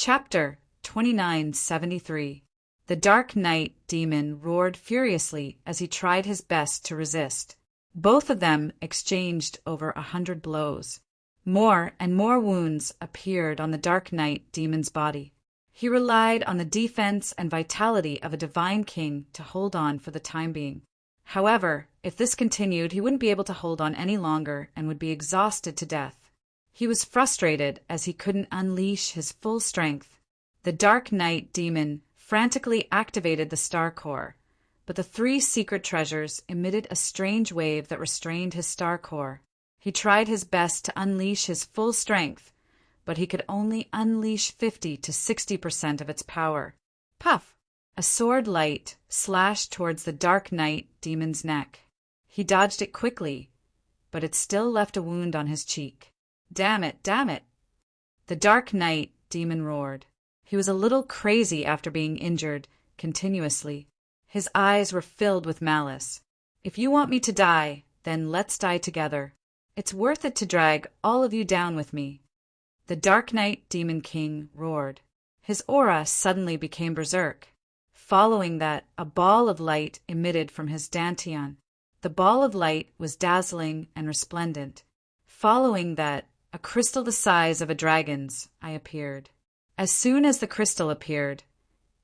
Chapter 2973. The Dark Knight demon roared furiously as he tried his best to resist. Both of them exchanged over 100 blows. More and more wounds appeared on the Dark Knight demon's body. He relied on the defense and vitality of a divine king to hold on for the time being. However, if this continued, he wouldn't be able to hold on any longer and would be exhausted to death. He was frustrated as he couldn't unleash his full strength. The Dark Knight demon frantically activated the star core, but the three secret treasures emitted a strange wave that restrained his star core. He tried his best to unleash his full strength, but he could only unleash 50 to 60% of its power. Puff! A sword light slashed towards the Dark Knight demon's neck. He dodged it quickly, but it still left a wound on his cheek. Damn it, damn it! The Dark Knight demon roared. He was a little crazy after being injured continuously. His eyes were filled with malice. If you want me to die, then let's die together. It's worth it to drag all of you down with me. The Dark Knight Demon King roared. His aura suddenly became berserk. Following that, a ball of light emitted from his dantian. The ball of light was dazzling and resplendent. Following that, a crystal the size of a dragon's eye appeared. As soon as the crystal appeared,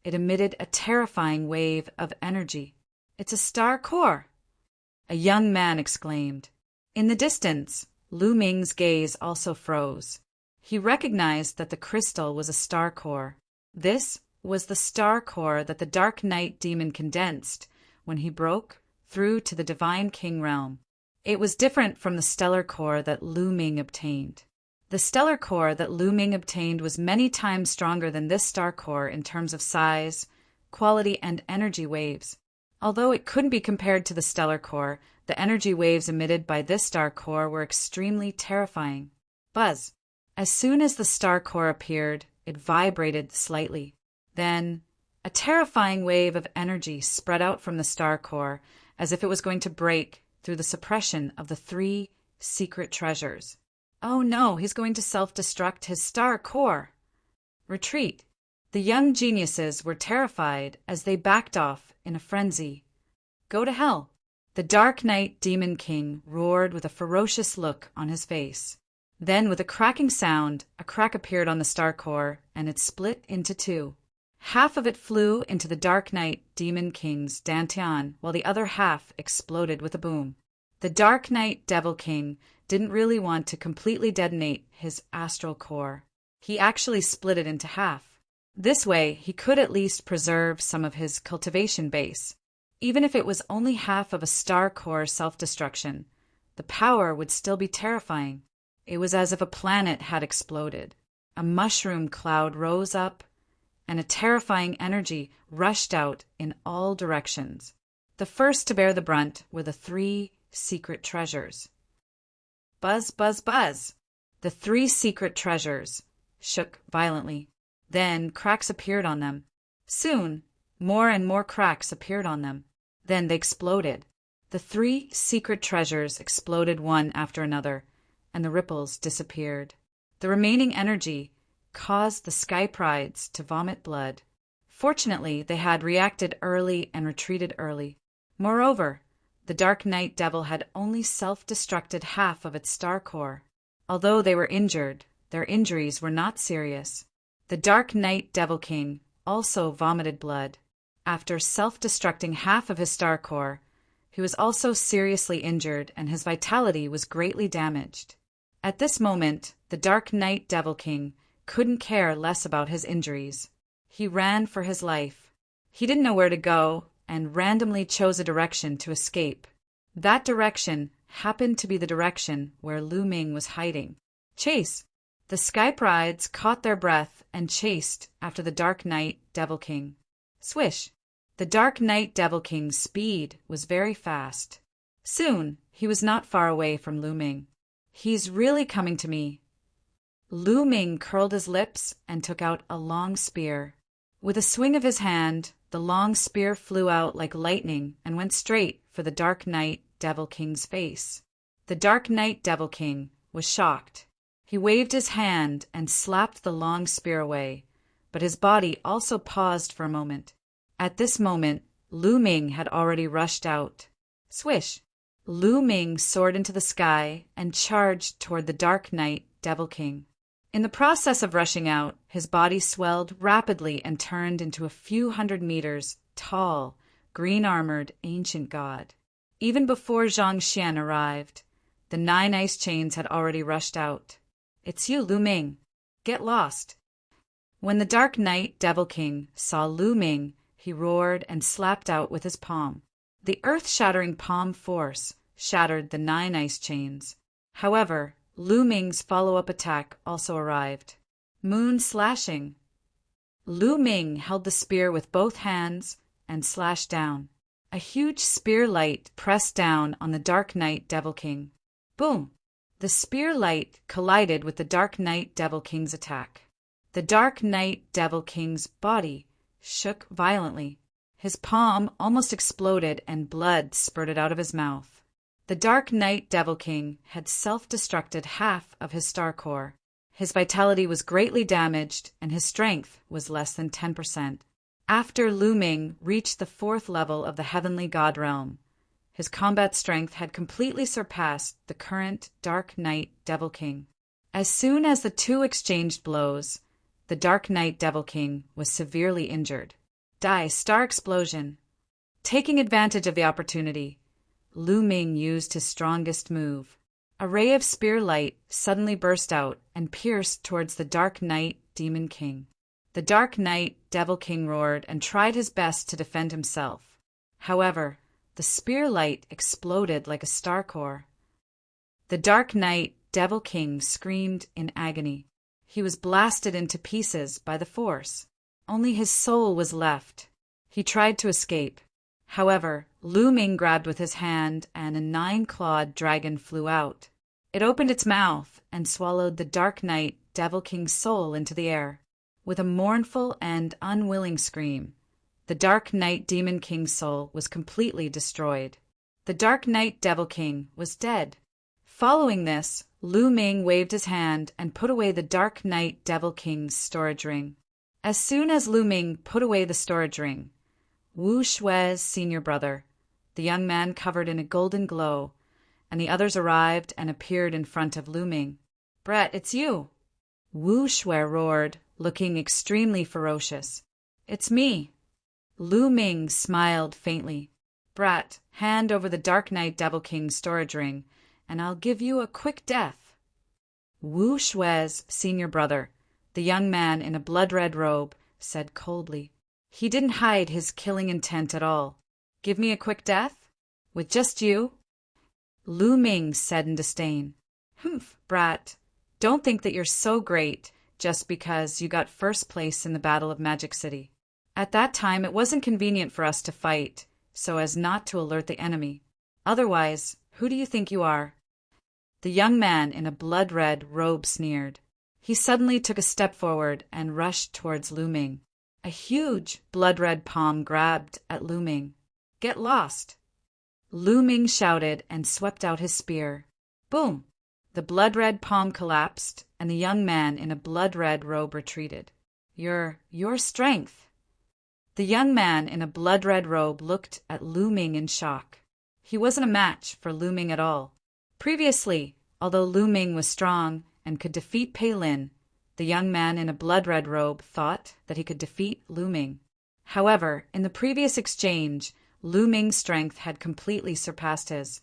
it emitted a terrifying wave of energy. It's a star core! A young man exclaimed. In the distance, Lu Ming's gaze also froze. He recognized that the crystal was a star core. This was the star core that the Dark Knight demon condensed when he broke through to the Divine King realm. It was different from the stellar core that Lu Ming obtained. The stellar core that Lu Ming obtained was many times stronger than this star core in terms of size, quality, and energy waves. Although it couldn't be compared to the stellar core, the energy waves emitted by this star core were extremely terrifying. Buzz! As soon as the star core appeared, it vibrated slightly. Then, a terrifying wave of energy spread out from the star core as if it was going to break through the suppression of the three secret treasures. Oh no, he's going to self-destruct his star core. Retreat. The young geniuses were terrified as they backed off in a frenzy. Go to hell. The Dark Knight Demon King roared with a ferocious look on his face. Then, with a cracking sound, a crack appeared on the star core, and it split into two. Half of it flew into the Dark Knight Demon King's dantian, while the other half exploded with a boom. The Dark Knight Devil King didn't really want to completely detonate his astral core. He actually split it into half. This way, he could at least preserve some of his cultivation base. Even if it was only half of a star core self-destruction, the power would still be terrifying. It was as if a planet had exploded. A mushroom cloud rose up, and a terrifying energy rushed out in all directions. The first to bear the brunt were the three secret treasures. Buzz, buzz, buzz! The three secret treasures shook violently. Then cracks appeared on them. Soon, more and more cracks appeared on them. Then they exploded. The three secret treasures exploded one after another, and the ripples disappeared. The remaining energy caused the Sky Prides to vomit blood. Fortunately, they had reacted early and retreated early. Moreover, the Dark Knight Devil had only self-destructed half of its star core. Although they were injured, their injuries were not serious. The Dark Knight Devil King also vomited blood. After self-destructing half of his star core, he was also seriously injured and his vitality was greatly damaged. At this moment, the Dark Knight Devil King couldn't care less about his injuries. He ran for his life. He didn't know where to go and randomly chose a direction to escape. That direction happened to be the direction where Lu Ming was hiding. Chase! The Sky Prides caught their breath and chased after the Dark Knight Devil King. Swish! The Dark Knight Devil King's speed was very fast. Soon, he was not far away from Lu Ming. He's really coming to me. Lu Ming curled his lips and took out a long spear. With a swing of his hand, the long spear flew out like lightning and went straight for the Dark Knight Devil King's face. The Dark Knight Devil King was shocked. He waved his hand and slapped the long spear away, but his body also paused for a moment. At this moment, Lu Ming had already rushed out. Swish! Lu Ming soared into the sky and charged toward the Dark Knight Devil King. In the process of rushing out, his body swelled rapidly and turned into a few hundred meters tall, green-armored ancient god. Even before Zhang Xian arrived, the 9 ice chains had already rushed out. "It's you, Lu Ming. Get lost." When the Dark Knight Devil King saw Lu Ming, he roared and slapped out with his palm. The earth-shattering palm force shattered the 9 ice chains. However, Lu Ming's follow-up attack also arrived. Moon slashing. Lu Ming held the spear with both hands and slashed down. A huge spear light pressed down on the Dark Knight Devil King. Boom! The spear light collided with the Dark Knight Devil King's attack. The Dark Knight Devil King's body shook violently. His palm almost exploded and blood spurted out of his mouth. The Dark Knight Devil King had self-destructed half of his star core. His vitality was greatly damaged and his strength was less than 10%. After Lu Ming reached the 4th level of the Heavenly God Realm, his combat strength had completely surpassed the current Dark Knight Devil King. As soon as the two exchanged blows, the Dark Knight Devil King was severely injured. Star explosion. Taking advantage of the opportunity, Lu Ming used his strongest move. A ray of spear light suddenly burst out and pierced towards the Dark Knight Demon King. The Dark Knight Devil King roared and tried his best to defend himself. However, the spear light exploded like a star core. The Dark Knight Devil King screamed in agony. He was blasted into pieces by the force. Only his soul was left. He tried to escape. However, Lu Ming grabbed with his hand and a 9-clawed dragon flew out. It opened its mouth and swallowed the Dark Knight Devil King's soul into the air. With a mournful and unwilling scream, the Dark Knight Demon King's soul was completely destroyed. The Dark Knight Devil King was dead. Following this, Lu Ming waved his hand and put away the Dark Knight Devil King's storage ring. As soon as Lu Ming put away the storage ring, Wu Shui's senior brother, the young man covered in a golden glow, and the others arrived and appeared in front of Lu Ming. "Brett, it's you!" Wu Shui roared, looking extremely ferocious. "It's me." Lu Ming smiled faintly. "Brat, hand over the Dark Knight Devil King's storage ring, and I'll give you a quick death." Wu Shui's senior brother, the young man in a blood-red robe, said coldly. He didn't hide his killing intent at all. "Give me a quick death? With just you?" Lu Ming said in disdain. "Humph, brat. Don't think that you're so great just because you got first place in the Battle of Magic City. At that time, it wasn't convenient for us to fight, so as not to alert the enemy. Otherwise, who do you think you are?" The young man in a blood-red robe sneered. He suddenly took a step forward and rushed towards Lu Ming. A huge blood-red palm grabbed at Lu Ming. "Get lost!" Lu Ming shouted and swept out his spear. Boom! The blood-red palm collapsed, and the young man in a blood-red robe retreated. Your strength." The young man in a blood-red robe looked at Lu Ming in shock. He wasn't a match for Lu Ming at all. Previously, although Lu Ming was strong and could defeat Pei Lin, the young man in a blood-red robe thought that he could defeat Lu Ming. However, in the previous exchange, Lu Ming's strength had completely surpassed his.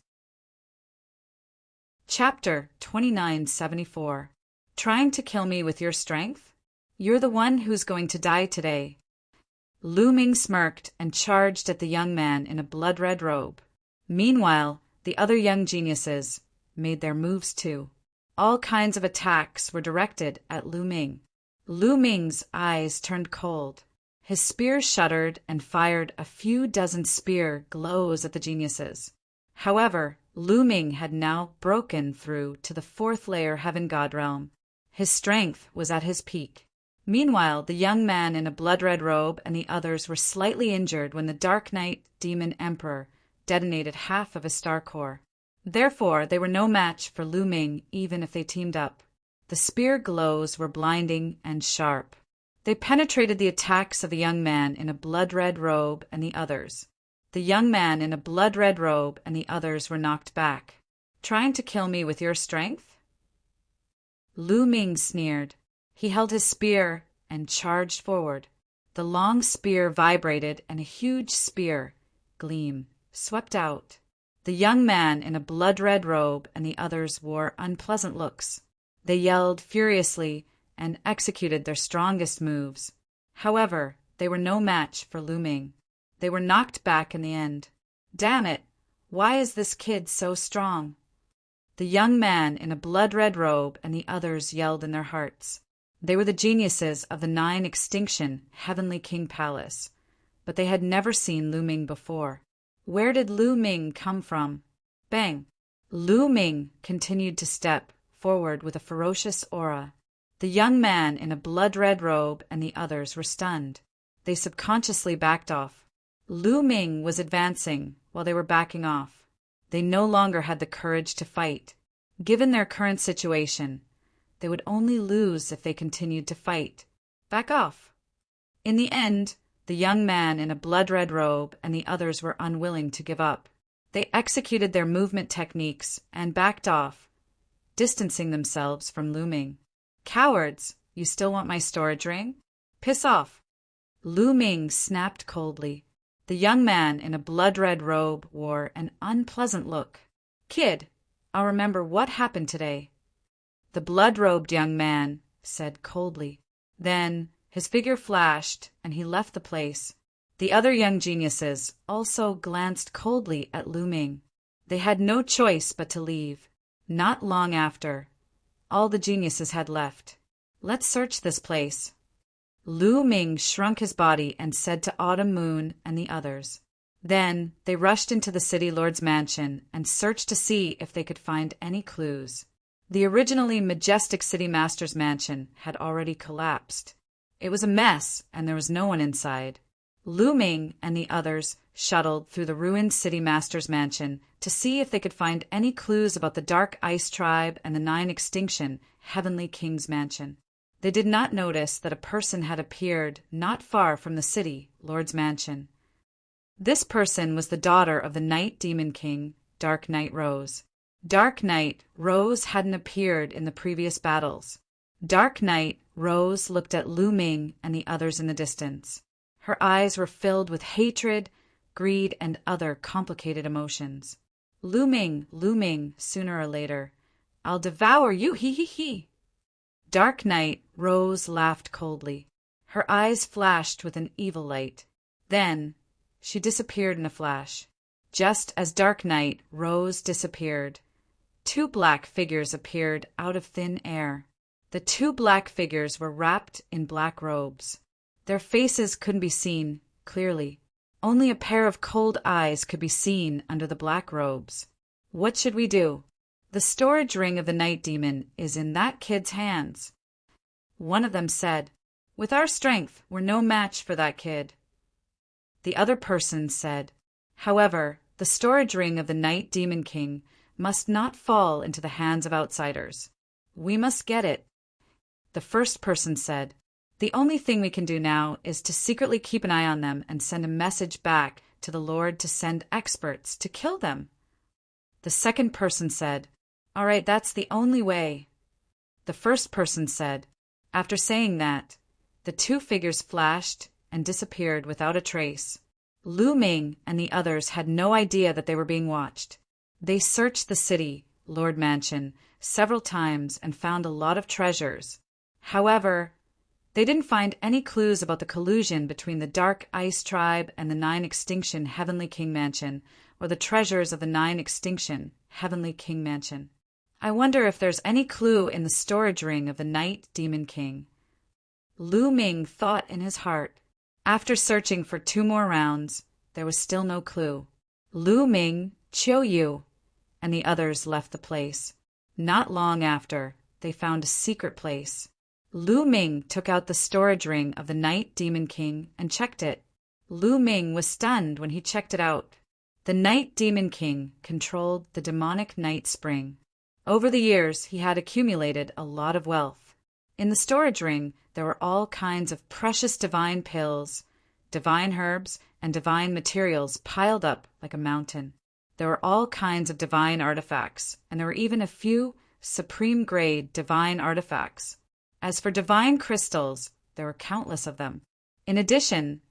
Chapter 2974. Trying to kill me with your strength? You're the one who's going to die today. Lu Ming smirked and charged at the young man in a blood-red robe. Meanwhile, the other young geniuses made their moves too. All kinds of attacks were directed at Lu Ming. Lu Ming's eyes turned cold. His spear shuddered and fired a few dozen spear glows at the geniuses. However, Lu Ming had now broken through to the 4th layer Heaven God Realm. His strength was at his peak. Meanwhile, the young man in a blood-red robe and the others were slightly injured when the Dark Knight Demon Emperor detonated half of his star core. Therefore, they were no match for Lu Ming even if they teamed up. The spear glows were blinding and sharp. They penetrated the attacks of the young man in a blood-red robe and the others. The young man in a blood-red robe and the others were knocked back. Trying to kill me with your strength? Lu Ming sneered. He held his spear and charged forward. The long spear vibrated and a huge spear, gleam, swept out. The young man in a blood-red robe and the others wore unpleasant looks. They yelled furiously and executed their strongest moves. However, they were no match for Lu Ming. They were knocked back in the end. Damn it! Why is this kid so strong? The young man in a blood-red robe and the others yelled in their hearts. They were the geniuses of the 9 Extinction Heavenly King Palace, but they had never seen Lu Ming before. Where did Lu Ming come from? Bang! Lu Ming continued to step forward with a ferocious aura. The young man in a blood-red robe and the others were stunned. They subconsciously backed off. Lu Ming was advancing while they were backing off. They no longer had the courage to fight. Given their current situation, they would only lose if they continued to fight. Back off. In the end, the young man in a blood-red robe and the others were unwilling to give up. They executed their movement techniques and backed off, distancing themselves from Lu Ming. Cowards! You still want my storage ring? Piss off! Lu Ming snapped coldly. The young man in a blood-red robe wore an unpleasant look. Kid, I'll remember what happened today. The blood-robed young man said coldly. Then his figure flashed and he left the place. The other young geniuses also glanced coldly at Lu Ming. They had no choice but to leave. Not long after, all the geniuses had left. Let's search this place. Lu Ming shrunk his body and said to Autumn Moon and the others. Then they rushed into the city lord's mansion and searched to see if they could find any clues. The originally majestic city master's mansion had already collapsed. It was a mess and there was no one inside. Lu Ming and the others shuttled through the ruined city master's mansion to see if they could find any clues about the Dark Ice Tribe and the 9 Extinction Heavenly King's mansion. They did not notice that a person had appeared not far from the city lord's mansion. This person was the daughter of the Night Demon King, Dark Knight Rose. Dark Knight Rose hadn't appeared in the previous battles. Dark Knight Rose looked at Lu Ming and the others in the distance. Her eyes were filled with hatred, greed, and other complicated emotions. Lu Ming, sooner or later, I'll devour you, he he he. Dark Knight Rose laughed coldly. Her eyes flashed with an evil light. Then she disappeared in a flash. Just as Dark Knight Rose disappeared, 2 black figures appeared out of thin air. The 2 black figures were wrapped in black robes. Their faces couldn't be seen clearly. Only a pair of cold eyes could be seen under the black robes. What should we do? The storage ring of the night demon is in that kid's hands. One of them said, with our strength, we're no match for that kid. The other person said, however, the storage ring of the Night Demon King must not fall into the hands of outsiders. We must get it. The first person said, the only thing we can do now is to secretly keep an eye on them and send a message back to the Lord to send experts to kill them. The second person said, all right, that's the only way. The first person said, after saying that, the 2 figures flashed and disappeared without a trace. Lu Ming and the others had no idea that they were being watched. They searched the city, Lord Mansion, several times and found a lot of treasures. However, they didn't find any clues about the collusion between the Dark Ice Tribe and the 9 Extinction Heavenly King Mansion, or the treasures of the 9 Extinction Heavenly King Mansion. I wonder if there's any clue in the storage ring of the Night Demon King. Lu Ming thought in his heart. After searching for 2 more rounds, there was still no clue. Lu Ming, Chiu Yu, and the others left the place. Not long after, they found a secret place. Lu Ming took out the storage ring of the Night Demon King and checked it. Lu Ming was stunned when he checked it out. The Night Demon King controlled the demonic night spring. Over the years, he had accumulated a lot of wealth. In the storage ring, there were all kinds of precious divine pills, divine herbs, and divine materials piled up like a mountain. There were all kinds of divine artifacts, and there were even a few supreme-grade divine artifacts. As for divine crystals, there were countless of them. In addition,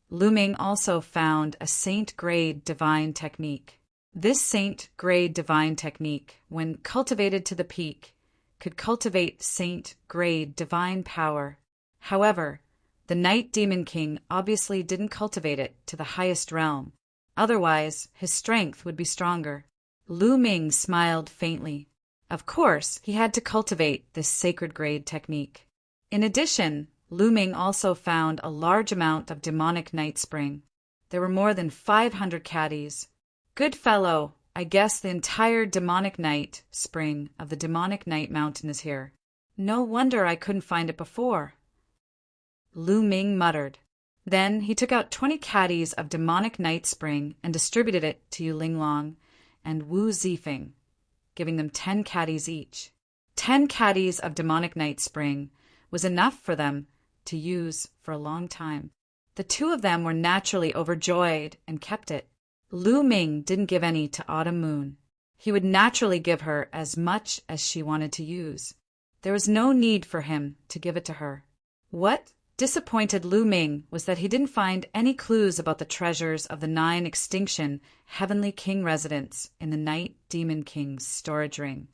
Lu Ming also found a saint-grade divine technique. This saint-grade divine technique, when cultivated to the peak, could cultivate saint-grade divine power. However, the Night Demon King obviously didn't cultivate it to the highest realm. Otherwise, his strength would be stronger. Lu Ming smiled faintly. Of course, he had to cultivate this sacred grade technique. In addition, Lu Ming also found a large amount of demonic night spring. There were more than 500 caddies. Good fellow, I guess the entire demonic night spring of the demonic night mountain is here. No wonder I couldn't find it before. Lu Ming muttered. Then he took out 20 caddies of demonic night spring and distributed it to Yu Linglong and Wu Zifeng, giving them 10 caddies each. 10 caddies of demonic night spring was enough for them to use for a long time. The two of them were naturally overjoyed and kept it. Lu Ming didn't give any to Autumn Moon. He would naturally give her as much as she wanted to use. There was no need for him to give it to her. What disappointed Lu Ming was that he didn't find any clues about the treasures of the 9 extinction Heavenly King residence in the Night Demon King's storage ring.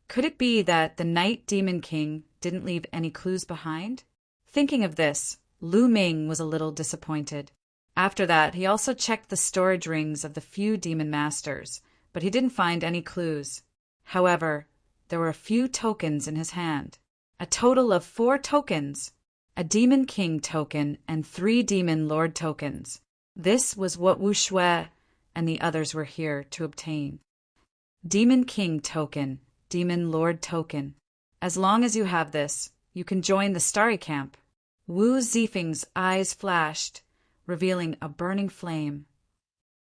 Could it be that the Night Demon King didn't leave any clues behind? Thinking of this, Lu Ming was a little disappointed. After that, he also checked the storage rings of the few demon masters, but he didn't find any clues. However, there were a few tokens in his hand. A total of 4 tokens, a Demon King token and 3 Demon Lord tokens. This was what Wu Shui and the others were here to obtain. Demon King token, Demon Lord token. As long as you have this, you can join the Starry Camp. Wu Zifeng's eyes flashed, revealing a burning flame.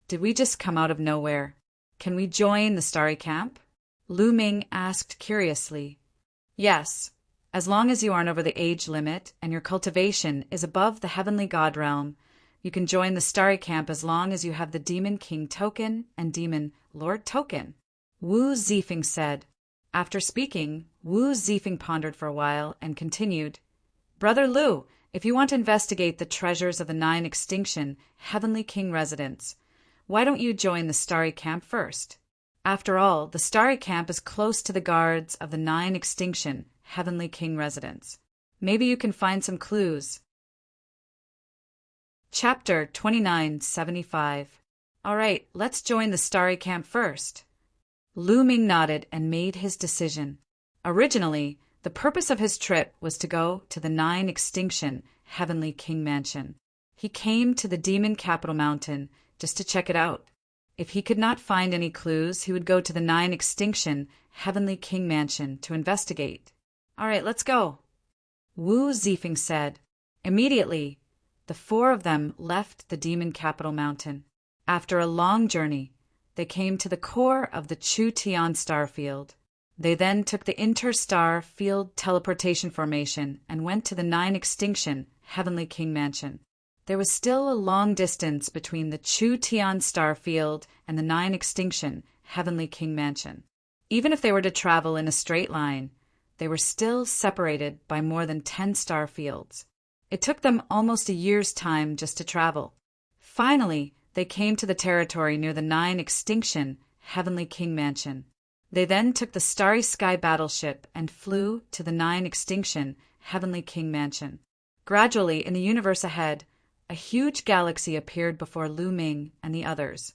Did we just come out of nowhere? Can we join the Starry Camp? Lu Ming asked curiously. Yes, as long as you aren't over the age limit and your cultivation is above the Heavenly God realm, you can join the Starry Camp as long as you have the Demon King token and Demon Lord token, Wu Zifeng said. After speaking, Wu Zifeng pondered for a while and continued, Brother Lu, if you want to investigate the treasures of the 9 extinction Heavenly King residence, why don't you join the Starry Camp first? After all, the Starry Camp is close to the guards of the 9 extinction Heavenly King residence. Maybe you can find some clues. Chapter 2975. All right, let's join the Starry Camp first. Lu Ming nodded and made his decision. Originally, the purpose of his trip was to go to the 9 extinction Heavenly King Mansion. He came to the Demon Capital Mountain just to check it out. If he could not find any clues, he would go to the 9 extinction Heavenly King Mansion to investigate. All right, let's go, Wu Zifeng said. Immediately, the 4 of them left the Demon Capital Mountain. After a long journey, they came to the core of the Chu Tian star field. They then took the Interstar Field Teleportation Formation and went to the 9 extinction Heavenly King Mansion. There was still a long distance between the Chu Tian star field and the 9 extinction Heavenly King Mansion. Even if they were to travel in a straight line, they were still separated by more than 10 star fields. It took them almost a year's time just to travel. Finally, they came to the territory near the 9 extinction Heavenly King Mansion. They then took the Starry Sky battleship and flew to the 9 extinction Heavenly King Mansion. Gradually, in the universe ahead, a huge galaxy appeared before Lu Ming and the others.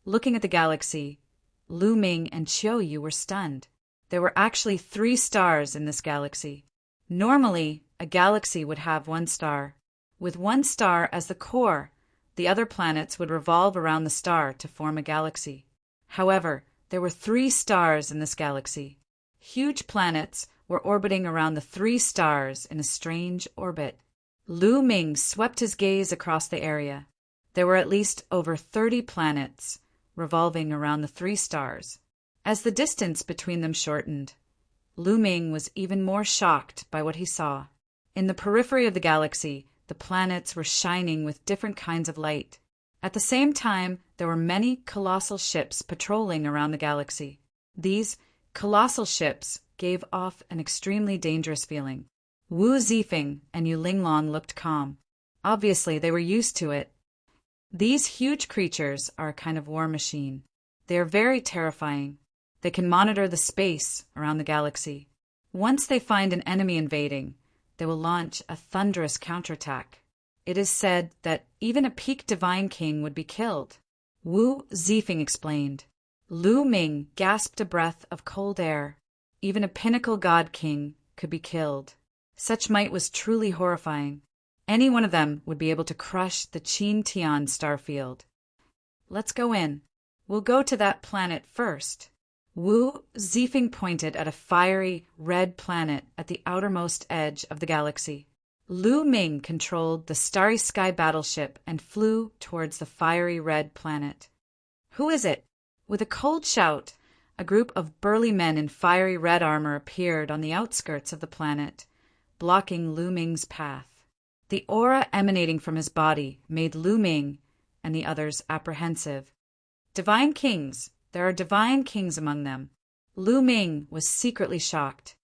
Looking at the galaxy, Lu Ming and Qiu Yu were stunned. There were actually 3 stars in this galaxy. Normally, a galaxy would have 1 star. With 1 star as the core, the other planets would revolve around the star to form a galaxy. However, there were 3 stars in this galaxy. Huge planets were orbiting around the 3 stars in a strange orbit. Lu Ming swept his gaze across the area. There were at least over 30 planets revolving around the 3 stars. As the distance between them shortened, Lu Ming was even more shocked by what he saw. In the periphery of the galaxy, the planets were shining with different kinds of light. At the same time, there were many colossal ships patrolling around the galaxy. These colossal ships gave off an extremely dangerous feeling. Wu Zifeng and Yu Linglong looked calm. Obviously, they were used to it. These huge creatures are a kind of war machine. They are very terrifying. They can monitor the space around the galaxy. Once they find an enemy invading, they will launch a thunderous counterattack. It is said that even a peak divine king would be killed. Wu Zifeng explained. Lu Ming gasped a breath of cold air. Even a pinnacle god king could be killed. Such might was truly horrifying. Any one of them would be able to crush the Qin Tian star field. Let's go in. We'll go to that planet first. Wu Zifeng pointed at a fiery, red planet at the outermost edge of the galaxy. Lu Ming controlled the starry sky battleship and flew towards the fiery red planet. Who is it? With a cold shout, a group of burly men in fiery red armor appeared on the outskirts of the planet, blocking Lu Ming's path. The aura emanating from his body made Lu Ming and the others apprehensive. Divine kings. There are divine kings among them. Lu Ming was secretly shocked.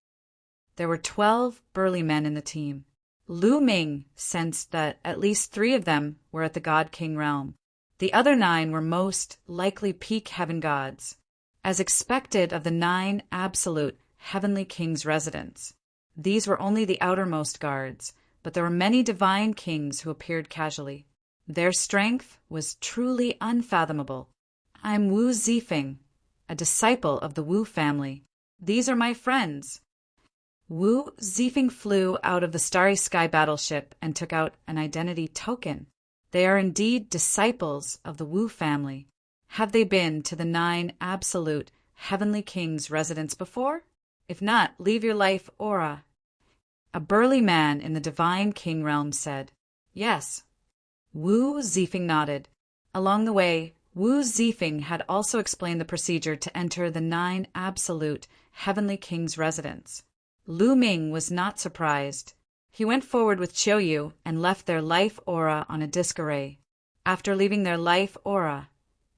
There were 12 burly men in the team. Lu Ming sensed that at least 3 of them were at the God King realm. The other 9 were most likely peak heaven gods, as expected of the 9 absolute heavenly kings' residents. These were only the outermost guards, but there were many divine kings who appeared casually. Their strength was truly unfathomable. I'm Wu Zifeng, a disciple of the Wu family. These are my friends. Wu Zifeng flew out of the starry sky battleship and took out an identity token. They are indeed disciples of the Wu family. Have they been to the 9 absolute heavenly kings' residence before? If not, leave your life aura. A burly man in the divine king realm said, Yes. Wu Zifeng nodded. Along the way, Wu Zifeng had also explained the procedure to enter the 9 absolute heavenly kings' residence. Lu Ming was not surprised. He went forward with Qiuyu and left their life aura on a disc array. After leaving their life aura,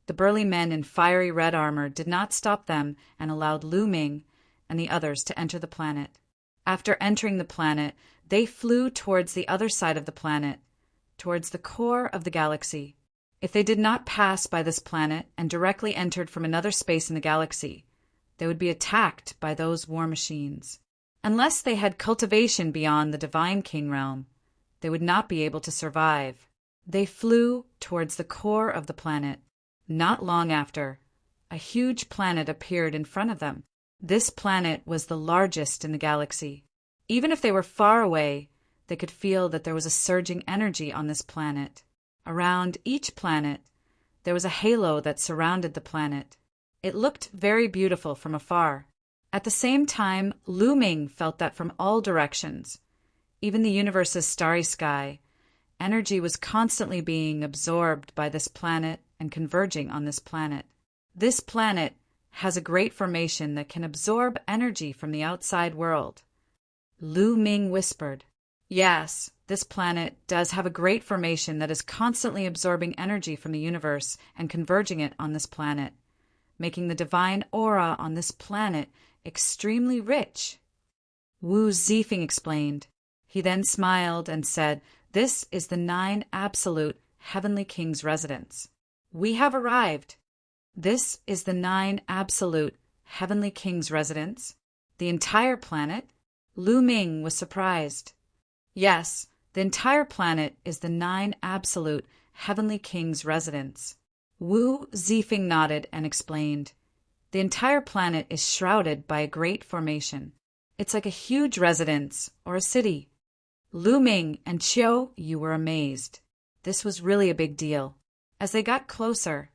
the burly men in fiery red armor did not stop them and allowed Lu Ming and the others to enter the planet. After entering the planet, they flew towards the other side of the planet, towards the core of the galaxy. If they did not pass by this planet and directly entered from another space in the galaxy, they would be attacked by those war machines. Unless they had cultivation beyond the Divine King realm, they would not be able to survive. They flew towards the core of the planet. Not long after, a huge planet appeared in front of them. This planet was the largest in the galaxy. Even if they were far away, they could feel that there was a surging energy on this planet. Around each planet, there was a halo that surrounded the planet. It looked very beautiful from afar. At the same time, Lu Ming felt that from all directions, even the universe's starry sky, energy was constantly being absorbed by this planet and converging on this planet. This planet has a great formation that can absorb energy from the outside world. Lu Ming whispered, Yes, this planet does have a great formation that is constantly absorbing energy from the universe and converging it on this planet, making the divine aura on this planet extremely rich. Wu Zifeng explained. He then smiled and said, This is the 9 absolute heavenly kings' residence. We have arrived. This is the 9 absolute heavenly kings' residence? The entire planet? Lu Ming was surprised. Yes, the entire planet is the 9 absolute heavenly kings' residence. Wu Zifeng nodded and explained. The entire planet is shrouded by a great formation. It's like a huge residence or a city. Lu Ming and Qiuyu were amazed. This was really a big deal. As they got closer,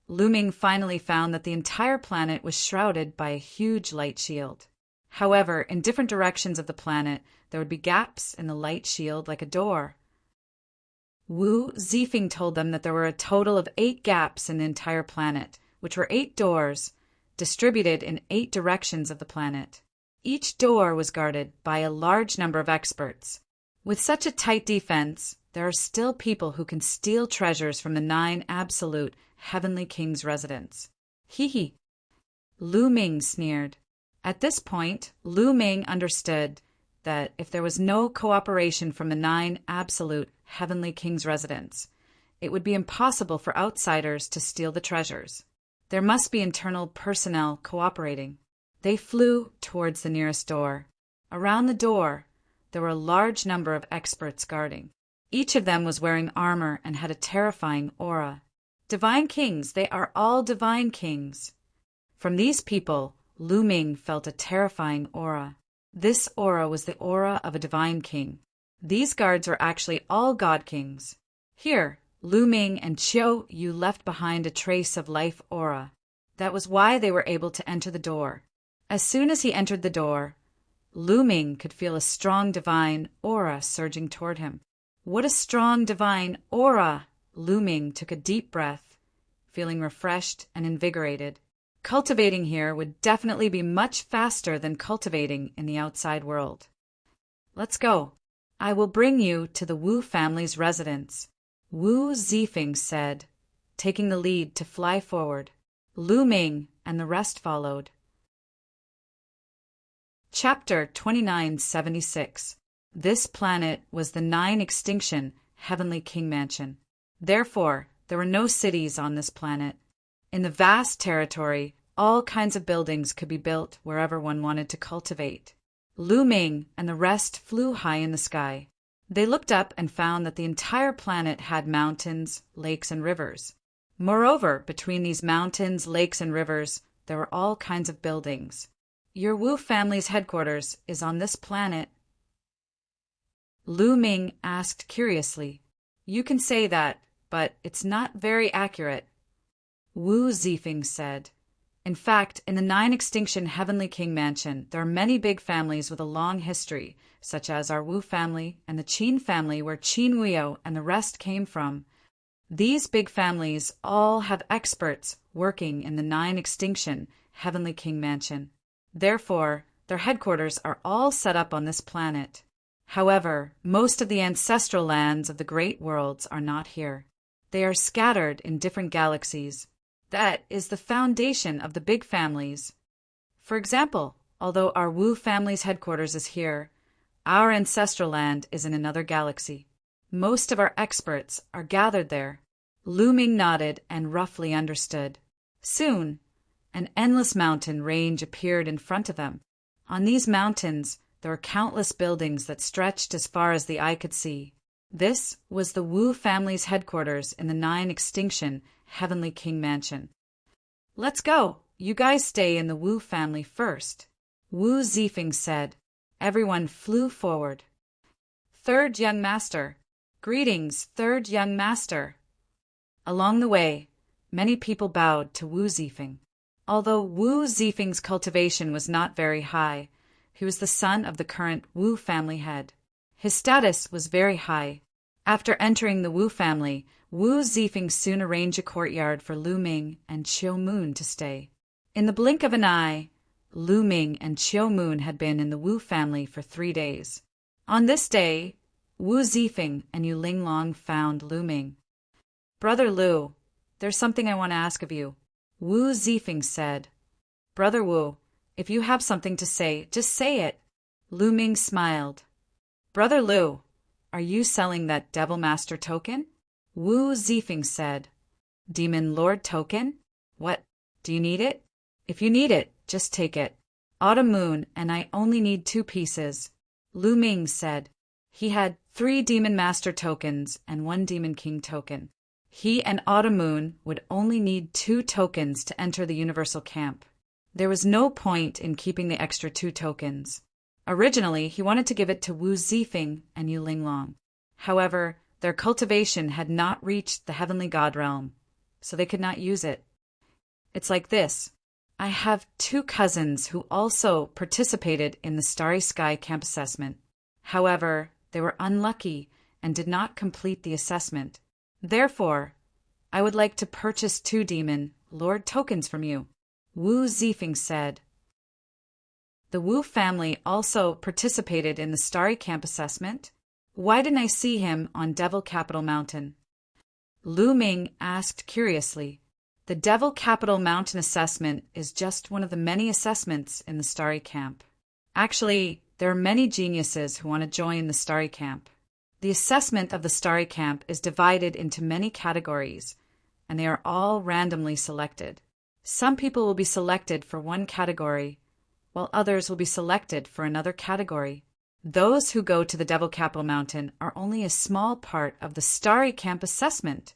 Lu Ming finally found that the entire planet was shrouded by a huge light shield. However, in different directions of the planet, there would be gaps in the light shield like a door. Wu Zifeng told them that there were a total of 8 gaps in the entire planet, which were 8 doors, distributed in 8 directions of the planet. Each door was guarded by a large number of experts. With such a tight defense, there are still people who can steal treasures from the 9 absolute heavenly kings' residence. Hee hee. Lu Ming sneered. At this point, Lu Ming understood that if there was no cooperation from the 9 absolute heavenly kings' residence, it would be impossible for outsiders to steal the treasures. There must be internal personnel cooperating. They flew towards the nearest door. Around the door, there were a large number of experts guarding. Each of them was wearing armor and had a terrifying aura. Divine kings, they are all divine kings. From these people, Lu Ming felt a terrifying aura. This aura was the aura of a divine king. These guards were actually all god kings. Here, Lu Ming and Qiu Yu left behind a trace of life aura. That was why they were able to enter the door. As soon as he entered the door, Lu Ming could feel a strong divine aura surging toward him. What a strong divine aura! Lu Ming took a deep breath, feeling refreshed and invigorated. Cultivating here would definitely be much faster than cultivating in the outside world. Let's go. I will bring you to the Wu family's residence, Wu Zifeng said, taking the lead to fly forward. Lu Ming and the rest followed. Chapter 2976. This planet was the 9 extinction heavenly king mansion. Therefore, there were no cities on this planet. In the vast territory, all kinds of buildings could be built wherever one wanted to cultivate. Lu Ming and the rest flew high in the sky. They looked up and found that the entire planet had mountains, lakes, and rivers. Moreover, between these mountains, lakes, and rivers, there were all kinds of buildings. Your Wu family's headquarters is on this planet? Lu Ming asked curiously. You can say that, but it's not very accurate. Wu Zifeng said. In fact, in the 9 extinction heavenly king mansion, there are many big families with a long history, such as our Wu family and the Qin family where Qin Wuyo and the rest came from. These big families all have experts working in the 9 extinction heavenly king mansion. Therefore, their headquarters are all set up on this planet. However, most of the ancestral lands of the great worlds are not here. They are scattered in different galaxies. That is the foundation of the big families. For example, although our Wu family's headquarters is here, our ancestral land is in another galaxy. Most of our experts are gathered there. Lu Ming nodded and roughly understood. Soon, an endless mountain range appeared in front of them. On these mountains, there were countless buildings that stretched as far as the eye could see. This was the Wu family's headquarters in the 9 extinction heavenly king mansion. Let's go. You guys stay in the Wu family first, Wu Zifeng said. Everyone flew forward. Third young master. Greetings, third young master. Along the way, many people bowed to Wu Zifeng. Although Wu Zifeng's cultivation was not very high, he was the son of the current Wu family head. His status was very high. After entering the Wu family, Wu Zifeng soon arranged a courtyard for Lu Ming and Qiu Moon to stay. In the blink of an eye, Lu Ming and Qiu Moon had been in the Wu family for 3 days. On this day, Wu Zifeng and Yu Linglong found Lu Ming. Brother Lu, there's something I want to ask of you, Wu Zifeng said. Brother Wu, if you have something to say, just say it. Lu Ming smiled. Brother Lu, are you selling that Devil Master token? Wu Zifeng said. Demon Lord token? What, do you need it? If you need it, just take it. Autumn Moon and I only need 2 pieces. Lu Ming said. He had 3 Demon Master tokens and 1 Demon King token. He and Autumn Moon would only need 2 tokens to enter the Universal Camp. There was no point in keeping the extra 2 tokens. Originally, he wanted to give it to Wu Zifeng and Yu Linglong. However, their cultivation had not reached the heavenly god realm, so they could not use it. It's like this. I have 2 cousins who also participated in the Starry Sky Camp assessment. However, they were unlucky and did not complete the assessment. Therefore, I would like to purchase 2 Demon Lord tokens from you, Wu Zifeng said. The Wu family also participated in the Starry Camp assessment. Why didn't I see him on Devil Capital Mountain? Lu Ming asked curiously. The Devil Capital Mountain assessment is just one of the many assessments in the Starry Camp. Actually, there are many geniuses who want to join the Starry Camp. The assessment of the Starry Camp is divided into many categories, and they are all randomly selected. Some people will be selected for one category, while others will be selected for another category. Those who go to the Devil Capital Mountain are only a small part of the Starry Camp assessment.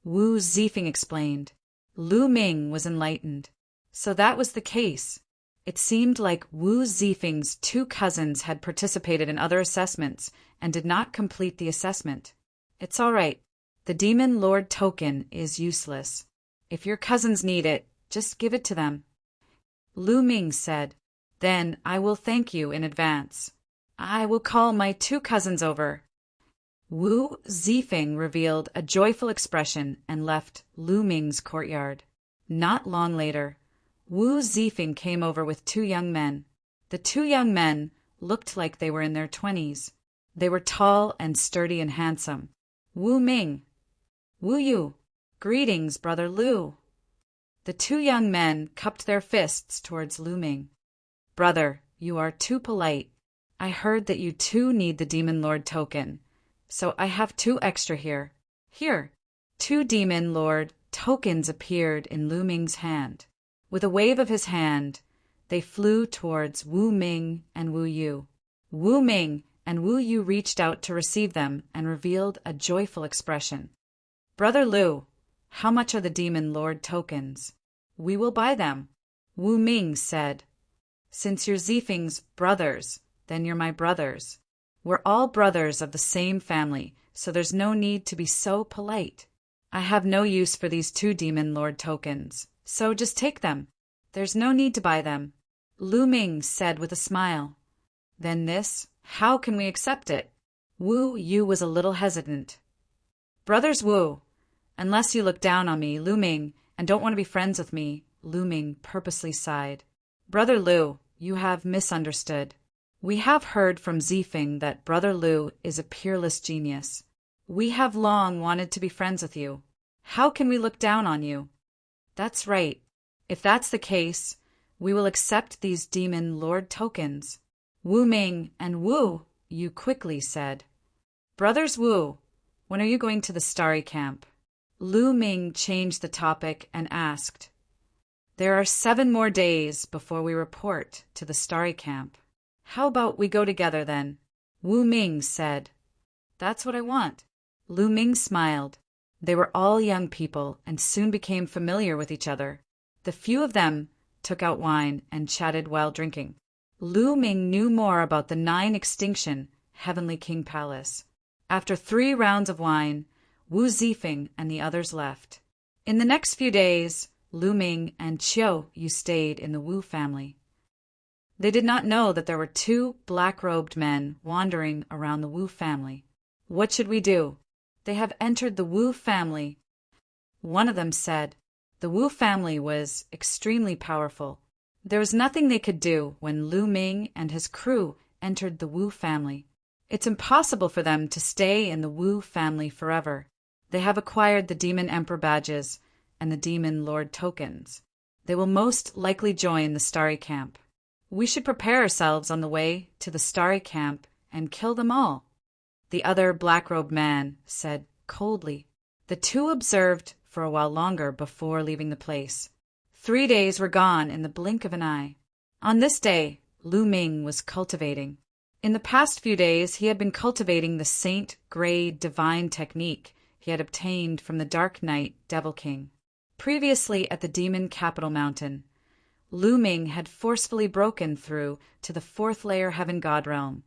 Wu Zifeng explained. Lu Ming was enlightened. So that was the case. It seemed like Wu Zifeng's two cousins had participated in other assessments and did not complete the assessment. It's all right. The Demon Lord token is useless. If your cousins need it, just give it to them. Lu Ming said. Then I will thank you in advance. I will call my two cousins over. Wu Zifeng revealed a joyful expression and left Lu Ming's courtyard. Not long later, Wu Zifeng came over with two young men. The two young men looked like they were in their 20s. They were tall and sturdy and handsome. Wu Ming. Wu Yu. Greetings, Brother Lu. The two young men cupped their fists towards Lu Ming. Brother, you are too polite. I heard that you too need the Demon Lord token, so I have 2 extra here. Here. 2 Demon Lord tokens appeared in Lu Ming's hand. With a wave of his hand, they flew towards Wu Ming and Wu Yu. Wu Ming and Wu Yu reached out to receive them and revealed a joyful expression. Brother Lu, how much are the Demon Lord tokens? We will buy them. Wu Ming said. Since you're Zifeng's brothers, then you're my brothers. We're all brothers of the same family, so there's no need to be so polite. I have no use for these 2 Demon Lord tokens, so just take them. There's no need to buy them. Lu Ming said with a smile. Then this, how can we accept it? Wu Yu was a little hesitant. Brothers Wu, unless you look down on me, Lu Ming, and don't want to be friends with me, Lu Ming purposely sighed. Brother Lu, you have misunderstood. We have heard from Zifeng that Brother Lu is a peerless genius. We have long wanted to be friends with you. How can we look down on you? That's right. If that's the case, we will accept these Demon Lord tokens. Wu Ming and Wu Yu quickly said. Brothers Wu, when are you going to the Starry Camp? Lu Ming changed the topic and asked. There are 7 more days before we report to the Starry Camp. How about we go together then? Wu Ming said. That's what I want. Lu Ming smiled. They were all young people and soon became familiar with each other. The few of them took out wine and chatted while drinking. Lu Ming knew more about the 9 extinction Heavenly King Palace. After 3 rounds of wine, Wu Zifeng and the others left. In the next few days, Lu Ming and Qiu Yu stayed in the Wu family. They did not know that there were 2 black-robed men wandering around the Wu family. What should we do? They have entered the Wu family. One of them said. The Wu family was extremely powerful. There was nothing they could do when Lu Ming and his crew entered the Wu family. It's impossible for them to stay in the Wu family forever. They have acquired the Demon Emperor badges and the Demon Lord tokens. They will most likely join the Starry Camp. We should prepare ourselves on the way to the Starry Camp and kill them all. The other black-robed man said coldly. The 2 observed for a while longer before leaving the place. 3 days were gone in the blink of an eye. On this day, Lu Ming was cultivating. In the past few days, he had been cultivating the Saint-grade divine technique he had obtained from the Dark Knight Devil King. Previously at the Demon Capital Mountain, Lu Ming had forcefully broken through to the 4th layer Heaven God realm,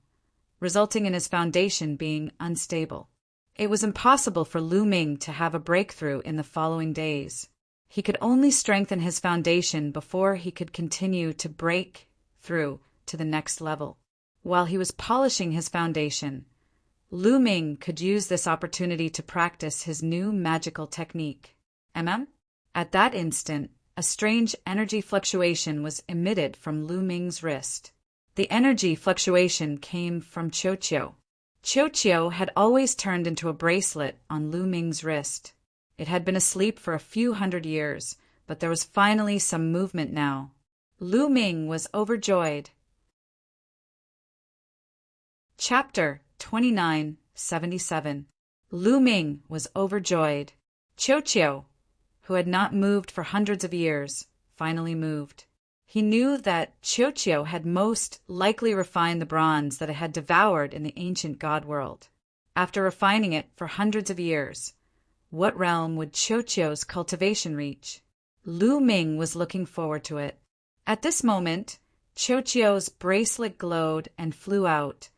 resulting in his foundation being unstable. It was impossible for Lu Ming to have a breakthrough in the following days. He could only strengthen his foundation before he could continue to break through to the next level. While he was polishing his foundation, Lu Ming could use this opportunity to practice his new magical technique. At that instant, a strange energy fluctuation was emitted from Lu Ming's wrist. The energy fluctuation came from Qiuqiu. Qiuqiu had always turned into a bracelet on Lu Ming's wrist. It had been asleep for a few hundred years, but there was finally some movement now. Lu Ming was overjoyed. Chapter 2977. Lu Ming was overjoyed. Qiuqiu, who had not moved for hundreds of years, finally moved. He knew that Qiuqiu had most likely refined the bronze that it had devoured in the ancient god world. After refining it for hundreds of years, what realm would Qiuqiu's cultivation reach? Lu Ming was looking forward to it. At this moment, Qiuqiu's bracelet glowed and flew out,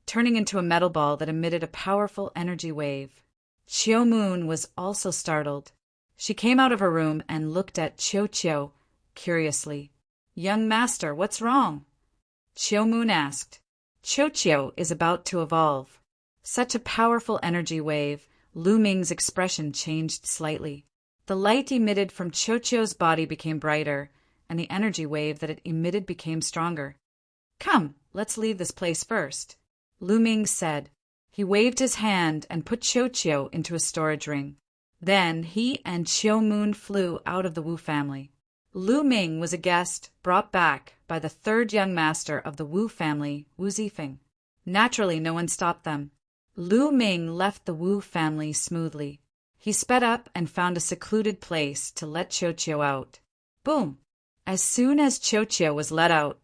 turning into a metal ball that emitted a powerful energy wave. Qiu Moon was also startled. She came out of her room and looked at Qiuqiu curiously. "Young master, what's wrong?" Qiu Moon asked. Qiuqiu is about to evolve. Such a powerful energy wave, Lu Ming's expression changed slightly. The light emitted from Qiuqiu's body became brighter, and the energy wave that it emitted became stronger. "Come, let's leave this place first," Lu Ming said. He waved his hand and put Qiuqiu into a storage ring. Then he and Qiu Moon flew out of the Wu family. Lu Ming was a guest brought back by the third young master of the Wu family, Wu Zifeng. Naturally, no one stopped them. Lu Ming left the Wu family smoothly. He sped up and found a secluded place to let Qiuqiu out. Boom! As soon as Qiuqiu was let out,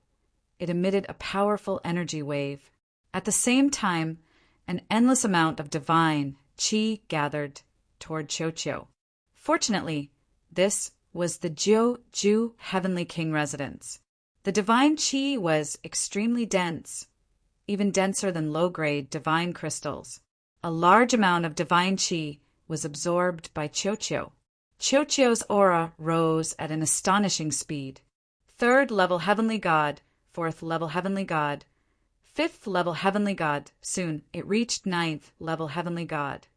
it emitted a powerful energy wave. At the same time, an endless amount of divine qi gathered toward Qiuqiu. Fortunately, this was the Jiu Heavenly King residence. The divine qi was extremely dense, even denser than low-grade divine crystals. A large amount of divine qi was absorbed by Qiuqiu. Qiuqiu's aura rose at an astonishing speed. 3rd level heavenly god, 4th level heavenly god, 5th level heavenly god. Soon it reached 9th level heavenly god.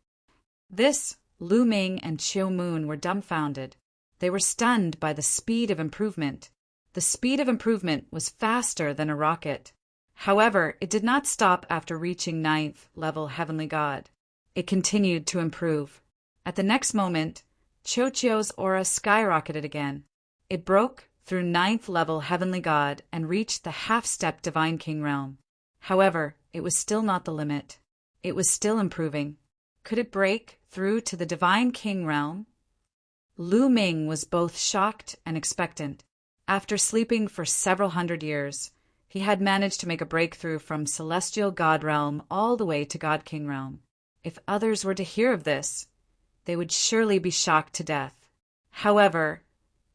This, Lu Ming and Qiu Moon were dumbfounded. They were stunned by the speed of improvement. The speed of improvement was faster than a rocket. However, it did not stop after reaching 9th level heavenly god. It continued to improve. At the next moment, Qiuqiu's aura skyrocketed again. It broke through 9th level heavenly god and reached the half-step divine king realm. However, it was still not the limit. It was still improving. Could it break through to the divine king realm? Lu Ming was both shocked and expectant. After sleeping for several hundred years, he had managed to make a breakthrough from celestial god realm all the way to god king realm. If others were to hear of this, they would surely be shocked to death. However,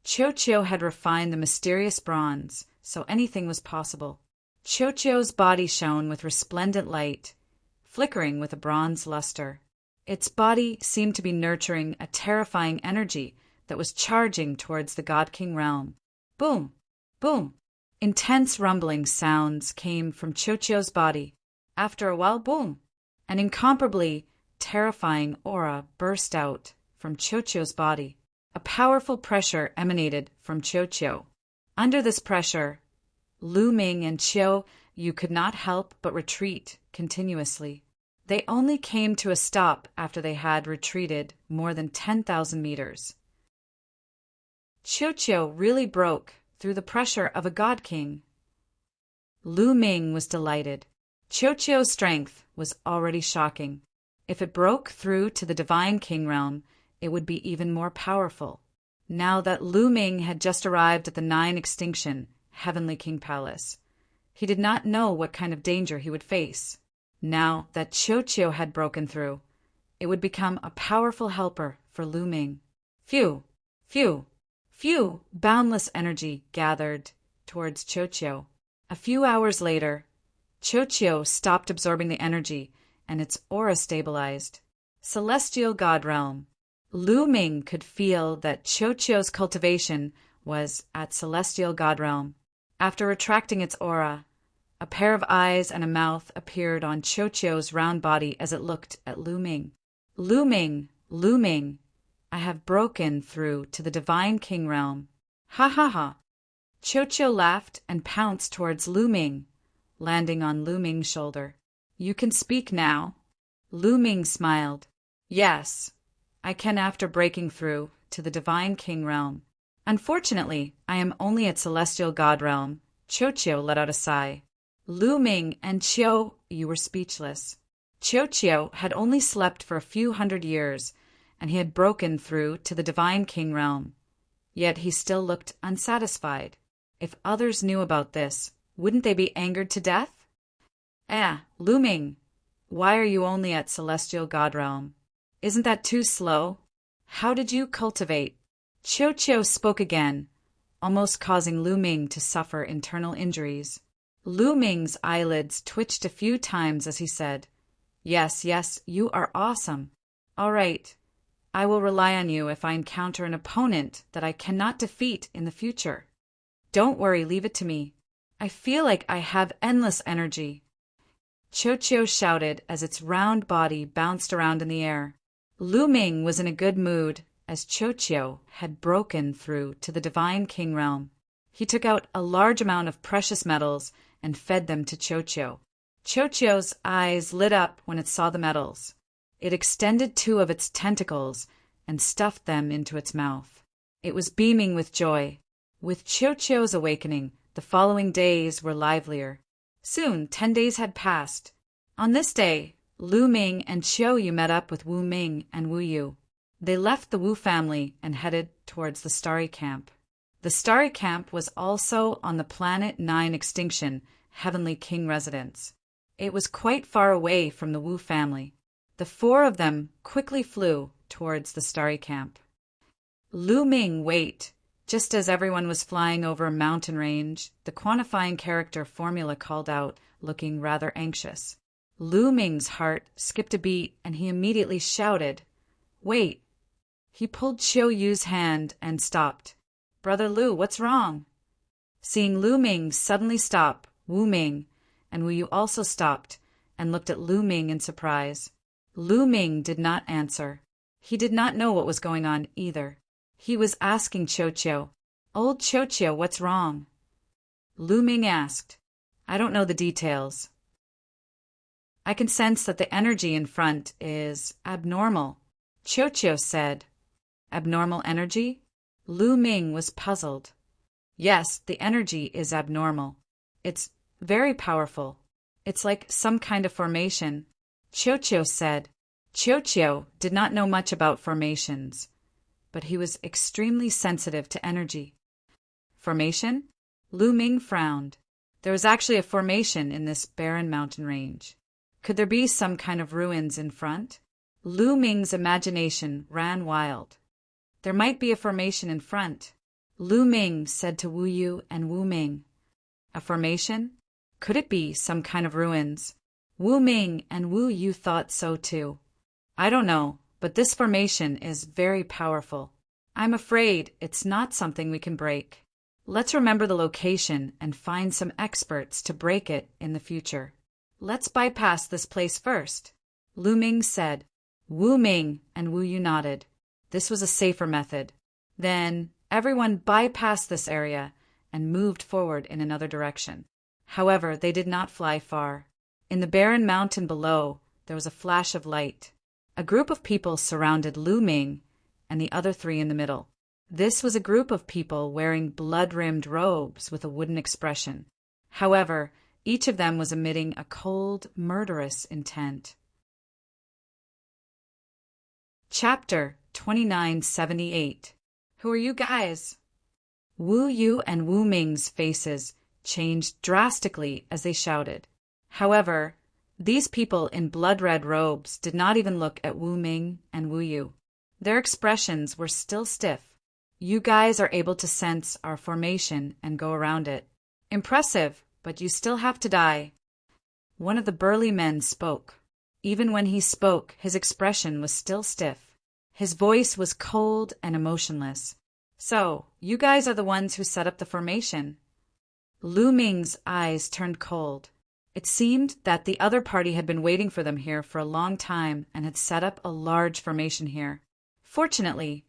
Qiuqiu had refined the mysterious bronze, so anything was possible. Qiuqiu's body shone with resplendent light, flickering with a bronze luster. Its body seemed to be nurturing a terrifying energy that was charging towards the God King realm. Boom! Boom! Intense rumbling sounds came from Qiuqiu's body. After a while, boom! An incomparably terrifying aura burst out from Qiuqiu's body. A powerful pressure emanated from Qiuqiu. Under this pressure, Lu Ming and Qiu Yu could not help but retreat continuously. They only came to a stop after they had retreated more than 10,000 meters. Qiuqiu really broke through the pressure of a god king. Lu Ming was delighted. Qiuqiu's strength was already shocking. If it broke through to the divine king realm, it would be even more powerful. Now that Lu Ming had just arrived at the 9 extinction Heavenly King Palace, he did not know what kind of danger he would face. Now that Qiuqiu had broken through, it would become a powerful helper for Lu Ming. Phew! Phew! Phew! Boundless energy gathered towards Qiuqiu. A few hours later, Qiuqiu stopped absorbing the energy and its aura stabilized. Celestial God Realm. Lu Ming could feel that Qiuqiu's cultivation was at Celestial God Realm. After retracting its aura, a pair of eyes and a mouth appeared on Qiuqiu's round body as it looked at Lu Ming. Lu Ming, Lu Ming, I have broken through to the Divine King Realm. Ha ha ha. Qiuqiu laughed and pounced towards Lu Ming. landing on Lu Ming's shoulder. "You can speak now." Lu Ming smiled. "Yes, I can after breaking through to the Divine King realm. Unfortunately, I am only at Celestial God realm." Qiu let out a sigh. Lu Ming and Qiu, you were speechless. Qiu had only slept for a few hundred years, and he had broken through to the Divine King realm. Yet he still looked unsatisfied. If others knew about this, wouldn't they be angered to death? Lu Ming, why are you only at Celestial God realm? Isn't that too slow? How did you cultivate? Qiu spoke again, almost causing Lu Ming to suffer internal injuries. Lu Ming's eyelids twitched a few times as he said, Yes, you are awesome. All right, I will rely on you if I encounter an opponent that I cannot defeat in the future. Don't worry, leave it to me. I feel like I have endless energy." Qiu shouted as its round body bounced around in the air. Lu Ming was in a good mood as Qiu had broken through to the Divine King realm. He took out a large amount of precious metals and fed them to Qiu. Qiu's eyes lit up when it saw the metals. It extended 2 of its tentacles and stuffed them into its mouth. It was beaming with joy. With Qiu's awakening, the following days were livelier. Soon 10 days had passed. On this day, Lu Ming and Qiu met up with Wu Ming and Wu Yu. They left the Wu family and headed towards the Starry Camp. The Starry Camp was also on the Planet 9 Extinction, Heavenly King residence. It was quite far away from the Wu family. The 4 of them quickly flew towards the Starry Camp. Lu Ming, wait! Just as everyone was flying over a mountain range, the quantifying character formula called out, looking rather anxious. Lu Ming's heart skipped a beat and he immediately shouted, Wait! He pulled Qiu Yu's hand and stopped. Brother Lu, what's wrong? Seeing Lu Ming suddenly stop, Wu Ming and Wu Yu also stopped and looked at Lu Ming in surprise. Lu Ming did not answer. He did not know what was going on either. He was asking Qiu, Old Qiu, what's wrong? Lu Ming asked, I don't know the details. I can sense that the energy in front is abnormal. Qiu said, Abnormal energy? Lu Ming was puzzled. Yes, the energy is abnormal. It's very powerful. It's like some kind of formation. Qiu said. Qiu did not know much about formations, but he was extremely sensitive to energy. Formation? Lu Ming frowned. There was actually a formation in this barren mountain range. Could there be some kind of ruins in front? Lu Ming's imagination ran wild. There might be a formation in front. Lu Ming said to Wu Yu and Wu Ming. A formation? Could it be some kind of ruins? Wu Ming and Wu Yu thought so too. I don't know, but this formation is very powerful. I'm afraid it's not something we can break. Let's remember the location and find some experts to break it in the future. Let's bypass this place first, Lu Ming said. Wu Ming and Wu Yu nodded. This was a safer method. Then everyone bypassed this area and moved forward in another direction. However, they did not fly far. In the barren mountain below, there was a flash of light. A group of people surrounded Lu Ming and the other 3 in the middle. This was a group of people wearing blood-rimmed robes with a wooden expression. However, each of them was emitting a cold, murderous intent. Chapter 2978. Who are you guys? Wu Yu and Wu Ming's faces changed drastically as they shouted. However, these people in blood-red robes did not even look at Wu Ming and Wu Yu. Their expressions were still stiff. You guys are able to sense our formation and go around it. Impressive, but you still have to die. One of the burly men spoke. Even when he spoke, his expression was still stiff. His voice was cold and emotionless. So, you guys are the ones who set up the formation. Lu Ming's eyes turned cold. It seemed that the other party had been waiting for them here for a long time and had set up a large formation here. Fortunately,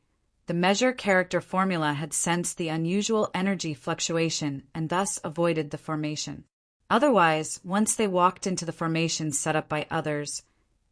the measure character formula had sensed the unusual energy fluctuation and thus avoided the formation. Otherwise, once they walked into the formation set up by others,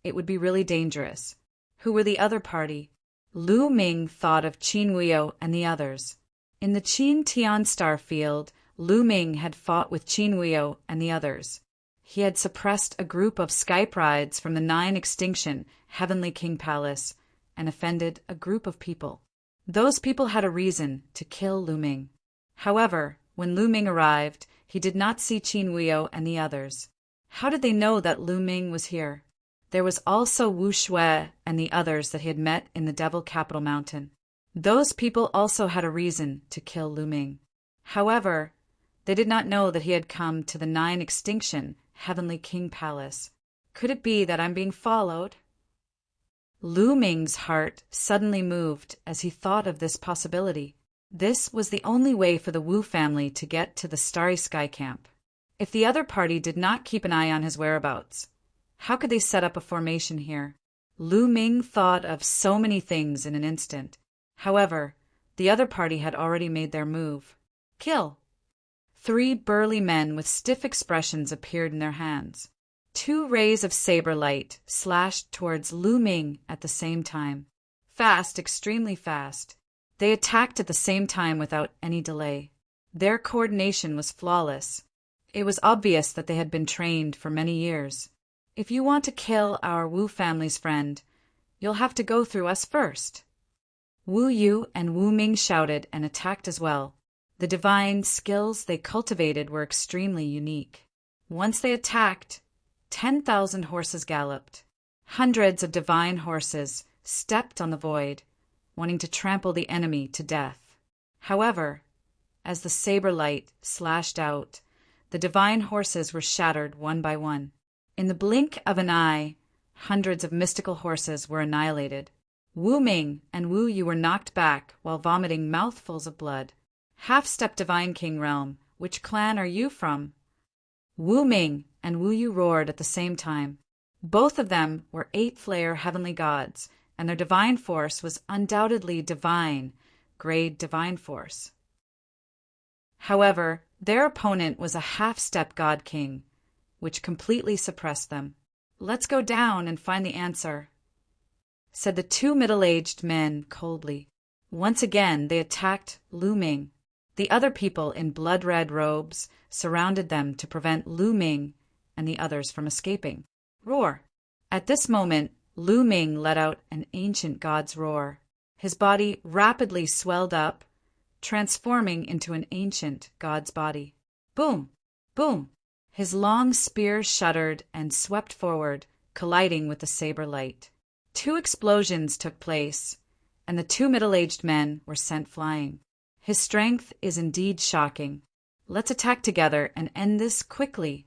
it would be really dangerous. Who were the other party? Lu Ming thought of Qin Wuyo and the others. In the Qin Tian star field, Lu Ming had fought with Qin Wuyo and the others. He had suppressed a group of Skype rides from the 9 extinction Heavenly King Palace and offended a group of people. Those people had a reason to kill Lu Ming. However, when Lu Ming arrived, he did not see Qin Wuyo and the others. How did they know that Lu Ming was here? There was also Wu Shui and the others that he had met in the Devil Capital Mountain. Those people also had a reason to kill Lu Ming. However, they did not know that he had come to the 9 extinction Heavenly King Palace. Could it be that I'm being followed? Lu Ming's heart suddenly moved as he thought of this possibility. This was the only way for the Wu family to get to the Starry Sky Camp. If the other party did not keep an eye on his whereabouts, how could they set up a formation here? Lu Ming thought of so many things in an instant. However, the other party had already made their move. Kill! 3 burly men with stiff expressions appeared in their hands. 2 rays of saber light slashed towards Lu Ming at the same time. Fast, extremely fast. They attacked at the same time without any delay. Their coordination was flawless. It was obvious that they had been trained for many years. If you want to kill our Wu family's friend, you'll have to go through us first. Wu Yu and Wu Ming shouted and attacked as well. The divine skills they cultivated were extremely unique. Once they attacked, 10,000 horses galloped. Hundreds of divine horses stepped on the void, wanting to trample the enemy to death. However, as the saber light slashed out, the divine horses were shattered one by one. In the blink of an eye, hundreds of mystical horses were annihilated. Wu Ming and Wu Yu were knocked back while vomiting mouthfuls of blood. Half-step Divine King realm, which clan are you from? Wu Ming and Wu Yu roared at the same time. Both of them were 8th-layer heavenly gods, and their divine force was undoubtedly divine, grade divine force. However, their opponent was a half-step god king, which completely suppressed them. Let's go down and find the answer, said the 2 middle-aged men coldly. Once again they attacked Lu Ming. The other people in blood-red robes surrounded them to prevent Lu Ming and the others from escaping. Roar! At this moment, Lu Ming let out an ancient god's roar. His body rapidly swelled up, transforming into an ancient god's body. Boom! Boom! His long spear shuddered and swept forward, colliding with the saber light. 2 explosions took place, and the 2 middle-aged men were sent flying. His strength is indeed shocking. Let's attack together and end this quickly.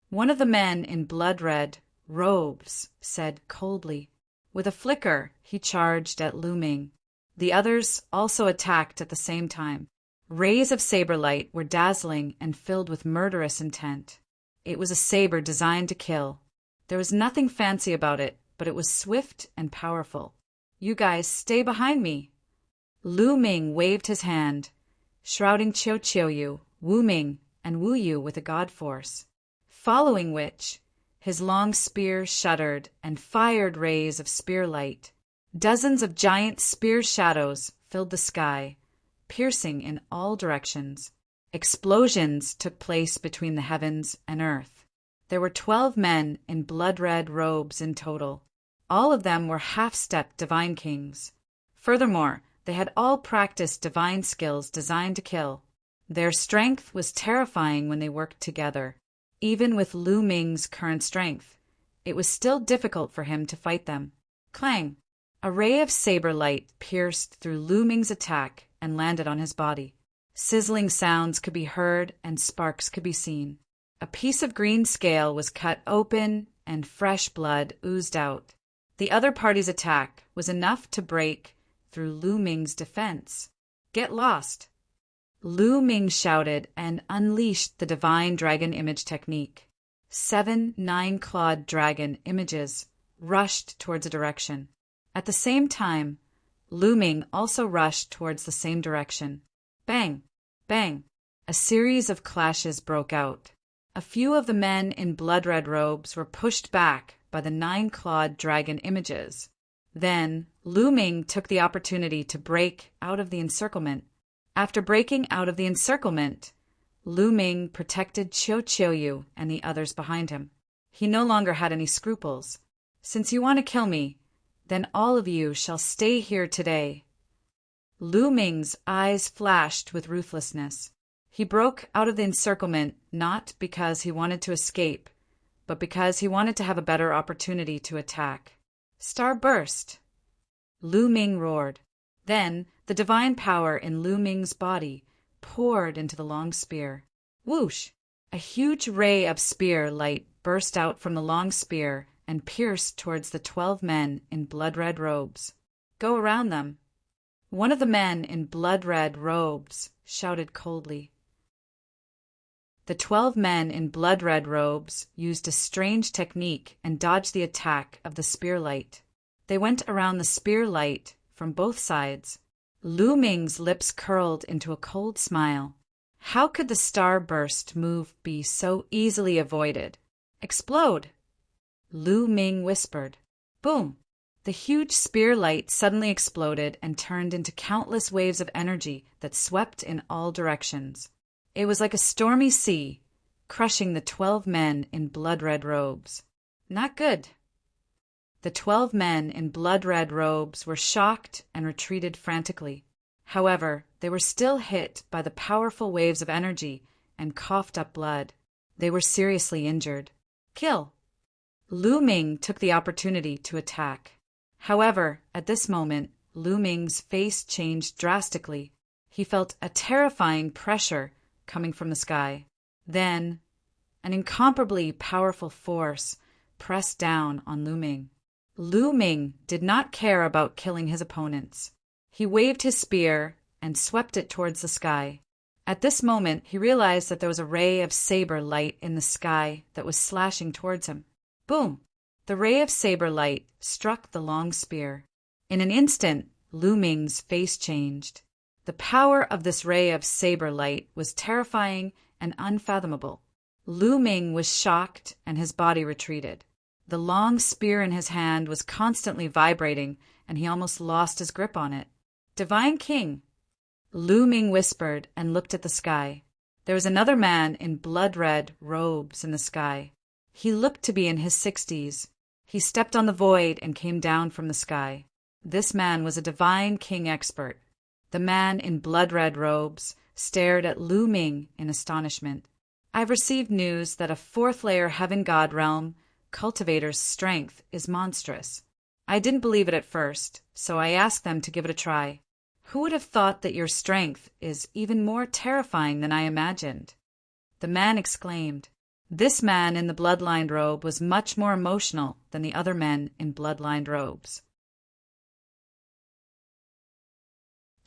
One of the men in blood-red robes said coldly. With a flicker, he charged at Lu Ming. The others also attacked at the same time. Rays of saber light were dazzling and filled with murderous intent. It was a saber designed to kill. There was nothing fancy about it, but it was swift and powerful. You guys stay behind me. Lu Ming waved his hand, shrouding Qiu, Wu Ming, and Wu Yu with a god force, following which his long spear shuddered and fired rays of spear light. Dozens of giant spear shadows filled the sky, piercing in all directions. Explosions took place between the heavens and earth. There were 12 men in blood-red robes in total. All of them were half-step divine kings. Furthermore, they had all practiced divine skills designed to kill. Their strength was terrifying when they worked together. Even with Lu Ming's current strength, it was still difficult for him to fight them. Clang! A ray of saber light pierced through Lu Ming's attack and landed on his body. Sizzling sounds could be heard and sparks could be seen. A piece of green scale was cut open and fresh blood oozed out. The other party's attack was enough to break through Lu Ming's defense. Get lost! Lu Ming shouted and unleashed the divine dragon image technique. 7 9-clawed dragon images rushed towards a direction. At the same time, Lu Ming also rushed towards the same direction. Bang! Bang! A series of clashes broke out. A few of the men in blood-red robes were pushed back by the 9-clawed dragon images. Then, Lu Ming took the opportunity to break out of the encirclement. After breaking out of the encirclement, Lu Ming protected Qiu Qiuyu and the others behind him. He no longer had any scruples. Since you want to kill me, then all of you shall stay here today. Lu Ming's eyes flashed with ruthlessness. He broke out of the encirclement not because he wanted to escape, but because he wanted to have a better opportunity to attack. Star burst! Lu Ming roared. Then the divine power in Lu Ming's body poured into the long spear. Whoosh! A huge ray of spear light burst out from the long spear and pierced towards the 12 men in blood-red robes. Go around them. One of the men in blood-red robes shouted coldly. The 12 men in blood-red robes used a strange technique and dodged the attack of the spear light. They went around the spear light from both sides. Lu Ming's lips curled into a cold smile. How could the starburst move be so easily avoided? Explode! Lu Ming whispered. Boom! The huge spear light suddenly exploded and turned into countless waves of energy that swept in all directions. It was like a stormy sea, crushing the 12 men in blood-red robes. Not good. The 12 men in blood-red robes were shocked and retreated frantically. However, they were still hit by the powerful waves of energy and coughed up blood. They were seriously injured. Kill! Lu Ming took the opportunity to attack. However, at this moment, Lu Ming's face changed drastically. He felt a terrifying pressure coming from the sky. Then, an incomparably powerful force pressed down on Lu Ming. Lu Ming did not care about killing his opponents. He waved his spear and swept it towards the sky. At this moment, he realized that there was a ray of saber light in the sky that was slashing towards him. Boom! The ray of saber light struck the long spear. In an instant, Lu Ming's face changed. The power of this ray of saber light was terrifying and unfathomable. Lu Ming was shocked and his body retreated. The long spear in his hand was constantly vibrating and he almost lost his grip on it. Divine King! Lu Ming whispered and looked at the sky. There was another man in blood-red robes in the sky. He looked to be in his 60s. He stepped on the void and came down from the sky. This man was a Divine King expert. The man in blood-red robes stared at Lu Ming in astonishment. I've received news that a 4th-layer Heaven God realm cultivator's strength is monstrous. I didn't believe it at first, so I asked them to give it a try. Who would have thought that your strength is even more terrifying than I imagined? The man exclaimed. This man in the blood-lined robe was much more emotional than the other men in blood-lined robes.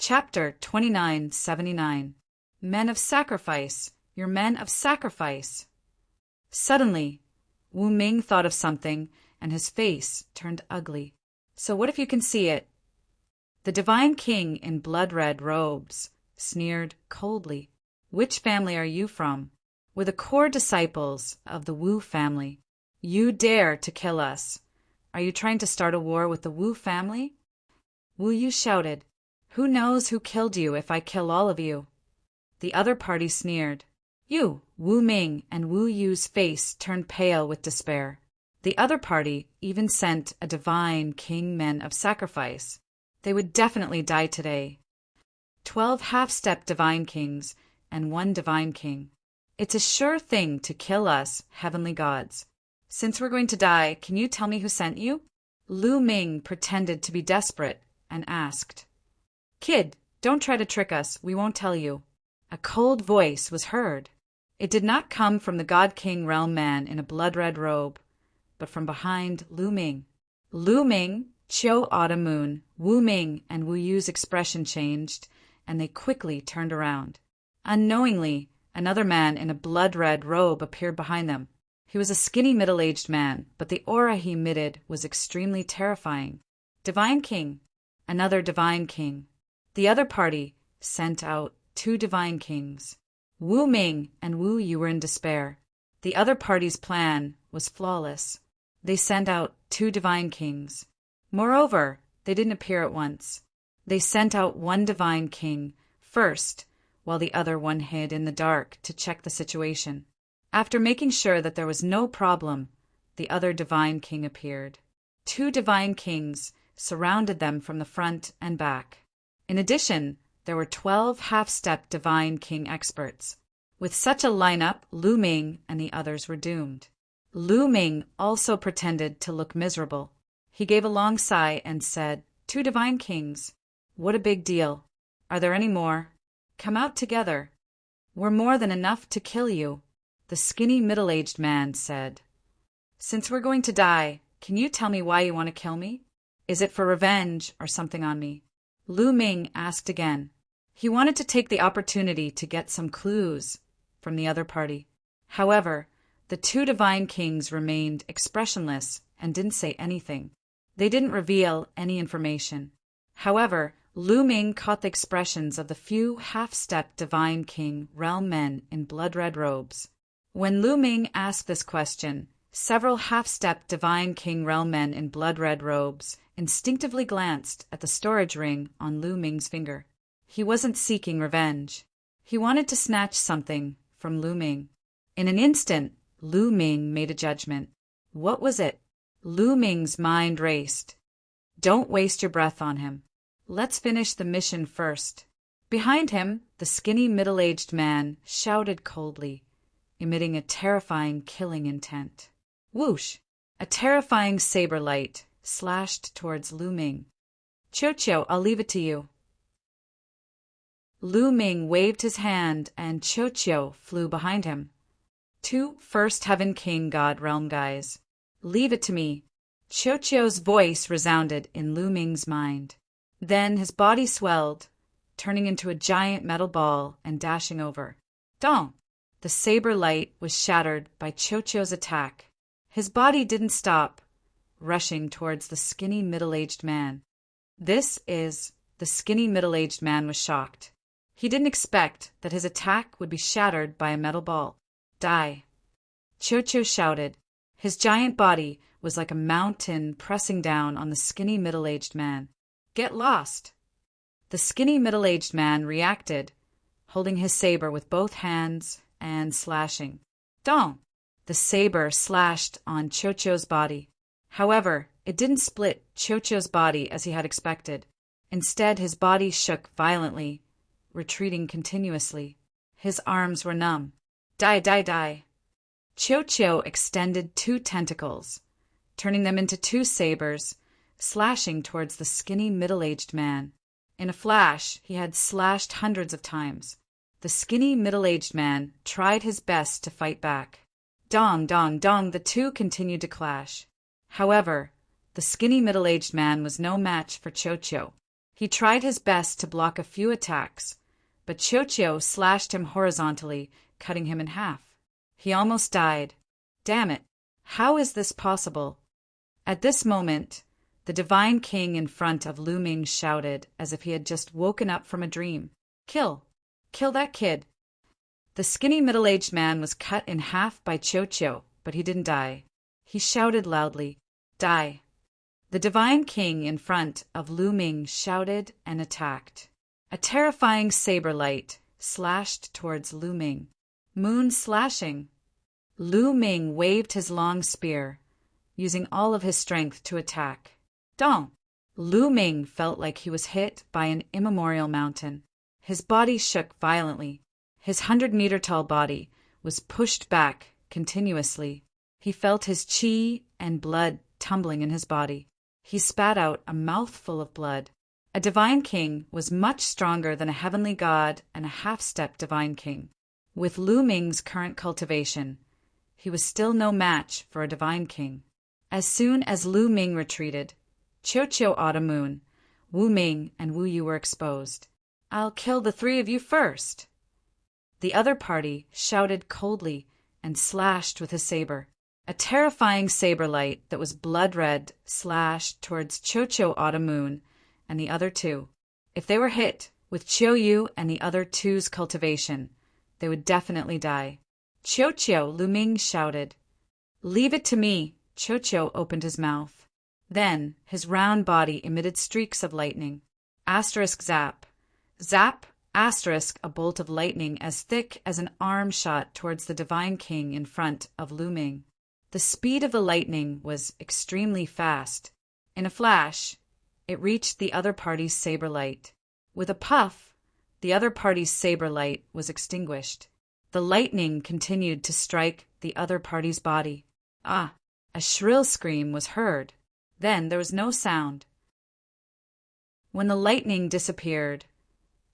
Chapter 2979. Men of Sacrifice, your men of sacrifice. Suddenly, Wu Ming thought of something, and his face turned ugly. So what if you can see it? The Divine King in blood-red robes sneered coldly. Which family are you from? We're the core disciples of the Wu family. You dare to kill us. Are you trying to start a war with the Wu family? Wu Yu shouted. Who knows who killed you if I kill all of you? The other party sneered. You, Wu Ming, and Wu Yu's face turned pale with despair. The other party even sent a Divine King men of sacrifice. They would definitely die today. 12 half-step Divine Kings and 1 Divine King. It's a sure thing to kill us, heavenly gods. Since we're going to die, can you tell me who sent you? Lu Ming pretended to be desperate and asked. Kid, don't try to trick us, we won't tell you. A cold voice was heard. It did not come from the God King realm man in a blood-red robe, but from behind Lu Ming. Lu Ming, Qiu Autumn Moon, Wu Ming, and Wu Yu's expression changed, and they quickly turned around. Unknowingly, another man in a blood-red robe appeared behind them. He was a skinny middle-aged man, but the aura he emitted was extremely terrifying. Divine King, another Divine King. The other party sent out 2 Divine Kings. Wu Ming and Wu Yu were in despair. The other party's plan was flawless. They sent out 2 divine kings. Moreover, they didn't appear at once. They sent out one divine king first, while the other one hid in the dark to check the situation. After making sure that there was no problem, the other divine king appeared. 2 divine kings surrounded them from the front and back. In addition, there were 12 half-step divine king experts. With such a lineup, Lu Ming and the others were doomed. Lu Ming also pretended to look miserable. He gave a long sigh and said, 2 divine kings. What a big deal. Are there any more? Come out together. We're more than enough to kill you, the skinny middle-aged man said. Since we're going to die, can you tell me why you want to kill me? Is it for revenge or something on me? Lu Ming asked again. He wanted to take the opportunity to get some clues from the other party. However, the 2 divine kings remained expressionless and didn't say anything. They didn't reveal any information. However, Lu Ming caught the expressions of the few half-step divine king realm men in blood-red robes. When Lu Ming asked this question, several half-step divine king realm men in blood-red robes instinctively glanced at the storage ring on Lu Ming's finger. He wasn't seeking revenge. He wanted to snatch something from Lu Ming. In an instant, Lu Ming made a judgment. What was it? Lu Ming's mind raced. Don't waste your breath on him. Let's finish the mission first. Behind him, the skinny middle-aged man shouted coldly, emitting a terrifying killing intent. Whoosh! A terrifying saber light slashed towards Lu Ming. Cho, I'll leave it to you. Lu Ming waved his hand and Cho flew behind him. 2 first Heaven King God Realm guys. Leave it to me. Cho's voice resounded in Lu Ming's mind. Then his body swelled, turning into a giant metal ball and dashing over. Dong! The saber light was shattered by Cho's attack. His body didn't stop, rushing towards the skinny middle-aged man. The skinny middle-aged man was shocked. He didn't expect that his attack would be shattered by a metal ball. Die! Cho shouted. His giant body was like a mountain pressing down on the skinny middle-aged man. Get lost! The skinny middle-aged man reacted, holding his saber with both hands and slashing. Dong! The saber slashed on Cho's body. However, it didn't split Cho's body as he had expected. Instead, his body shook violently, retreating continuously. His arms were numb. Die! Cho extended 2 tentacles, turning them into 2 sabers, slashing towards the skinny middle-aged man. In a flash, he had slashed hundreds of times. The skinny middle-aged man tried his best to fight back. Dong, the 2 continued to clash. However, the skinny middle-aged man was no match for Cho. He tried his best to block a few attacks, but Cho slashed him horizontally, cutting him in half. He almost died. Damn it! How is this possible? At this moment, the divine king in front of Lu Ming shouted as if he had just woken up from a dream. Kill that kid! The skinny middle-aged man was cut in half by Cho, but he didn't die. He shouted loudly, Die! The divine king in front of Lu Ming shouted and attacked. A terrifying saber light slashed towards Lu Ming. Moon slashing. Lu Ming waved his long spear, using all of his strength to attack. Dong! Lu Ming felt like he was hit by an immemorial mountain. His body shook violently. His 100-meter-tall body was pushed back continuously. He felt his chi and blood tumbling in his body. He spat out a mouthful of blood. A divine king was much stronger than a heavenly god and a half-step divine king. With Lu Ming's current cultivation, he was still no match for a divine king. As soon as Lu Ming retreated, Cho, Autumn Moon, Wu Ming, and Wu Yu were exposed. I'll kill the 3 of you first. The other party shouted coldly and slashed with his saber. A terrifying saber light that was blood-red slashed towards Cho, Autumn Moon, and the other 2. If they were hit with Cho Yu and the other 2's cultivation, they would definitely die. Qiuqiu, Lu Ming shouted. Leave it to me. Qiuqiu opened his mouth. Then his round body emitted streaks of lightning. Asterisk zap. Zap, asterisk, a bolt of lightning as thick as an arm shot towards the divine king in front of Lu Ming. The speed of the lightning was extremely fast. In a flash, it reached the other party's saber light. With a puff, the other party's saber light was extinguished. The lightning continued to strike the other party's body. Ah! A shrill scream was heard. Then there was no sound. When the lightning disappeared,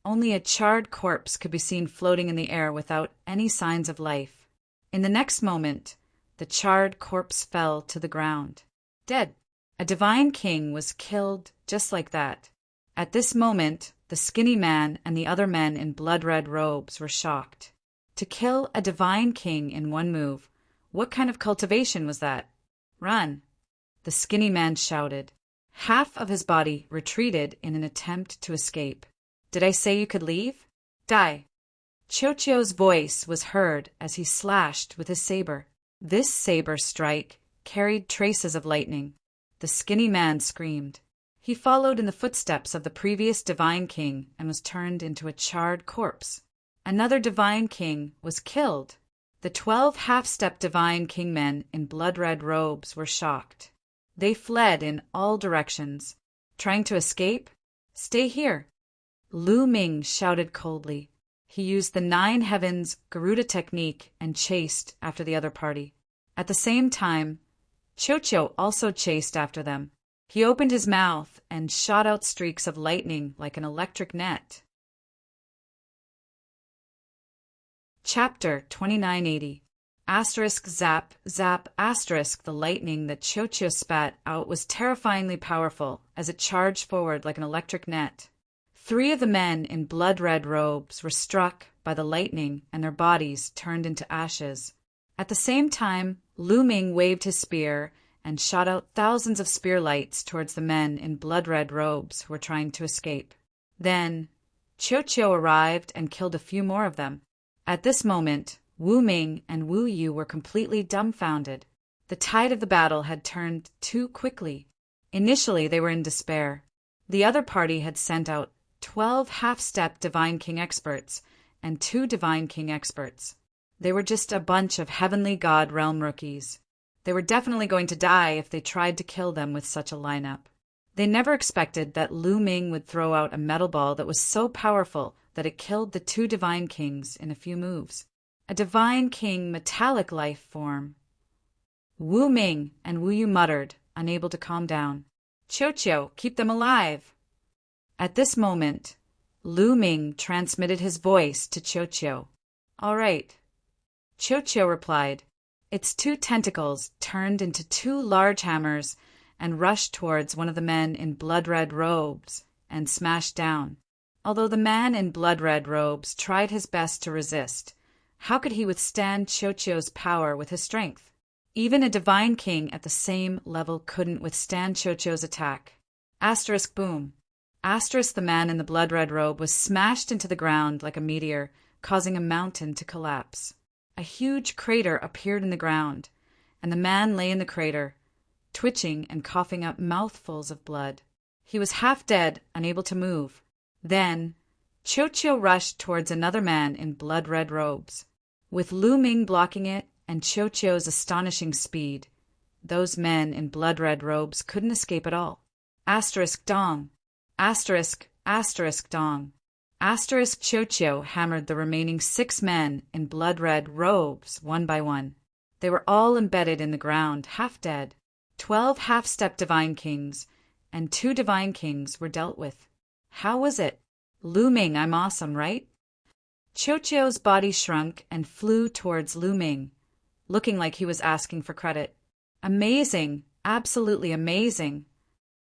only a charred corpse could be seen floating in the air without any signs of life. In the next moment, the charred corpse fell to the ground. Dead. A divine king was killed just like that. At this moment, the skinny man and the other men in blood-red robes were shocked. To kill a divine king in one move, what kind of cultivation was that? Run! The skinny man shouted. Half of his body retreated in an attempt to escape. Did I say you could leave? Die! Qiuqiu's voice was heard as he slashed with his saber. This saber strike carried traces of lightning. The skinny man screamed. He followed in the footsteps of the previous divine king and was turned into a charred corpse. Another divine king was killed. The 12 half-step divine kingmen in blood-red robes were shocked. They fled in all directions. Trying to escape? Stay here. Lu Ming shouted coldly. He used the 9 heavens Garuda technique and chased after the other party. At the same time, Qiuqiu also chased after them. He opened his mouth and shot out streaks of lightning like an electric net. Chapter 2980. Asterisk zap, zap, asterisk. The lightning that Qiuqiu spat out was terrifyingly powerful as it charged forward like an electric net. 3 of the men in blood-red robes were struck by the lightning and their bodies turned into ashes. At the same time, Lu Ming waved his spear and shot out thousands of spear lights towards the men in blood-red robes who were trying to escape. Then, Qiuqiu arrived and killed a few more of them. At this moment, Wu Ming and Wu Yu were completely dumbfounded. The tide of the battle had turned too quickly. Initially, they were in despair. The other party had sent out 12 half-step Divine King experts and 2 Divine King experts. They were just a bunch of Heavenly God realm rookies. They were definitely going to die if they tried to kill them with such a lineup. They never expected that Lu Ming would throw out a metal ball that was so powerful that it killed the 2 Divine Kings in a few moves. A Divine King metallic life form. Wu Ming and Wu Yu muttered, unable to calm down. Qiuqiu, keep them alive! At this moment, Lu Ming transmitted his voice to Qiuqiu. All right. Qiuqiu replied. Its 2 tentacles turned into 2 large hammers and rushed towards one of the men in blood-red robes and smashed down. Although the man in blood-red robes tried his best to resist, how could he withstand Qiuqiu's power with his strength? Even a divine king at the same level couldn't withstand Qiuqiu's attack. Asterisk boom. Asterisk the man in the blood-red robe was smashed into the ground like a meteor, causing a mountain to collapse. A huge crater appeared in the ground, and the man lay in the crater, twitching and coughing up mouthfuls of blood. He was half dead, unable to move. Then, Qiuqiu rushed towards another man in blood-red robes. With Lu Ming blocking it and Qiuqiu's astonishing speed, those men in blood-red robes couldn't escape at all. Asterisk dong. Asterisk, asterisk dong. Asterisk Qiuqiu hammered the remaining 6 men in blood-red robes one by one. They were all embedded in the ground, half dead. 12 half-step Divine Kings and 2 Divine Kings were dealt with. How was it? Lu Ming, I'm awesome, right? Qiuqiu's body shrunk and flew towards Lu Ming, looking like he was asking for credit. Amazing, absolutely amazing.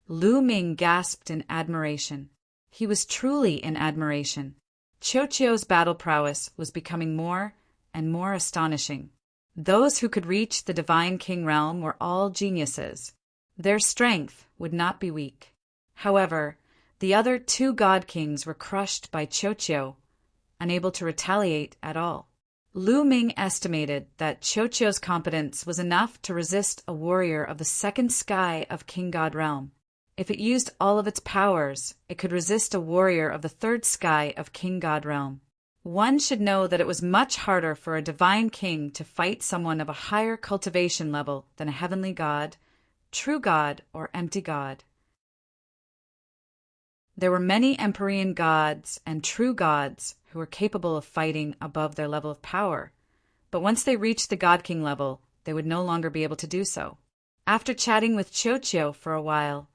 Lu Ming gasped in admiration. He was truly in admiration. Qiuqiu's battle prowess was becoming more and more astonishing. Those who could reach the Divine King realm were all geniuses. Their strength would not be weak. However, the other 2 God Kings were crushed by Qiuqiu, unable to retaliate at all. Lu Ming estimated that Qiuqiu's competence was enough to resist a warrior of the second sky of King God realm. If it used all of its powers, it could resist a warrior of the third sky of King God realm. One should know that it was much harder for a divine king to fight someone of a higher cultivation level than a heavenly god, true god, or empty god. There were many Empyrean gods and true gods who were capable of fighting above their level of power, but once they reached the God King level, they would no longer be able to do so. After chatting with Qiuqiu for a while,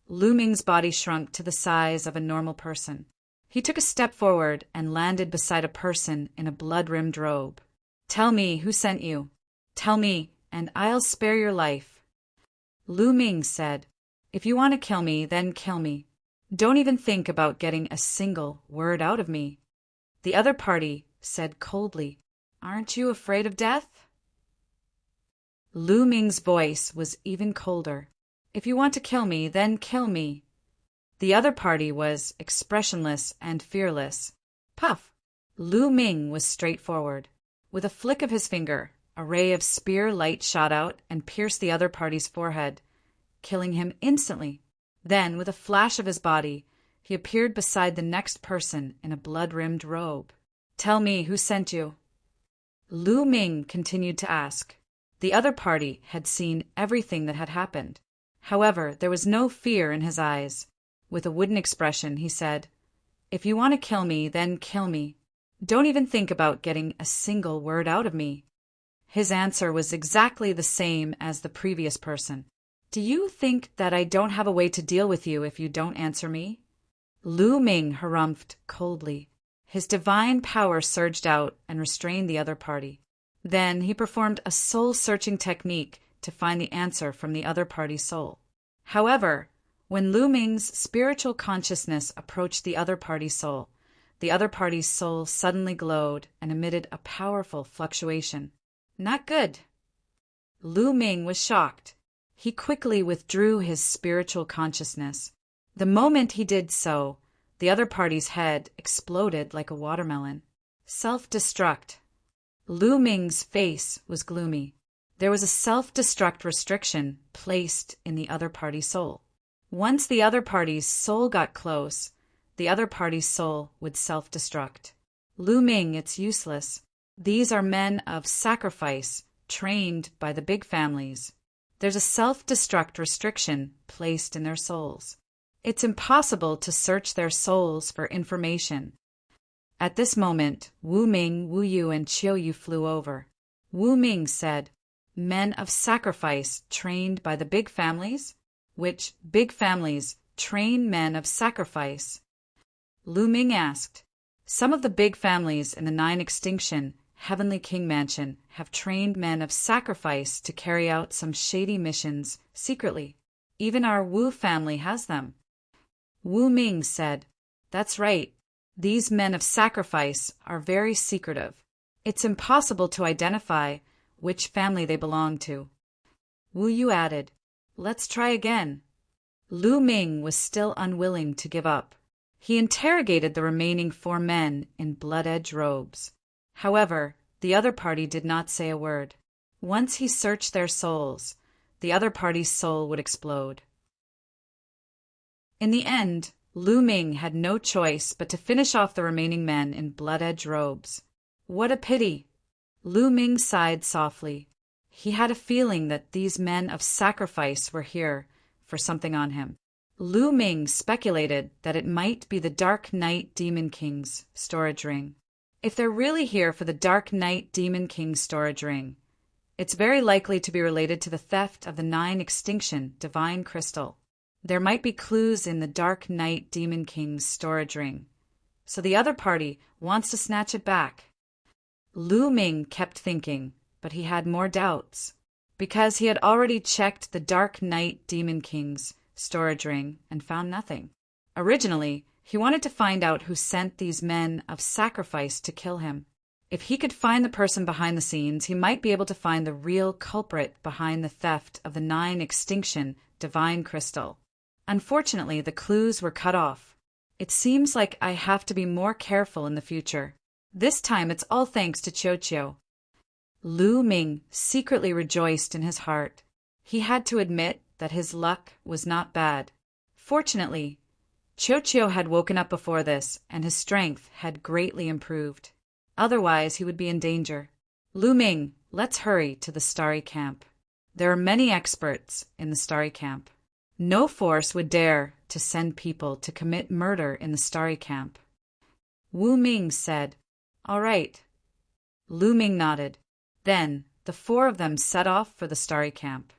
Lu Ming's body shrunk to the size of a normal person. He took a step forward and landed beside a person in a blood-rimmed robe. "Tell me who sent you. Tell me, and I'll spare your life." Lu Ming said, "If you want to kill me, then kill me. Don't even think about getting a single word out of me." The other party said coldly, "Aren't you afraid of death?" Lu Ming's voice was even colder. "If you want to kill me, then kill me." The other party was expressionless and fearless. Puff! Lu Ming was straightforward. With a flick of his finger, a ray of spear light shot out and pierced the other party's forehead, killing him instantly. Then, with a flash of his body, he appeared beside the next person in a blood-rimmed robe. "Tell me who sent you." Lu Ming continued to ask. The other party had seen everything that had happened. However, there was no fear in his eyes. With a wooden expression, he said, "If you want to kill me, then kill me. Don't even think about getting a single word out of me." His answer was exactly the same as the previous person. "Do you think that I don't have a way to deal with you if you don't answer me?" Lu Ming harumphed coldly. His divine power surged out and restrained the other party. Then he performed a soul-searching technique to find the answer from the other party's soul. However, when Lu Ming's spiritual consciousness approached the other party's soul suddenly glowed and emitted a powerful fluctuation. Not good. Lu Ming was shocked. He quickly withdrew his spiritual consciousness. The moment he did so, the other party's head exploded like a watermelon. Self-destruct. Lu Ming's face was gloomy. There was a self-destruct restriction placed in the other party's soul. Once the other party's soul got close, the other party's soul would self-destruct. Lu Ming, it's useless. These are men of sacrifice, trained by the big families. There's a self-destruct restriction placed in their souls. It's impossible to search their souls for information. At this moment, Wu Ming, Wu Yu, and Qiu Yu flew over. Wu Ming said, "Men of sacrifice trained by the big families? Which big families train men of sacrifice?" Lu Ming asked, "Some of the big families in the 9 extinction Heavenly King Mansion have trained men of sacrifice to carry out some shady missions secretly. Even our Wu family has them." Wu Ming said, "That's right. These men of sacrifice are very secretive. It's impossible to identify which family they belong to." Wu Yu added, "Let's try again." Lu Ming was still unwilling to give up. He interrogated the remaining 4 men in blood-edge robes. However, the other party did not say a word. Once he searched their souls, the other party's soul would explode. In the end, Lu Ming had no choice but to finish off the remaining men in blood-edge robes. What a pity! Lu Ming sighed softly. He had a feeling that these men of sacrifice were here for something on him. Lu Ming speculated that it might be the Dark Knight Demon King's storage ring. If they're really here for the Dark Knight Demon King's storage ring, it's very likely to be related to the theft of the 9 extinction divine crystal. There might be clues in the Dark Knight Demon King's storage ring, so the other party wants to snatch it back. Lu Ming kept thinking, but he had more doubts, because he had already checked the Dark Knight Demon King's storage ring and found nothing. Originally, he wanted to find out who sent these men of sacrifice to kill him. If he could find the person behind the scenes, he might be able to find the real culprit behind the theft of the 9 extinction divine crystal. Unfortunately, the clues were cut off. It seems like I have to be more careful in the future. This time it's all thanks to Qiu. Lu Ming secretly rejoiced in his heart. He had to admit that his luck was not bad. Fortunately, Qiu had woken up before this, and his strength had greatly improved. Otherwise, he would be in danger. Lu Ming, let's hurry to the Starry Camp. There are many experts in the Starry Camp. No force would dare to send people to commit murder in the Starry Camp. Wu Ming said, "All right." Lu Ming nodded. Then the four of them set off for the Starry Camp.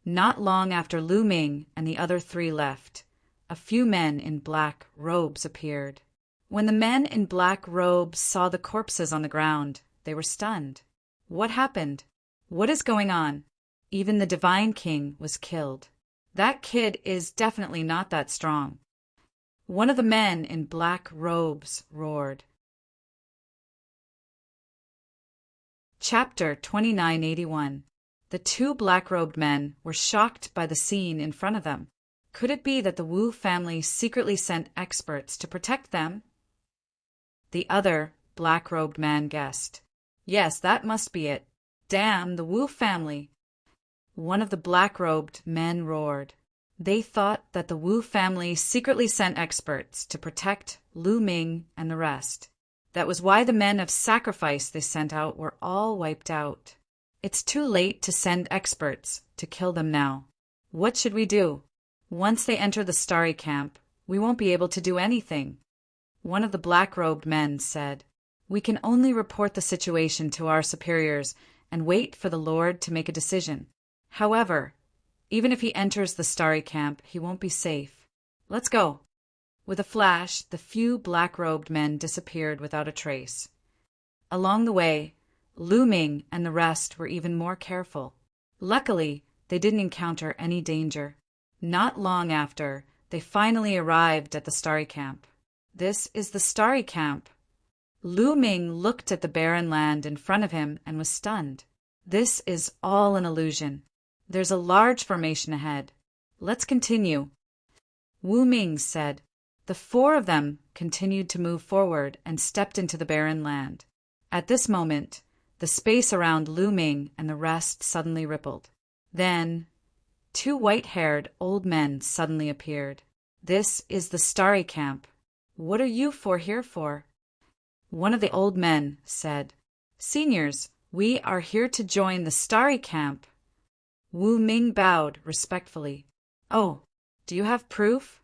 Not long after Lu Ming and the other three left, a few men in black robes appeared. When the men in black robes saw the corpses on the ground, they were stunned. What happened? What is going on? Even the Divine King was killed. That kid is definitely not that strong. One of the men in black robes roared. Chapter 2981. The two black-robed men were shocked by the scene in front of them. Could it be that the Wu family secretly sent experts to protect them? The other black-robed man guessed. Yes, that must be it. Damn the Wu family. One of the black-robed men roared. They thought that the Wu family secretly sent experts to protect Lu Ming and the rest. That was why the men of sacrifice they sent out were all wiped out. It's too late to send experts to kill them now. What should we do? Once they enter the Starry Camp, we won't be able to do anything. One of the black-robed men said, "We can only report the situation to our superiors and wait for the Lord to make a decision. However, even if he enters the Starry Camp, he won't be safe. Let's go." With a flash, the few black-robed men disappeared without a trace. Along the way, Lu Ming and the rest were even more careful. Luckily, they didn't encounter any danger. Not long after, they finally arrived at the Starry Camp. This is the Starry Camp. Lu Ming looked at the barren land in front of him and was stunned. This is all an illusion. There's a large formation ahead. Let's continue. Wu Ming said. The four of them continued to move forward and stepped into the barren land. At this moment, the space around Lu Ming and the rest suddenly rippled. Then, two white-haired old men suddenly appeared. This is the Starry Camp. What are you four here for? One of the old men said, Seniors, we are here to join the Starry Camp. Wu Ming bowed respectfully. Oh, do you have proof?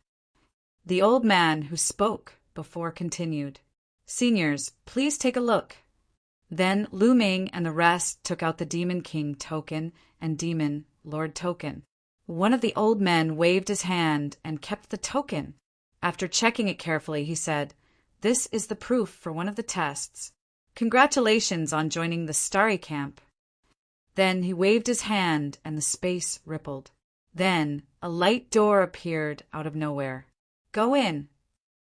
The old man who spoke before continued. Seniors, please take a look. Then Lu Ming and the rest took out the Demon King token and Demon Lord token. One of the old men waved his hand and kept the token. After checking it carefully, he said, This is the proof for one of the tests. Congratulations on joining the Starry Camp. Then he waved his hand and the space rippled. Then a light door appeared out of nowhere. Go in.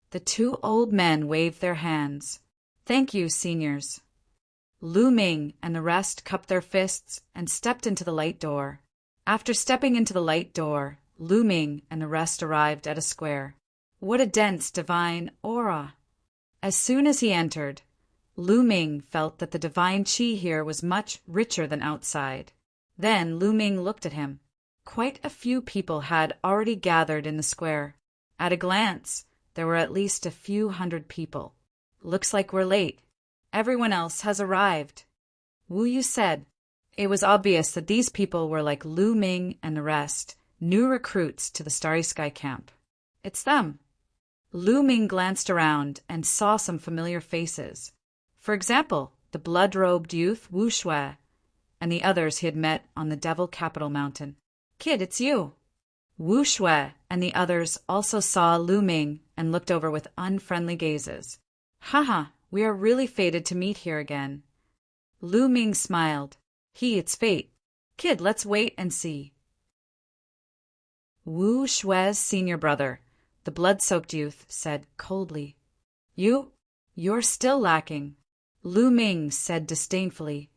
The two old men waved their hands. Thank you, seniors. Lu Ming and the rest cupped their fists and stepped into the light door. After stepping into the light door, Lu Ming and the rest arrived at a square. What a dense divine aura! As soon as he entered, Lu Ming felt that the divine qi here was much richer than outside. Then Lu Ming looked at him. Quite a few people had already gathered in the square. At a glance, there were at least a few hundred people. Looks like we're late. Everyone else has arrived. Wu Yu said. It was obvious that these people were like Lu Ming and the rest, new recruits to the Starry Sky Camp. It's them. Lu Ming glanced around and saw some familiar faces. For example, the blood-robed youth Wu Shui and the others he had met on the Devil Capital Mountain. Kid, it's you. Wu Shui and the others also saw Lu Ming and looked over with unfriendly gazes. Haha, we are really fated to meet here again. Lu Ming smiled. It's fate. Kid, let's wait and see. Wu Shui's senior brother, the blood-soaked youth, said coldly. You're still lacking. Lu Ming said disdainfully.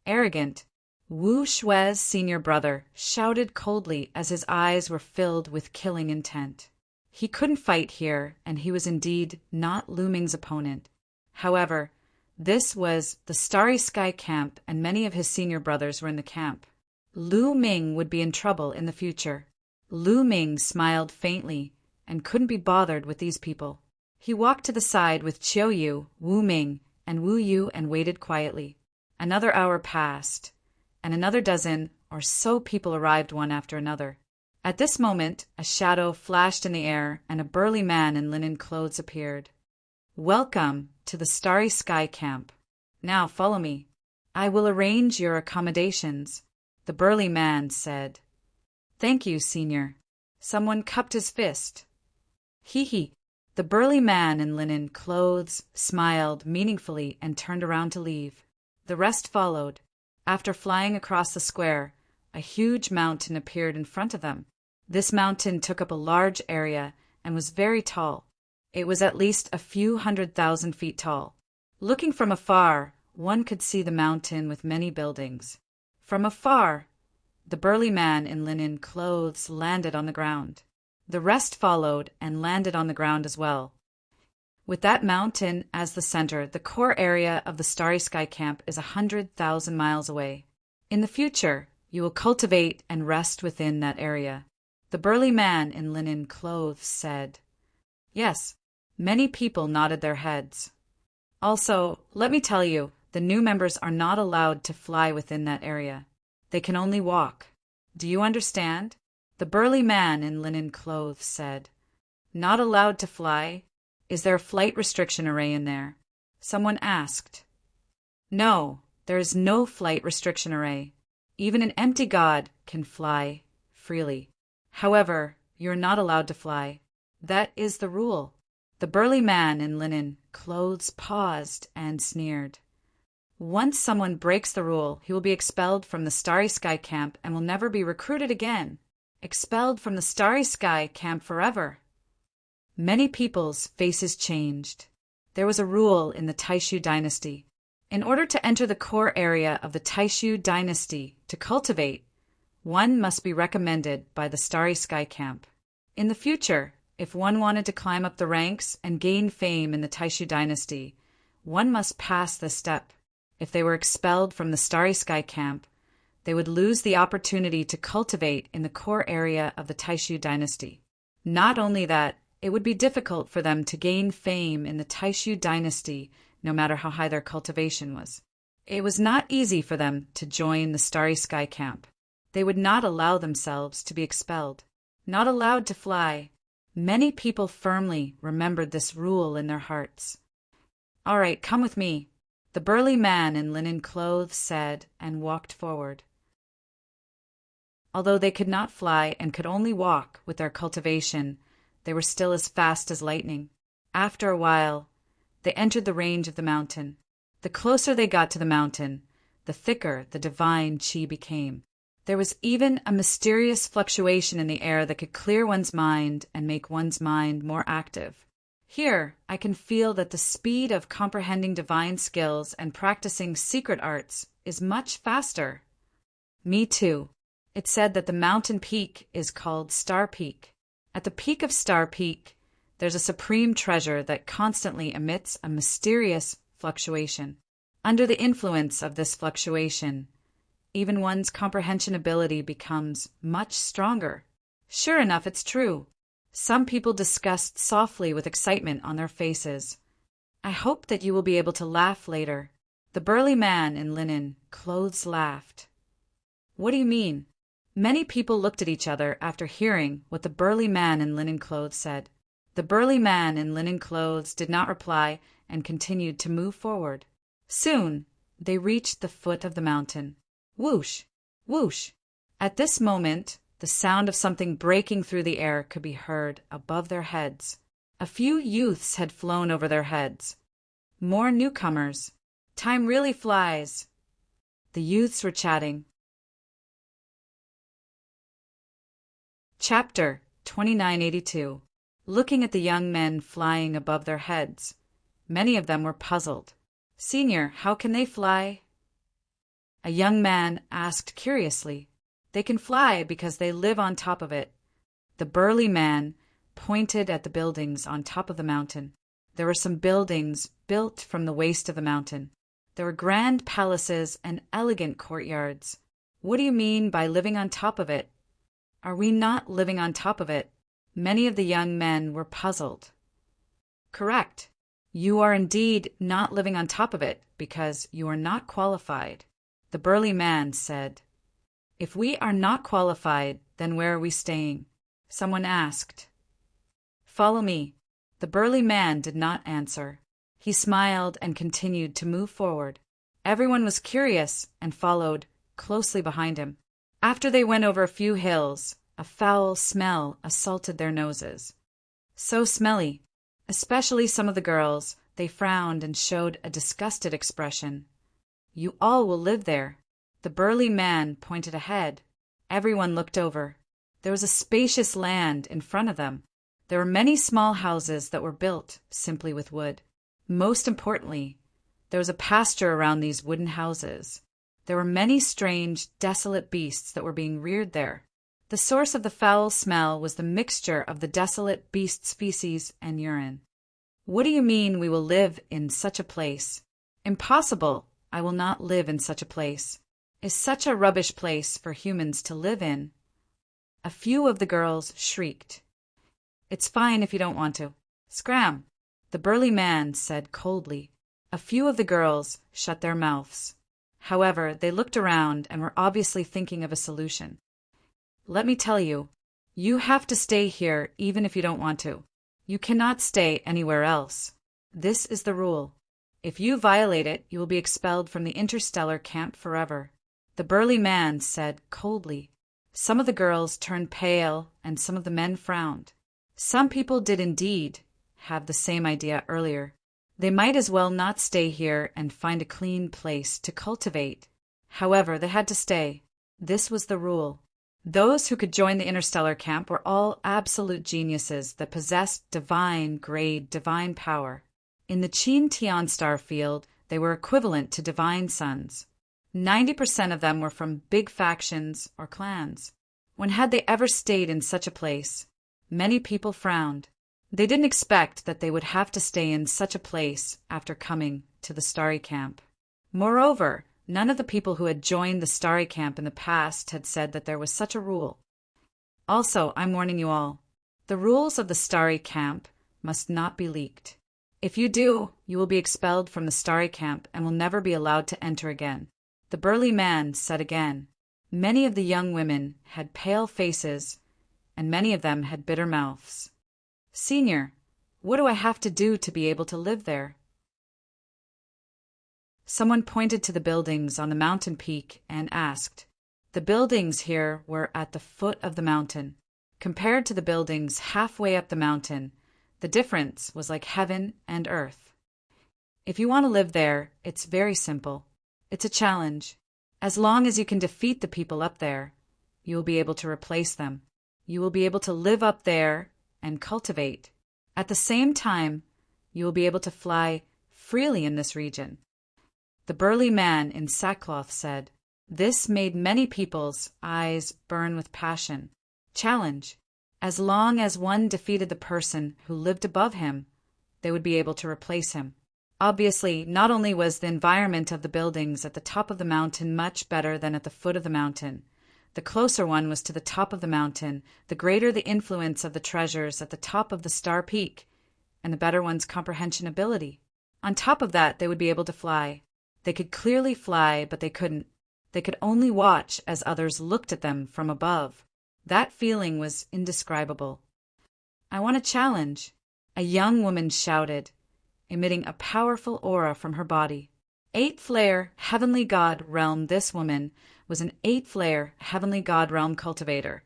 Arrogant. Wu Shui's senior brother shouted coldly as his eyes were filled with killing intent. He couldn't fight here, and he was indeed not Lu Ming's opponent. However, This was the Starry Sky Camp, and many of his senior brothers were in the camp. Lu Ming would be in trouble in the future. Lu Ming smiled faintly and couldn't be bothered with these people. He walked to the side with Chiu Yu, Wu Ming, and Wu Yu and waited quietly. Another hour passed, and another dozen or so people arrived one after another. At this moment, a shadow flashed in the air, and a burly man in linen clothes appeared. "Welcome to the Starry Sky Camp. Now follow me. I will arrange your accommodations," the burly man said. "Thank you, Senior." Someone cupped his fist. Hee. The burly man in linen clothes smiled meaningfully and turned around to leave. The rest followed. After flying across the square, a huge mountain appeared in front of them. This mountain took up a large area and was very tall. It was at least a few 100,000 feet tall. Looking from afar, one could see the mountain with many buildings. From afar, the burly man in linen clothes landed on the ground. The rest followed and landed on the ground as well. With that mountain as the center, the core area of the Starry Sky Camp is 100,000 miles away. In the future, you will cultivate and rest within that area. The burly man in linen clothes said. Yes, many people nodded their heads. Also, let me tell you, the new members are not allowed to fly within that area. They can only walk. Do you understand? The burly man in linen clothes said. Not allowed to fly? Is there a flight restriction array in there? Someone asked. No, there is no flight restriction array. Even an empty god can fly freely. However, you're not allowed to fly. That is the rule. The burly man in linen clothes paused and sneered. Once someone breaks the rule, he will be expelled from the Starry Sky Camp and will never be recruited again. Expelled from the Starry Sky Camp forever. Many people's faces changed. There was a rule in the Taishu dynasty. In order to enter the core area of the Taishu dynasty to cultivate, one must be recommended by the Starry Sky Camp. In the future, if one wanted to climb up the ranks and gain fame in the Taishu dynasty, one must pass this step. If they were expelled from the Starry Sky Camp, they would lose the opportunity to cultivate in the core area of the Taishu dynasty. Not only that, it would be difficult for them to gain fame in the Taishu dynasty, no matter how high their cultivation was. It was not easy for them to join the Starry Sky Camp. They would not allow themselves to be expelled. Not allowed to fly. Many people firmly remembered this rule in their hearts. All right, come with me, the burly man in linen clothes said, and walked forward. Although they could not fly and could only walk with their cultivation, they were still as fast as lightning. After a while, they entered the range of the mountain. The closer they got to the mountain, the thicker the divine chi became. There was even a mysterious fluctuation in the air that could clear one's mind and make one's mind more active. Here, I can feel that the speed of comprehending divine skills and practicing secret arts is much faster. Me too. It said that the mountain peak is called Star Peak. At the peak of Star Peak, there's a supreme treasure that constantly emits a mysterious fluctuation. Under the influence of this fluctuation, even one's comprehension ability becomes much stronger. Sure enough, it's true. Some people discussed softly with excitement on their faces. I hope that you will be able to laugh later. The burly man in linen clothes laughed. What do you mean? Many people looked at each other after hearing what the burly man in linen clothes said. The burly man in linen clothes did not reply and continued to move forward. Soon, they reached the foot of the mountain. Whoosh! Whoosh! At this moment, the sound of something breaking through the air could be heard above their heads. A few youths had flown over their heads. More newcomers. Time really flies. The youths were chatting. Chapter 2982. Looking at the young men flying above their heads. Many of them were puzzled. Senior, how can they fly? A young man asked curiously. They can fly because they live on top of it. The burly man pointed at the buildings on top of the mountain. There were some buildings built from the waste of the mountain. There were grand palaces and elegant courtyards. What do you mean by living on top of it? Are we not living on top of it? Many of the young men were puzzled. Correct. You are indeed not living on top of it because you are not qualified. The burly man said. If we are not qualified, then where are we staying? Someone asked. Follow me. The burly man did not answer. He smiled and continued to move forward. Everyone was curious and followed closely behind him. After they went over a few hills, a foul smell assaulted their noses. So smelly. Especially some of the girls, they frowned and showed a disgusted expression. You all will live there. The burly man pointed ahead. Everyone looked over. There was a spacious land in front of them. There were many small houses that were built simply with wood. Most importantly, there was a pasture around these wooden houses. There were many strange, desolate beasts that were being reared there. The source of the foul smell was the mixture of the desolate beast's feces and urine. What do you mean we will live in such a place? Impossible. I will not live in such a place. Is such a rubbish place for humans to live in? A few of the girls shrieked. It's fine if you don't want to. Scram, the burly man said coldly. A few of the girls shut their mouths. However, they looked around and were obviously thinking of a solution. Let me tell you, you have to stay here even if you don't want to. You cannot stay anywhere else. This is the rule. If you violate it, you will be expelled from the interstellar camp forever. The burly man said coldly. Some of the girls turned pale and some of the men frowned. Some people did indeed have the same idea earlier. They might as well not stay here and find a clean place to cultivate. However, they had to stay. This was the rule. Those who could join the interstellar camp were all absolute geniuses that possessed divine grade, divine power. In the Chin Tian star field, they were equivalent to divine sons. 90% of them were from big factions or clans. When had they ever stayed in such a place? Many people frowned. They didn't expect that they would have to stay in such a place after coming to the starry camp. Moreover, none of the people who had joined the starry camp in the past had said that there was such a rule. Also, I'm warning you all, the rules of the starry camp must not be leaked. If you do, you will be expelled from the starry camp and will never be allowed to enter again. The burly man said again. Many of the young women had pale faces, and many of them had bitter mouths. Senior, what do I have to do to be able to live there? Someone pointed to the buildings on the mountain peak and asked. The buildings here were at the foot of the mountain. Compared to the buildings halfway up the mountain, the difference was like heaven and earth. If you want to live there, it's very simple. It's a challenge. As long as you can defeat the people up there, you will be able to replace them. You will be able to live up there and cultivate. At the same time, you will be able to fly freely in this region. The burly man in sackcloth said. This made many people's eyes burn with passion. Challenge. As long as one defeated the person who lived above him, they would be able to replace him. Obviously, not only was the environment of the buildings at the top of the mountain much better than at the foot of the mountain. The closer one was to the top of the mountain, the greater the influence of the treasures at the top of the star peak, and the better one's comprehension ability. On top of that, they would be able to fly. They could clearly fly, but they couldn't. They could only watch as others looked at them from above. That feeling was indescribable. I want a challenge, a young woman shouted, emitting a powerful aura from her body. 8-flare heavenly god realm. This woman was an 8-flare heavenly god realm cultivator,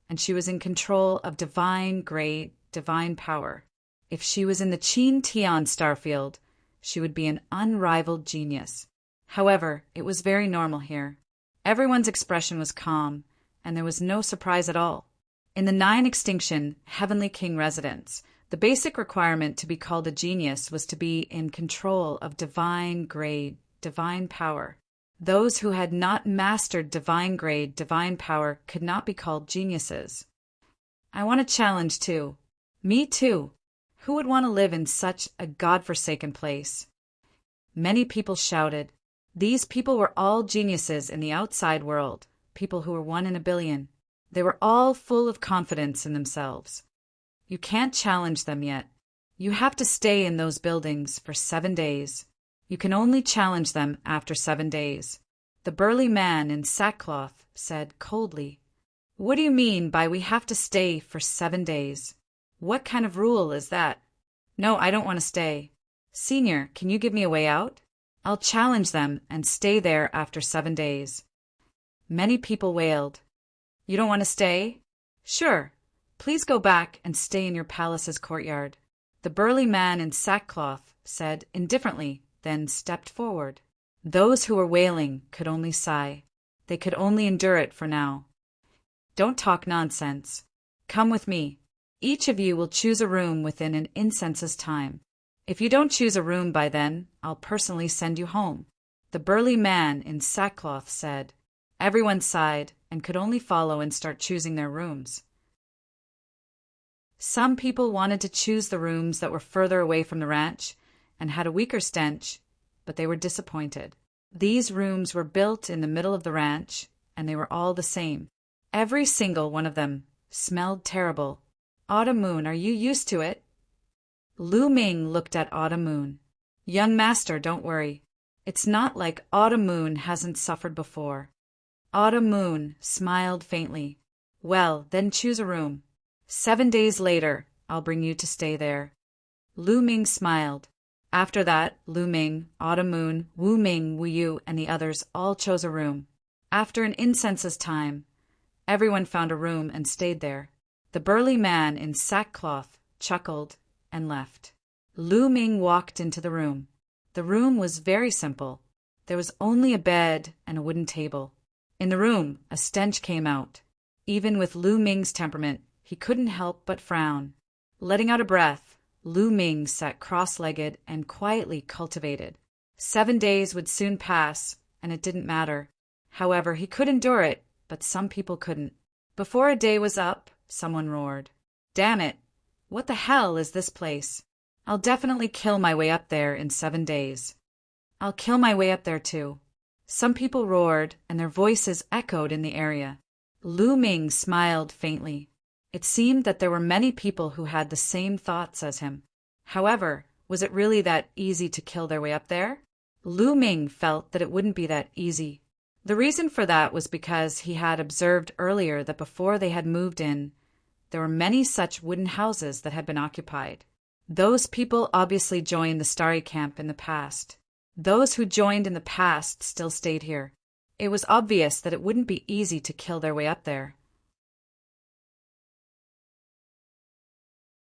and she was in control of divine grade, divine power. If she was in the Chin Tian starfield, she would be an unrivaled genius. However, it was very normal here. Everyone's expression was calm, and there was no surprise at all. In the 9 extinction Heavenly King residence, the basic requirement to be called a genius was to be in control of divine grade, divine power. Those who had not mastered divine grade, divine power could not be called geniuses. I want a challenge too. Me too. Who would want to live in such a godforsaken place? Many people shouted. These people were all geniuses in the outside world, people who were 1 in a billion. They were all full of confidence in themselves. You can't challenge them yet. You have to stay in those buildings for 7 days. You can only challenge them after 7 days. The burly man in sackcloth said coldly, "What do you mean by we have to stay for 7 days? What kind of rule is that? No, I don't want to stay. Senior, can you give me a way out? I'll challenge them and stay there after 7 days." Many people wailed. "You don't want to stay? Sure. Please go back and stay in your palace's courtyard." The burly man in sackcloth said indifferently, then stepped forward. Those who were wailing could only sigh. They could only endure it for now. "Don't talk nonsense. Come with me. Each of you will choose a room within an incense's time. If you don't choose a room by then, I'll personally send you home." The burly man in sackcloth said. Everyone sighed and could only follow and start choosing their rooms. Some people wanted to choose the rooms that were further away from the ranch and had a weaker stench, but they were disappointed. These rooms were built in the middle of the ranch, and they were all the same. Every single one of them smelled terrible. "Autumn Moon, are you used to it?" Lu Ming looked at Autumn Moon. "Young master, don't worry. It's not like Autumn Moon hasn't suffered before." Autumn Moon smiled faintly. "Well, then choose a room. 7 days later, I'll bring you to stay there." Lu Ming smiled. After that, Lu Ming, Autumn Moon, Wu Ming, Wu Yu, and the others all chose a room. After an incense's time, everyone found a room and stayed there. The burly man in sackcloth chuckled and left. Lu Ming walked into the room. The room was very simple. There was only a bed and a wooden table. In the room, a stench came out. Even with Lu Ming's temperament, he couldn't help but frown. Letting out a breath, Lu Ming sat cross-legged and quietly cultivated. 7 days would soon pass, and it didn't matter. However, he could endure it, but some people couldn't. Before a day was up, someone roared, "Damn it! What the hell is this place? I'll definitely kill my way up there in 7 days. I'll kill my way up there too." Some people roared, and their voices echoed in the area. Lu Ming smiled faintly. It seemed that there were many people who had the same thoughts as him. However, was it really that easy to kill their way up there? Lu Ming felt that it wouldn't be that easy. The reason for that was because he had observed earlier that before they had moved in, there were many such wooden houses that had been occupied. Those people obviously joined the Starry Camp in the past. Those who joined in the past still stayed here. It was obvious that it wouldn't be easy to kill their way up there.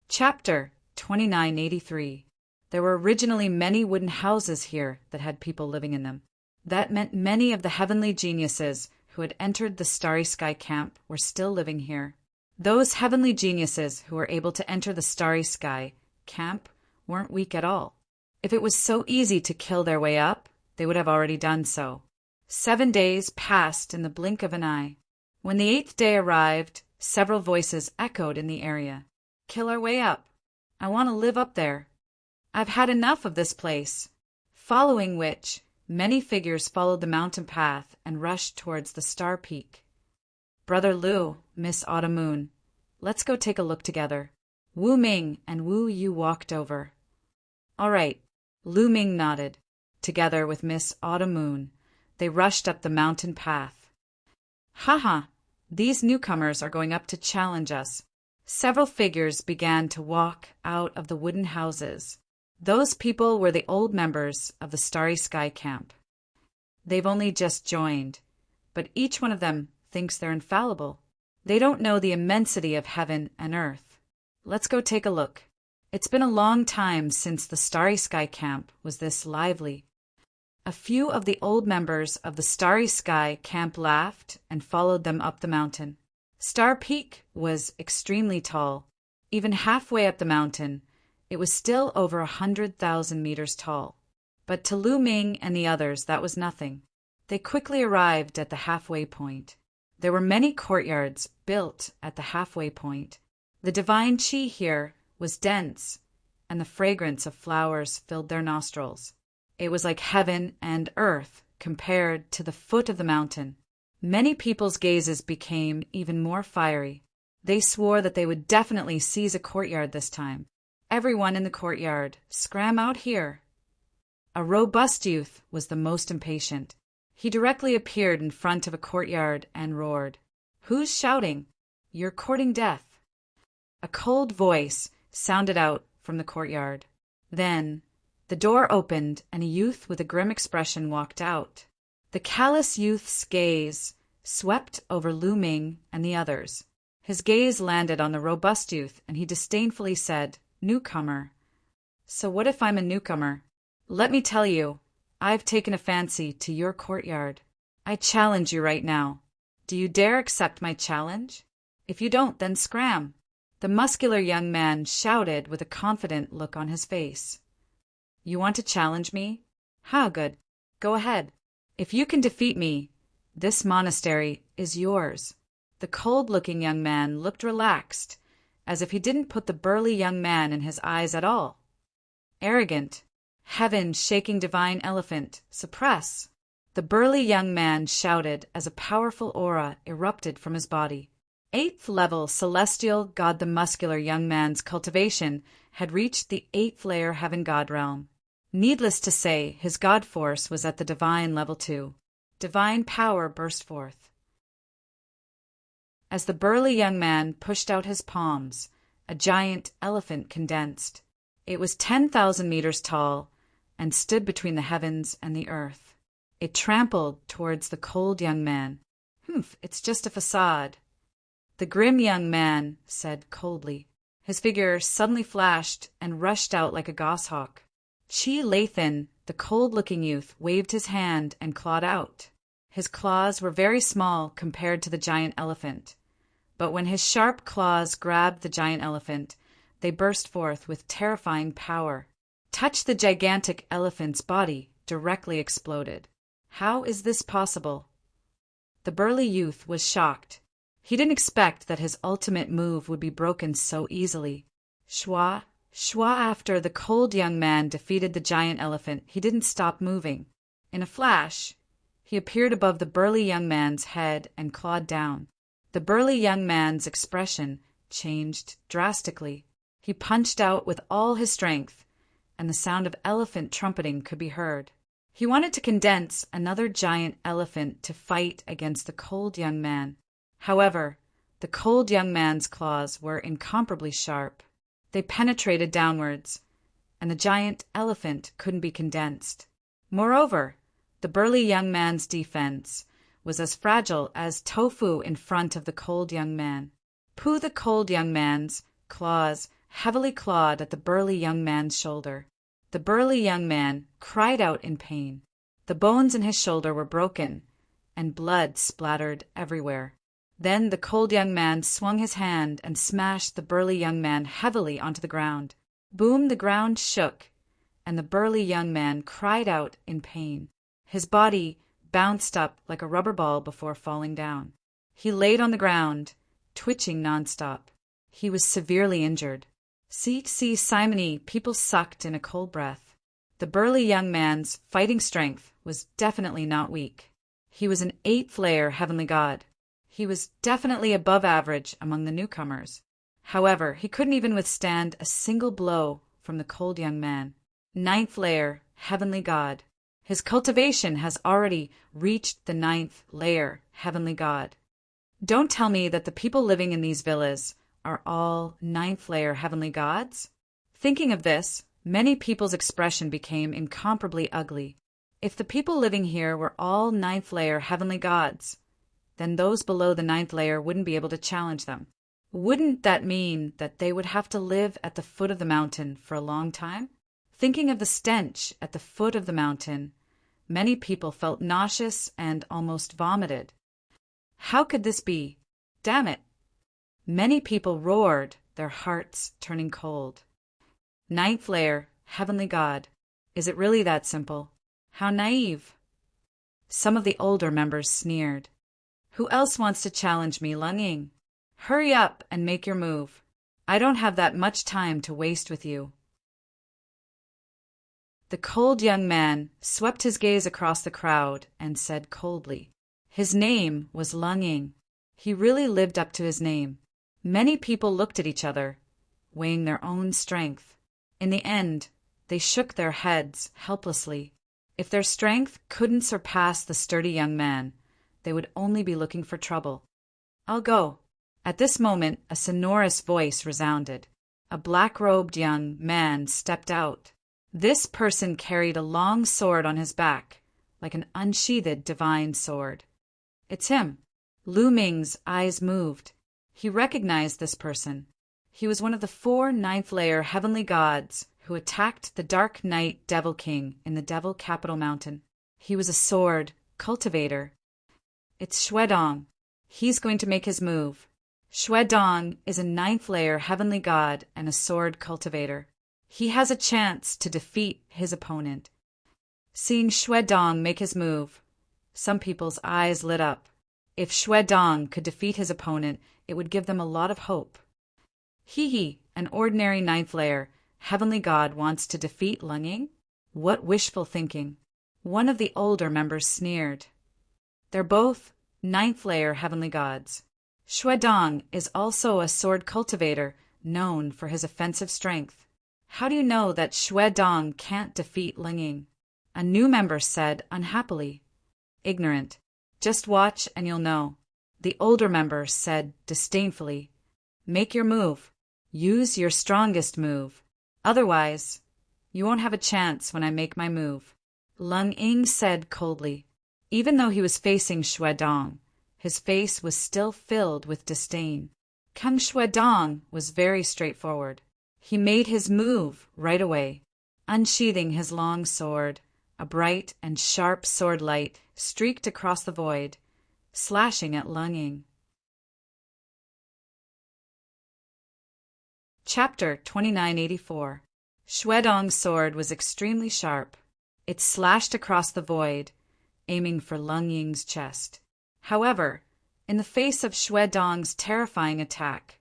Chapter 2983. There were originally many wooden houses here that had people living in them. That meant many of the heavenly geniuses who had entered the Starry Sky Camp were still living here. Those heavenly geniuses who were able to enter the Starry Sky Camp weren't weak at all. If it was so easy to kill their way up, they would have already done so. 7 days passed in the blink of an eye. When the 8th day arrived, several voices echoed in the area. "Kill our way up. I want to live up there. I've had enough of this place." Following which, many figures followed the mountain path and rushed towards the star peak. "Brother Lu, Miss Autumn Moon, let's go take a look together." Wu Ming and Wu Yu walked over. "All right." Lu Ming nodded. Together with Miss Autumn Moon, they rushed up the mountain path. "Ha! These newcomers are going up to challenge us." Several figures began to walk out of the wooden houses. Those people were the old members of the Starry Sky Camp. They've only just joined, but each one of them thinks they're infallible. They don't know the immensity of heaven and earth. Let's go take a look. It's been a long time since the Starry Sky Camp was this lively. A few of the old members of the Starry Sky Camp laughed and followed them up the mountain. Star Peak was extremely tall. Even halfway up the mountain, it was still over 100,000 meters tall. But to Lu Ming and the others, that was nothing. They quickly arrived at the halfway point. There were many courtyards built at the halfway point. The divine qi here was dense, and the fragrance of flowers filled their nostrils. It was like heaven and earth compared to the foot of the mountain. Many people's gazes became even more fiery. They swore that they would definitely seize a courtyard this time. Everyone in the courtyard, scram out here. A robust youth was the most impatient. He directly appeared in front of a courtyard and roared, "Who's shouting? You're courting death." A cold voice sounded out from the courtyard. Then the door opened and a youth with a grim expression walked out. The callous youth's gaze swept over Lu Ming and the others. His gaze landed on the robust youth and he disdainfully said, "Newcomer. So what if I'm a newcomer? Let me tell you, I've taken a fancy to your courtyard. I challenge you right now. Do you dare accept my challenge? If you don't, then scram." The muscular young man shouted with a confident look on his face. "You want to challenge me? How good. Go ahead. If you can defeat me, this monastery is yours." The cold-looking young man looked relaxed, as if he didn't put the burly young man in his eyes at all. Arrogant, heaven-shaking divine elephant, suppress! The burly young man shouted as a powerful aura erupted from his body. 8th level celestial god. The muscular young man's cultivation had reached the 8th layer heaven god realm. Needless to say, his god force was at the divine level 2. Divine power burst forth. As the burly young man pushed out his palms, a giant elephant condensed. It was 10,000 meters tall and stood between the heavens and the earth. It trampled towards the cold young man. It's just a facade." The grim young man said coldly. His figure suddenly flashed and rushed out like a goshawk. Chi Lathan, the cold-looking youth, waved his hand and clawed out. His claws were very small compared to the giant elephant, but when his sharp claws grabbed the giant elephant, they burst forth with terrifying power. Touched the gigantic elephant's body, directly exploded. How is this possible? The burly youth was shocked. He didn't expect that his ultimate move would be broken so easily. Shwa, shwa. After the cold young man defeated the giant elephant, he didn't stop moving. In a flash, he appeared above the burly young man's head and clawed down. The burly young man's expression changed drastically. He punched out with all his strength, and the sound of elephant trumpeting could be heard. He wanted to condense another giant elephant to fight against the cold young man. However, the cold young man's claws were incomparably sharp. They penetrated downwards, and the giant elephant couldn't be condensed. Moreover, the burly young man's defense was as fragile as tofu in front of the cold young man. Pooh! The cold young man's claws heavily clawed at the burly young man's shoulder. The burly young man cried out in pain. The bones in his shoulder were broken, and blood splattered everywhere. Then the cold young man swung his hand and smashed the burly young man heavily onto the ground. Boom! The ground shook, and the burly young man cried out in pain. His body bounced up like a rubber ball before falling down. He laid on the ground, twitching nonstop. He was severely injured. See, Simony, people sucked in a cold breath. The burly young man's fighting strength was definitely not weak. He was an 8th layer heavenly god. He was definitely above average among the newcomers. However, he couldn't even withstand a single blow from the cold young man. 9th layer heavenly god. His cultivation has already reached the 9th layer heavenly god. Don't tell me that the people living in these villas are all 9th layer heavenly gods? Thinking of this, many people's expression became incomparably ugly. If the people living here were all 9th layer heavenly gods, then those below the 9th layer wouldn't be able to challenge them. Wouldn't that mean that they would have to live at the foot of the mountain for a long time? Thinking of the stench at the foot of the mountain, many people felt nauseous and almost vomited. How could this be? Damn it! Many people roared, their hearts turning cold. 9th layer, heavenly god. Is it really that simple? How naive! Some of the older members sneered. Who else wants to challenge me, Lung Ying? Hurry up and make your move. I don't have that much time to waste with you. The cold young man swept his gaze across the crowd and said coldly, his name was Lung Ying. He really lived up to his name. Many people looked at each other, weighing their own strength. In the end, they shook their heads helplessly. If their strength couldn't surpass the sturdy young man, they would only be looking for trouble. I'll go. At this moment, a sonorous voice resounded. A black-robed young man stepped out. This person carried a long sword on his back, like an unsheathed divine sword. It's him. Lu Ming's eyes moved. He recognized this person. He was one of the 4 ninth-layer heavenly gods who attacked the Dark Knight Devil King in the Devil Capital Mountain. He was a sword cultivator. It's Xuedong. He's going to make his move. Xuedong is a 9th-layer heavenly god and a sword cultivator. He has a chance to defeat his opponent. Seeing Xuedong make his move, some people's eyes lit up. If Xuedong could defeat his opponent, it would give them a lot of hope. He, an ordinary 9th-layer heavenly god, wants to defeat Lung Ying? What wishful thinking. One of the older members sneered. They're both 9th-layer heavenly gods. Xuedong is also a sword cultivator known for his offensive strength. How do you know that Xuedong can't defeat Lung Ying? A new member said unhappily. Ignorant. Just watch and you'll know. The older member said disdainfully. Make your move. Use your strongest move. Otherwise, you won't have a chance when I make my move. Lung Ying said coldly. Even though he was facing Xuedong, his face was still filled with disdain. Kung Xuedong was very straightforward. He made his move right away. Unsheathing his long sword, a bright and sharp sword light streaked across the void, slashing at Lung Ying. Chapter 2984. Xuedong's sword was extremely sharp. It slashed across the void, aiming for Lung Ying's chest. However, in the face of Xuedong's terrifying attack,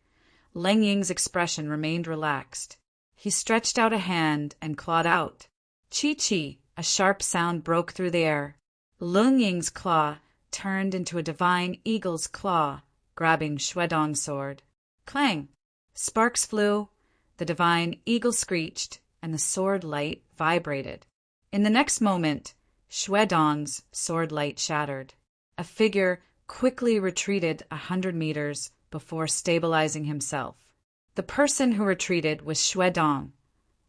Lung Ying's expression remained relaxed. He stretched out a hand and clawed out. Chi-chi, a sharp sound broke through the air. Lung Ying's claw turned into a divine eagle's claw, grabbing Xuedong's sword. Clang! Sparks flew, the divine eagle screeched, and the sword light vibrated. In the next moment, Xuedong's sword light shattered. A figure quickly retreated 100 meters before stabilizing himself. The person who retreated was Xuedong,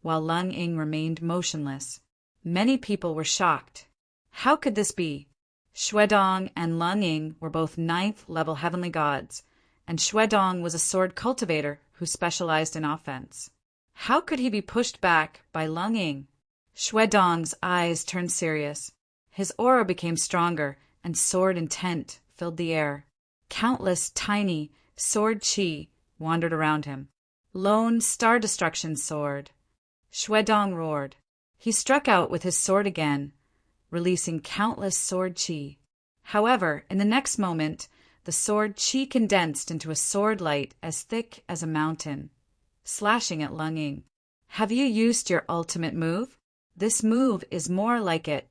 while Lung Ying remained motionless. Many people were shocked. How could this be? Xuedong and Lung Ying were both 9th-level heavenly gods, and Xuedong was a sword cultivator who specialized in offense. How could he be pushed back by Lung Ying? Xuedong's eyes turned serious. His aura became stronger, and sword intent filled the air. Countless tiny sword chi wandered around him. Lone star destruction sword. Xuedong roared. He struck out with his sword again, releasing countless sword chi. However, in the next moment, the sword chi condensed into a sword light as thick as a mountain, slashing at Lung Ying. Have you used your ultimate move? This move is more like it.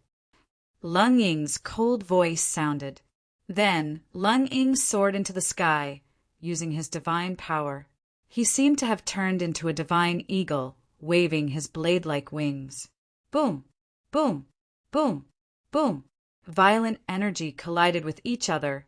Lung Ying's cold voice sounded. Then Lung Ying soared into the sky, using his divine power. He seemed to have turned into a divine eagle, waving his blade-like wings. Boom! Boom! Boom! Boom! Violent energy collided with each other,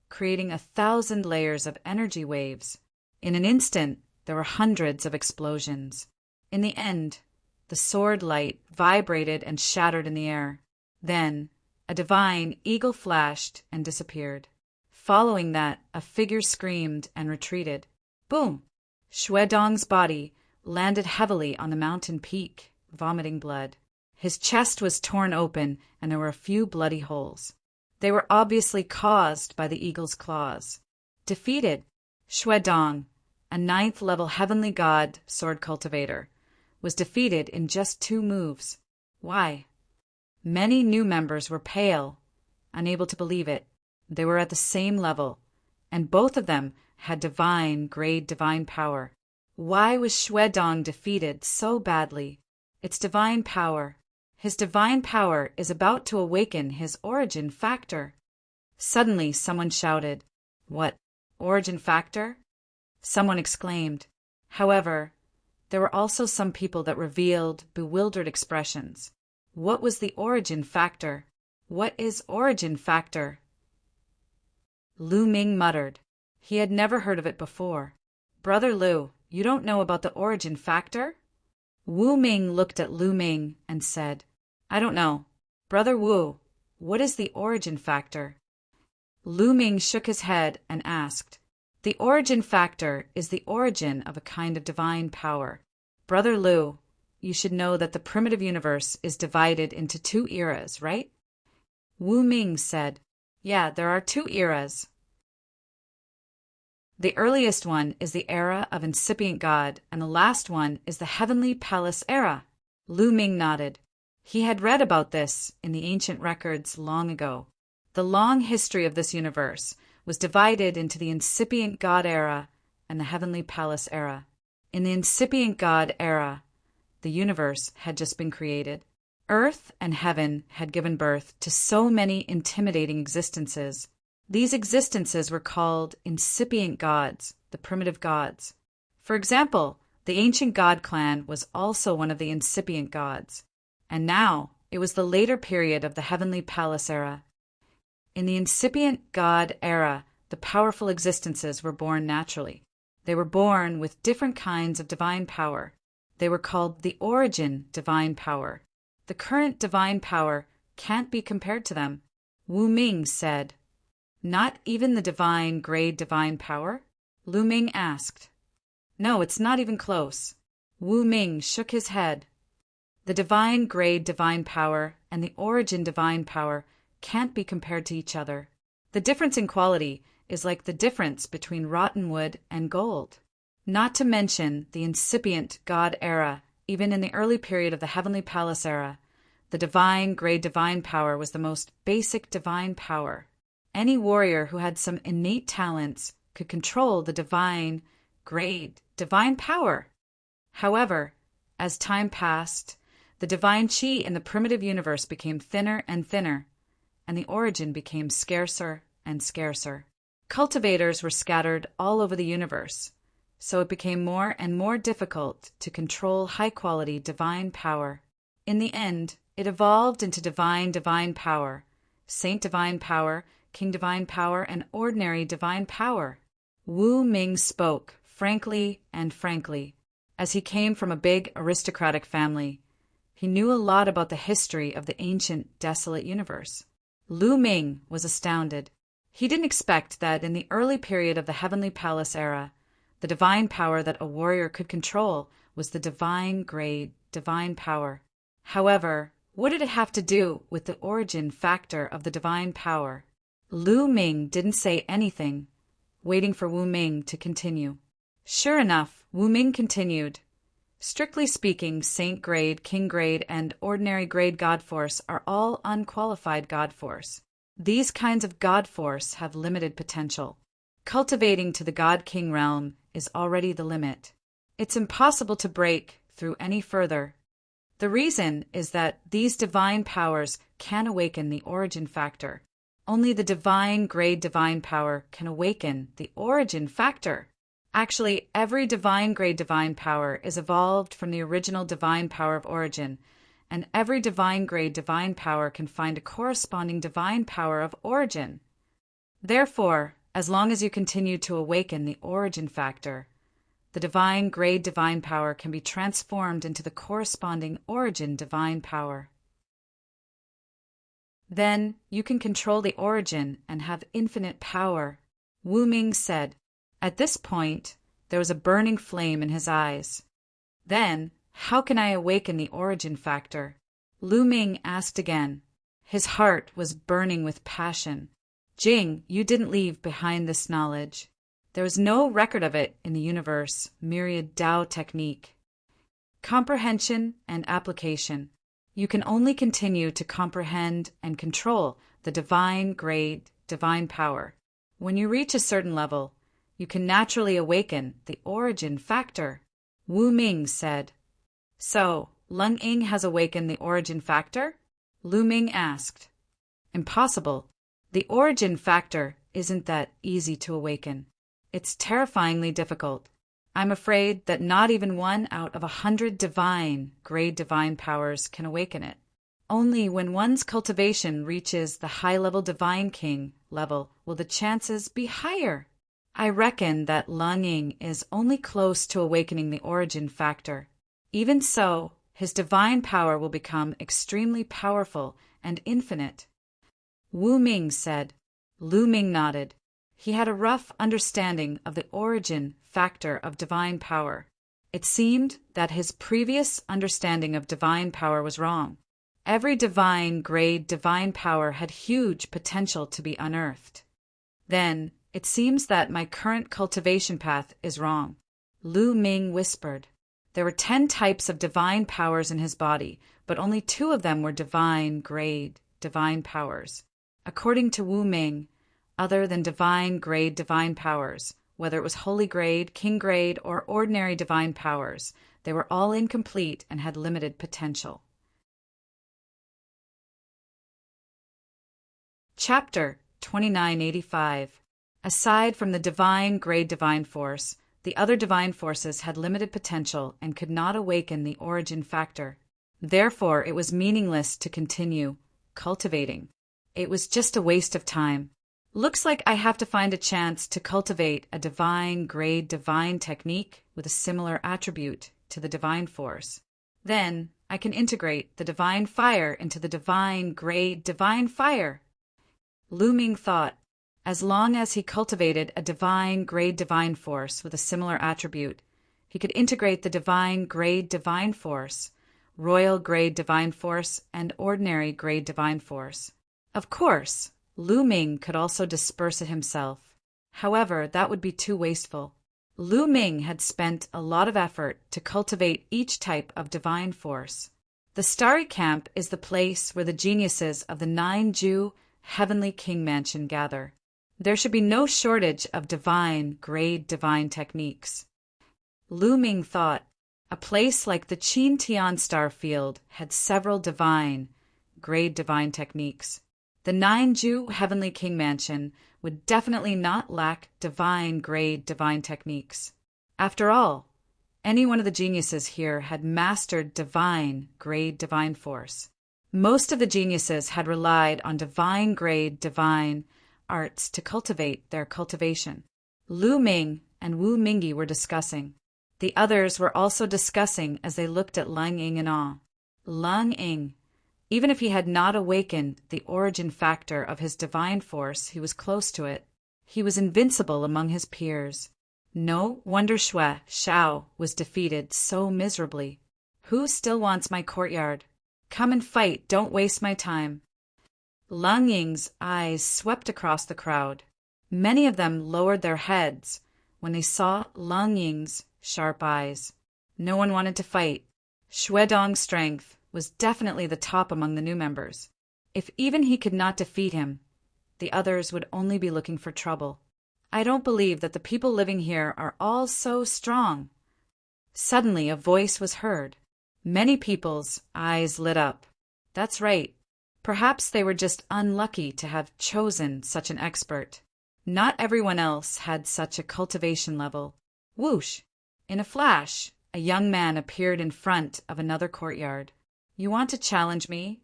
creating 1,000 layers of energy waves. In an instant, there were hundreds of explosions. In the end, the sword light vibrated and shattered in the air. Then, a divine eagle flashed and disappeared. Following that, a figure screamed and retreated. Boom! Xuedong's body landed heavily on the mountain peak, vomiting blood. His chest was torn open, and there were a few bloody holes. They were obviously caused by the eagle's claws. Defeated, Xuedong, a 9th-level heavenly god sword cultivator, was defeated in just 2 moves. Why? Many new members were pale, unable to believe it. They were at the same level, and both of them had grade divine power. Why was Xuedong defeated so badly? It's divine power. His divine power is about to awaken his origin factor. Suddenly, someone shouted, "What? Origin factor?" Someone exclaimed. However, there were also some people that revealed bewildered expressions. What was the origin factor? What is origin factor? Lu Ming muttered. He had never heard of it before. Brother Lu, you don't know about the origin factor? Wu Ming looked at Lu Ming and said, I don't know. Brother Wu, what is the origin factor? Lu Ming shook his head and asked, The origin factor is the origin of a kind of divine power. Brother Lu, you should know that the primitive universe is divided into 2 eras, right? Wu Ming said, Yeah, there are 2 eras. The earliest one is the era of incipient God, and the last one is the heavenly palace era. Lu Ming nodded. He had read about this in the ancient records long ago. The long history of this universe was divided into the incipient God era and the heavenly palace era. In the incipient God era, the universe had just been created. Earth and heaven had given birth to so many intimidating existences. These existences were called incipient gods, the primitive gods. For example, the ancient god clan was also one of the incipient gods. And now, it was the later period of the heavenly palace era. In the incipient god era, the powerful existences were born naturally. They were born with different kinds of divine power. They were called the origin divine power. The current divine power can't be compared to them. Wu Ming said, Not even the divine grade divine power? Lu Ming asked. No, it's not even close. Wu Ming shook his head. The divine grade divine power and the origin divine power can't be compared to each other. The difference in quality is like the difference between rotten wood and gold. Not to mention the incipient God era, even in the early period of the heavenly palace era, the divine grade divine power was the most basic divine power. Any warrior who had some innate talents could control the divine grade divine power. However, as time passed, the divine chi in the primitive universe became thinner and thinner, and the origin became scarcer and scarcer. Cultivators were scattered all over the universe, so it became more and more difficult to control high-quality divine power. In the end, it evolved into divine power, saint divine power, king divine power, and ordinary divine power. Wu Ming spoke frankly and frankly. As he came from a big aristocratic family, he knew a lot about the history of the ancient desolate universe. Lu Ming was astounded. He didn't expect that in the early period of the heavenly palace era, the divine power that a warrior could control was the divine grade divine power. However, what did it have to do with the origin factor of the divine power? Lu Ming didn't say anything, waiting for Wu Ming to continue. Sure enough, Wu Ming continued. Strictly speaking, saint grade, king grade, and ordinary grade god force are all unqualified god force. These kinds of god force have limited potential. Cultivating to the god-king realm is already the limit. It's impossible to break through any further. The reason is that these divine powers can awaken the origin factor. Only the divine grade divine power can awaken the origin factor. Actually, every divine grade divine power is evolved from the original divine power of origin, and every divine grade divine power can find a corresponding divine power of origin. Therefore, as long as you continue to awaken the origin factor, the divine grade divine power can be transformed into the corresponding origin divine power. Then you can control the origin and have infinite power, Wu Ming said. At this point, there was a burning flame in his eyes. Then, how can I awaken the origin factor? Lu Ming asked again. His heart was burning with passion. Jing, you didn't leave behind this knowledge. There was no record of it in the universe, myriad Tao technique. Comprehension and application. You can only continue to comprehend and control the divine grade, divine power. When you reach a certain level, you can naturally awaken the origin factor, Wu Ming said. So, Lung Ying has awakened the origin factor? Lu Ming asked. Impossible. The origin factor isn't that easy to awaken. It's terrifyingly difficult. I'm afraid that not even 1 out of 100 grade divine powers can awaken it. Only when one's cultivation reaches the high-level divine king level will the chances be higher. I reckon that Lung Ying is only close to awakening the origin factor. Even so, his divine power will become extremely powerful and infinite. Wu Ming said. Lu Ming nodded. He had a rough understanding of the origin factor of divine power. It seemed that his previous understanding of divine power was wrong. Every grade divine power had huge potential to be unearthed. Then, it seems that my current cultivation path is wrong. Lu Ming whispered. There were 10 types of divine powers in his body, but only 2 of them were grade divine powers. According to Wu Ming, other than grade divine powers, whether it was holy grade, king grade, or ordinary divine powers, they were all incomplete and had limited potential. Chapter 2985. Aside from the grade divine force, the other divine forces had limited potential and could not awaken the origin factor. Therefore, it was meaningless to continue cultivating. It was just a waste of time. Looks like I have to find a chance to cultivate a grade divine technique with a similar attribute to the divine force. Then, I can integrate the divine fire into the grade divine fire. Lu Ming thought, as long as he cultivated a grade divine force with a similar attribute, he could integrate the grade divine force, royal grade divine force, and ordinary grade divine force. Of course, Lu Ming could also disperse it himself. However, that would be too wasteful. Lu Ming had spent a lot of effort to cultivate each type of divine force. The Starry Camp is the place where the geniuses of the 9 Heavenly King Mansion gather. There should be no shortage of grade divine techniques. Lu Ming thought, a place like the Qin Tian star field had several grade divine techniques. The 9 Heavenly King Mansion would definitely not lack grade divine techniques. After all, any one of the geniuses here had mastered grade divine force. Most of the geniuses had relied on grade divine arts to cultivate their cultivation. Lu Ming and Wu Mingyi were discussing. The others were also discussing as they looked at Lung Ying in awe. Lung Ying, even if he had not awakened the origin factor of his divine force, he was close to it. He was invincible among his peers. No wonder Shao was defeated so miserably. Who still wants my courtyard? Come and fight, don't waste my time. Lung Ying's eyes swept across the crowd. Many of them lowered their heads when they saw Lung Ying's sharp eyes. No one wanted to fight. Xuedong's strength was definitely the top among the new members. If even he could not defeat him, the others would only be looking for trouble. I don't believe that the people living here are all so strong. Suddenly a voice was heard. Many people's eyes lit up. That's right. Perhaps they were just unlucky to have chosen such an expert. Not everyone else had such a cultivation level. Whoosh! In a flash, a young man appeared in front of another courtyard. You want to challenge me?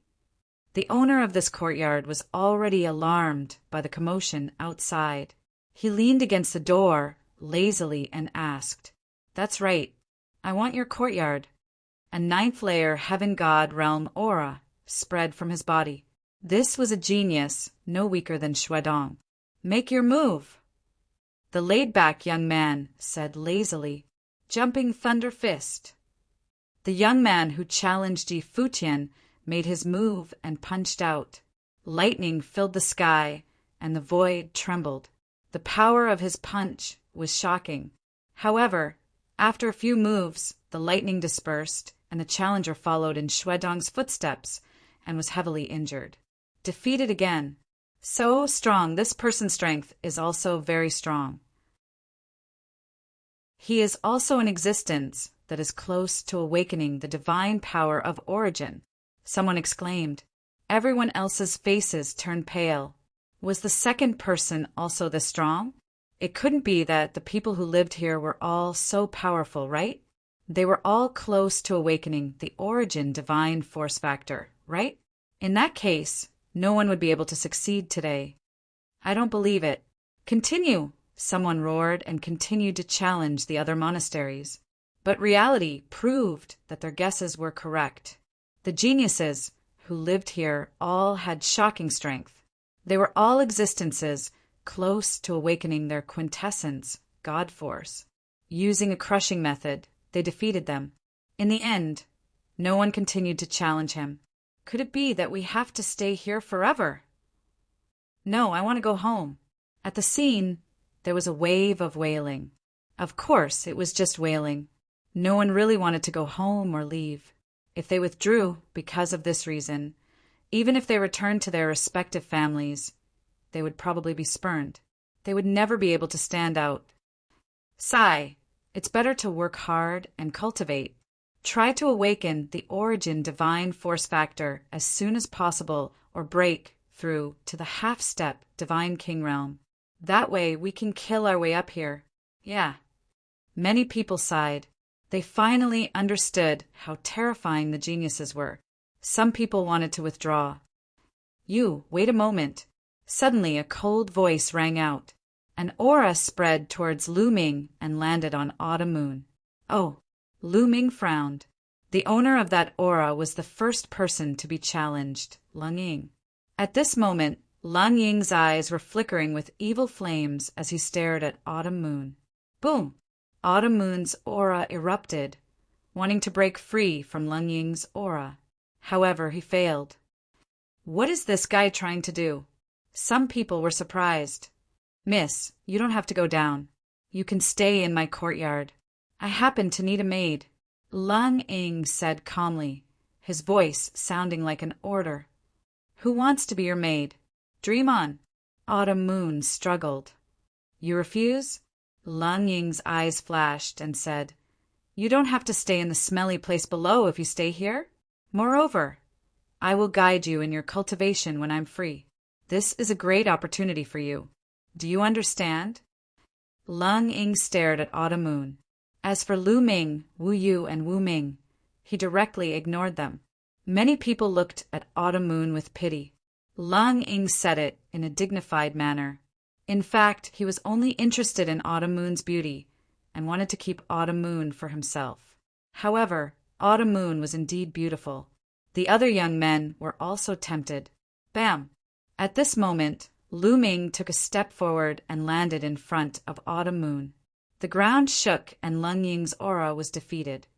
The owner of this courtyard was already alarmed by the commotion outside. He leaned against the door lazily and asked, That's right. I want your courtyard. A 9th-layer heaven god realm aura spread from his body. This was a genius no weaker than Xuedong. Make your move. The laid-back young man said lazily, Jumping Thunder Fist. The young man who challenged Yi Futian made his move and punched out. Lightning filled the sky, and the void trembled. The power of his punch was shocking. However, after a few moves, the lightning dispersed, and the challenger followed in Xuedong's footsteps and was heavily injured. Defeated again. So strong, this person's strength is also very strong. He is also in existence, that is close to awakening the divine power of origin, someone exclaimed. Everyone else's faces turned pale. Was the second person also this strong? It couldn't be that the people who lived here were all so powerful, right? They were all close to awakening the origin divine force factor, right? In that case, no one would be able to succeed today. I don't believe it. Continue, someone roared and continued to challenge the other monasteries. But reality proved that their guesses were correct. The geniuses who lived here all had shocking strength. They were all existences close to awakening their quintessence, God force. Using a crushing method, they defeated them. In the end, no one continued to challenge him. Could it be that we have to stay here forever? No, I want to go home. At the scene, there was a wave of wailing. Of course, it was just wailing. No one really wanted to go home or leave. If they withdrew because of this reason, even if they returned to their respective families, they would probably be spurned. They would never be able to stand out. Sigh. It's better to work hard and cultivate. Try to awaken the origin divine force factor as soon as possible or break through to the half-step divine king realm. That way we can kill our way up here. Yeah. Many people sighed. They finally understood how terrifying the geniuses were. Some people wanted to withdraw. You, wait a moment. Suddenly a cold voice rang out. An aura spread towards Lu Ming and landed on Autumn Moon. Oh, Lu Ming frowned. The owner of that aura was the first person to be challenged, Lung Ying. At this moment, Lung Ying's eyes were flickering with evil flames as he stared at Autumn Moon. Boom! Autumn Moon's aura erupted, wanting to break free from Lung Ying's aura. However, he failed. What is this guy trying to do? Some people were surprised. Miss, you don't have to go down. You can stay in my courtyard. I happen to need a maid, Lung Ying said calmly, his voice sounding like an order. Who wants to be your maid? Dream on. Autumn Moon struggled. You refuse? Lung Ying's eyes flashed and said, You don't have to stay in the smelly place below if you stay here. Moreover, I will guide you in your cultivation when I'm free. This is a great opportunity for you. Do you understand? Lung Ying stared at Autumn Moon. As for Lu Ming, Wu Yu, and Wu Ming, he directly ignored them. Many people looked at Autumn Moon with pity. Lung Ying said it in a dignified manner. In fact, he was only interested in Autumn Moon's beauty and wanted to keep Autumn Moon for himself. However, Autumn Moon was indeed beautiful. The other young men were also tempted. Bam! At this moment, Lu Ming took a step forward and landed in front of Autumn Moon. The ground shook and Lung Ying's aura was defeated.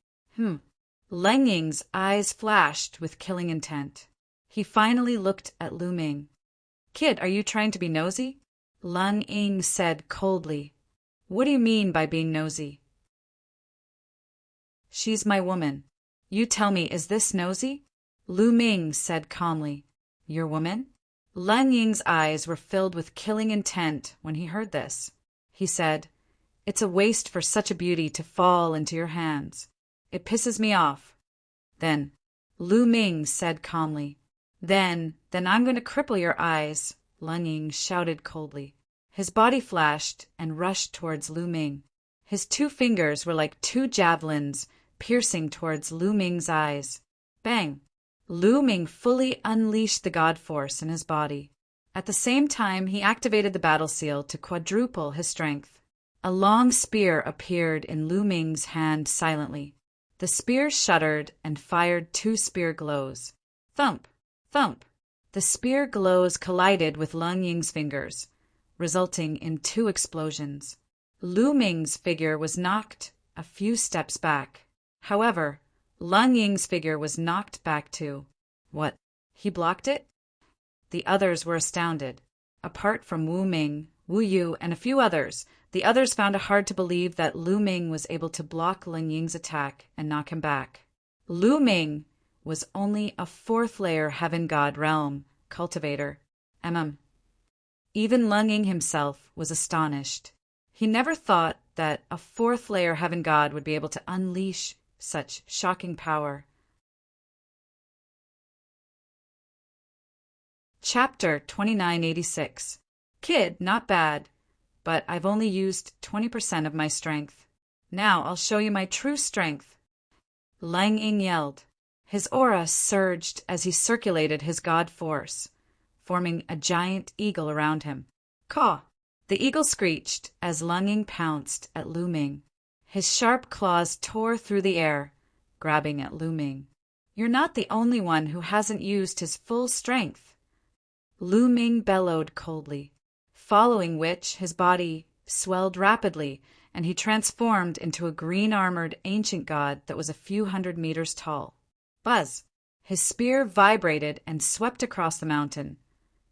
Lung Ying's eyes flashed with killing intent. He finally looked at Lu Ming. Kid, are you trying to be nosy? Lung Ying said coldly. What do you mean by being nosy? She's my woman. You tell me, is this nosy? Lu Ming said calmly. Your woman? Lung Ying's eyes were filled with killing intent when he heard this. He said, It's a waste for such a beauty to fall into your hands. It pisses me off. Then, Lu Ming said calmly, Then I'm going to cripple your eyes, Lung Ying shouted coldly. His body flashed and rushed towards Lu Ming. His 2 fingers were like 2 javelins piercing towards Lu Ming's eyes. Bang! Lu Ming fully unleashed the God force in his body. At the same time, he activated the battle seal to quadruple his strength. A long spear appeared in Lu Ming's hand silently. The spear shuddered and fired 2 spear glows. Thump! Thump! The spear glows collided with Lung Ying's fingers, resulting in 2 explosions. Lu Ming's figure was knocked a few steps back. However, Lung Ying's figure was knocked back too. What? He blocked it? The others were astounded. Apart from Wu Ming, Wu Yu, and a few others, the others found it hard to believe that Lu Ming was able to block Lung Ying's attack and knock him back. Lu Ming was only a 4th-layer Heaven God realm cultivator. Even Lung Ying himself was astonished. He never thought that a 4th-layer Heaven God would be able to unleash such shocking power. Chapter 2986. Kid, not bad, but I've only used 20% of my strength. Now I'll show you my true strength. Lang Ying yelled. His aura surged as he circulated his god force, forming a giant eagle around him. Caw! The eagle screeched as Lang Ying pounced at Lu Ming. His sharp claws tore through the air, grabbing at Lu Ming. You're not the only one who hasn't used his full strength. Lu Ming bellowed coldly, following which his body swelled rapidly and he transformed into a green-armored ancient god that was a few hundred meters tall. Buzz! His spear vibrated and swept across the mountain,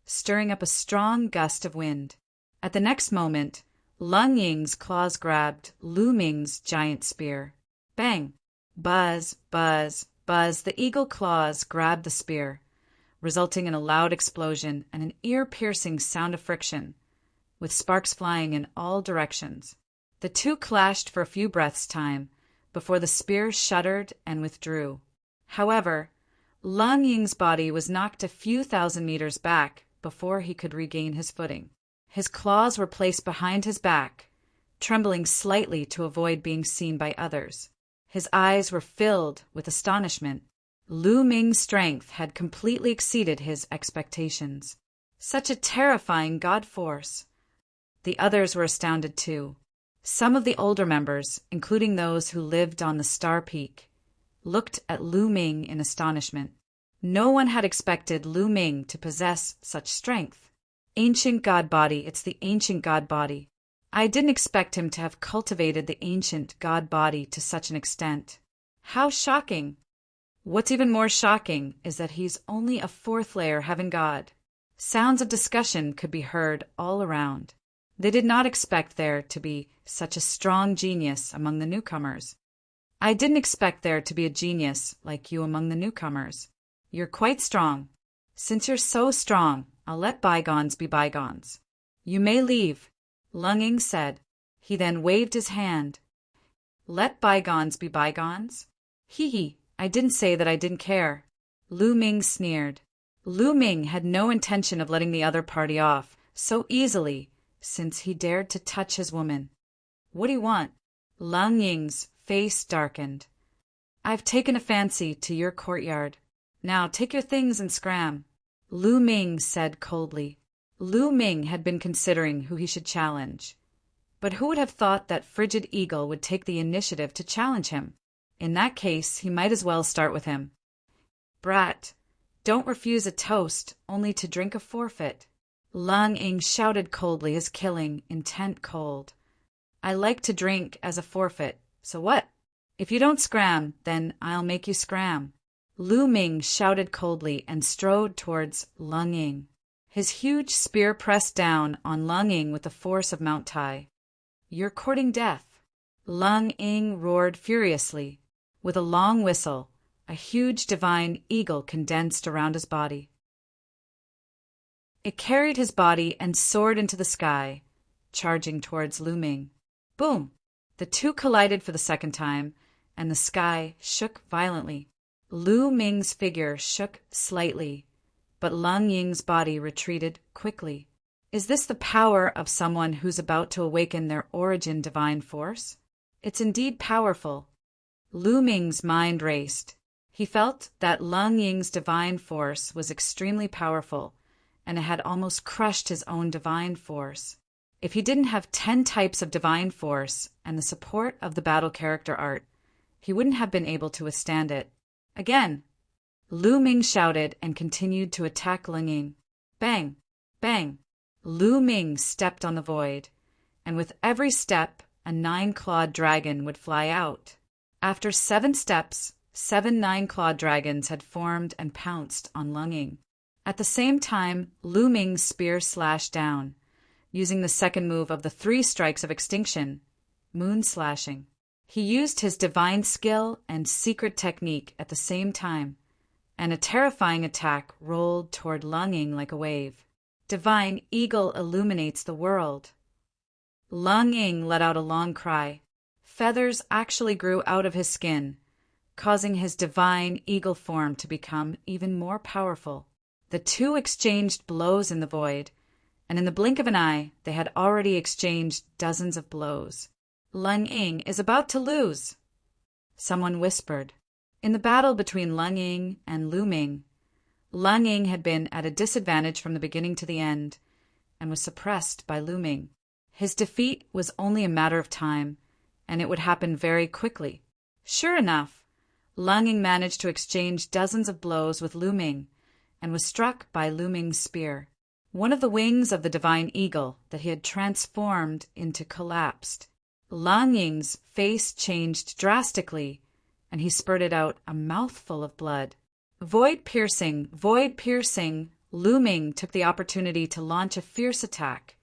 stirring up a strong gust of wind. At the next moment, Lang Ying's claws grabbed Lu Ming's giant spear. Bang! Buzz, buzz, buzz, the eagle claws grabbed the spear, resulting in a loud explosion and an ear-piercing sound of friction, with sparks flying in all directions. The two clashed for a few breaths' time before the spear shuddered and withdrew. However, Lang Ying's body was knocked a few thousand meters back before he could regain his footing. His claws were placed behind his back, trembling slightly to avoid being seen by others. His eyes were filled with astonishment. Lu Ming's strength had completely exceeded his expectations. Such a terrifying god force! The others were astounded too. Some of the older members, including those who lived on the Star Peak, looked at Lu Ming in astonishment. No one had expected Lu Ming to possess such strength. Ancient god body, it's the ancient god body. I didn't expect him to have cultivated the ancient god body to such an extent. How shocking! What's even more shocking is that he's only a fourth layer heaven god. Sounds of discussion could be heard all around. They did not expect there to be such a strong genius among the newcomers. I didn't expect there to be a genius like you among the newcomers. You're quite strong. Since you're so strong, I'll let bygones be bygones. You may leave, Lang Ying said. He then waved his hand. Let bygones be bygones? Hee, I didn't say that I didn't care. Lu Ming sneered. Lu Ming had no intention of letting the other party off so easily, since he dared to touch his woman. What do you want? Lang Ying's face darkened. I've taken a fancy to your courtyard. Now take your things and scram. Lu Ming said coldly. Lu Ming had been considering who he should challenge. But who would have thought that Frigid Eagle would take the initiative to challenge him? In that case, he might as well start with him. Brat, don't refuse a toast only to drink a forfeit. Lang Ying shouted coldly, his killing intent cold. I like to drink as a forfeit, so what? If you don't scram, then I'll make you scram. Lu Ming shouted coldly and strode towards Lang Ying. His huge spear pressed down on Lang Ying with the force of Mount Tai. You're courting death. Lang Ying roared furiously. With a long whistle, a huge divine eagle condensed around his body. It carried his body and soared into the sky, charging towards Lu Ming. Boom! The two collided for the second time, and the sky shook violently. Lu Ming's figure shook slightly, but Lang Ying's body retreated quickly. Is this the power of someone who's about to awaken their origin divine force? It's indeed powerful. Lu Ming's mind raced. He felt that Lang Ying's divine force was extremely powerful, and it had almost crushed his own divine force. If he didn't have 10 types of divine force and the support of the battle character art, he wouldn't have been able to withstand it. Again, Lu Ming shouted and continued to attack Lang Ying. Bang! Bang! Lu Ming stepped on the void, and with every step, a 9-clawed dragon would fly out. After 7 steps, 7 9-clawed dragons had formed and pounced on Lang Ying. At the same time, Lu Ming's spear slashed down, using the second move of the 3 strikes of extinction, moon slashing. He used his divine skill and secret technique at the same time, and a terrifying attack rolled toward Lang Ying like a wave. Divine eagle illuminates the world. Lang Ying let out a long cry. Feathers actually grew out of his skin, causing his divine eagle form to become even more powerful. The two exchanged blows in the void, and in the blink of an eye, they had already exchanged dozens of blows. Lung Ying is about to lose, someone whispered. In the battle between Lung Ying and Lu Ming, Lung Ying had been at a disadvantage from the beginning to the end, and was suppressed by Lu Ming. His defeat was only a matter of time, and it would happen very quickly. Sure enough, Lung Ying managed to exchange dozens of blows with Lu Ming, and was struck by Lu Ming's spear. One of the wings of the divine eagle that he had transformed into collapsed. Lung Ying's face changed drastically, and he spurted out a mouthful of blood. Void piercing, Lu Ming took the opportunity to launch a fierce attack,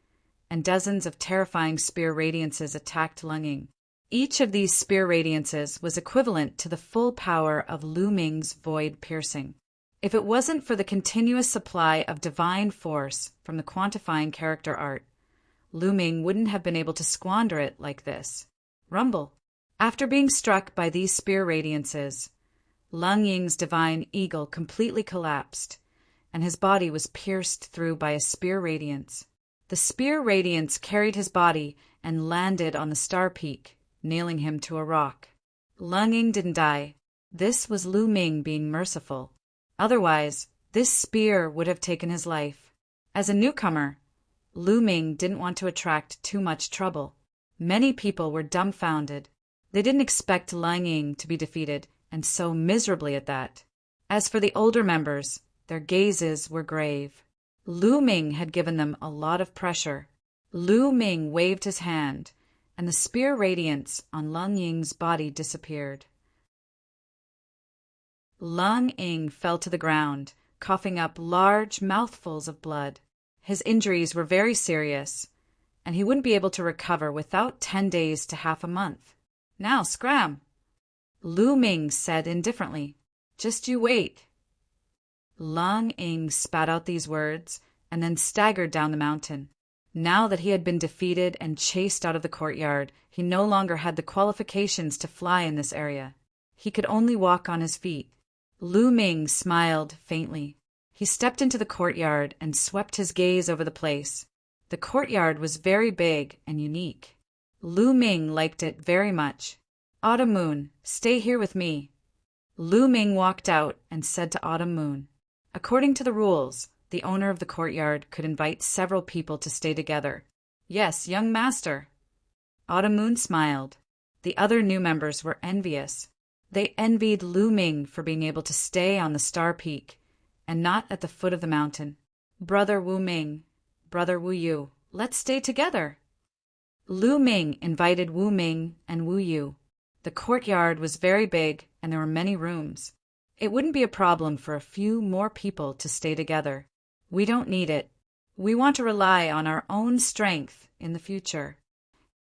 and dozens of terrifying spear radiances attacked Lung Ying. Each of these spear radiances was equivalent to the full power of Lu Ming's void piercing. If it wasn't for the continuous supply of divine force from the quantifying character art, Lu Ming wouldn't have been able to squander it like this. Rumble. After being struck by these spear radiances, Lung Ying's divine eagle completely collapsed, and his body was pierced through by a spear radiance. The spear radiance carried his body and landed on the star peak, nailing him to a rock. Lung Ying didn't die. This was Lu Ming being merciful. Otherwise, this spear would have taken his life. As a newcomer, Lu Ming didn't want to attract too much trouble. Many people were dumbfounded. They didn't expect Lung Ying to be defeated, and so miserably at that. As for the older members, their gazes were grave. Lu Ming had given them a lot of pressure. Lu Ming waved his hand, and the spear radiance on Lung Ying's body disappeared. Lung Ying fell to the ground, coughing up large mouthfuls of blood. His injuries were very serious, and he wouldn't be able to recover without 10 days to half a month. Now, scram! Lu Ming said indifferently. Just you wait. Lung Ying spat out these words, and then staggered down the mountain. Now that he had been defeated and chased out of the courtyard, he no longer had the qualifications to fly in this area. He could only walk on his feet. Lu Ming smiled faintly. He stepped into the courtyard and swept his gaze over the place. The courtyard was very big and unique. Lu Ming liked it very much. Autumn Moon, stay here with me. Lu Ming walked out and said to Autumn Moon. According to the rules, the owner of the courtyard could invite several people to stay together. Yes, young master. Autumn Moon smiled. The other new members were envious. They envied Lu Ming for being able to stay on the star peak and not at the foot of the mountain. Brother Wu Ming, brother Wu Yu, let's stay together. Lu Ming invited Wu Ming and Wu Yu. The courtyard was very big and there were many rooms. It wouldn't be a problem for a few more people to stay together. We don't need it. We want to rely on our own strength in the future.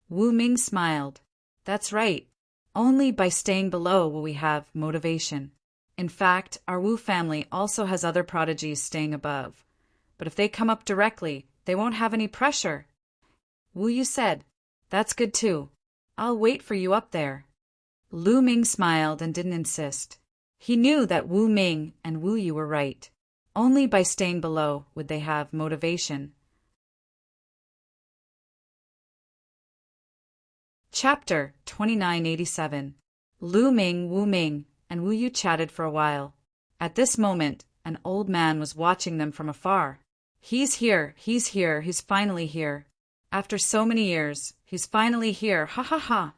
Wu Ming smiled. That's right. Only by staying below will we have motivation. In fact, our Wu family also has other prodigies staying above. But if they come up directly, they won't have any pressure. Wu Yu said, That's good too. I'll wait for you up there. Lu Ming smiled and didn't insist. He knew that Wu Ming and Wu Yu were right. Only by staying below would they have motivation. Chapter 2987. Lu Ming, Wu Ming, and Wu Yu chatted for a while. At this moment, an old man was watching them from afar. He's here, he's finally here. After so many years, he's finally here, ha ha ha.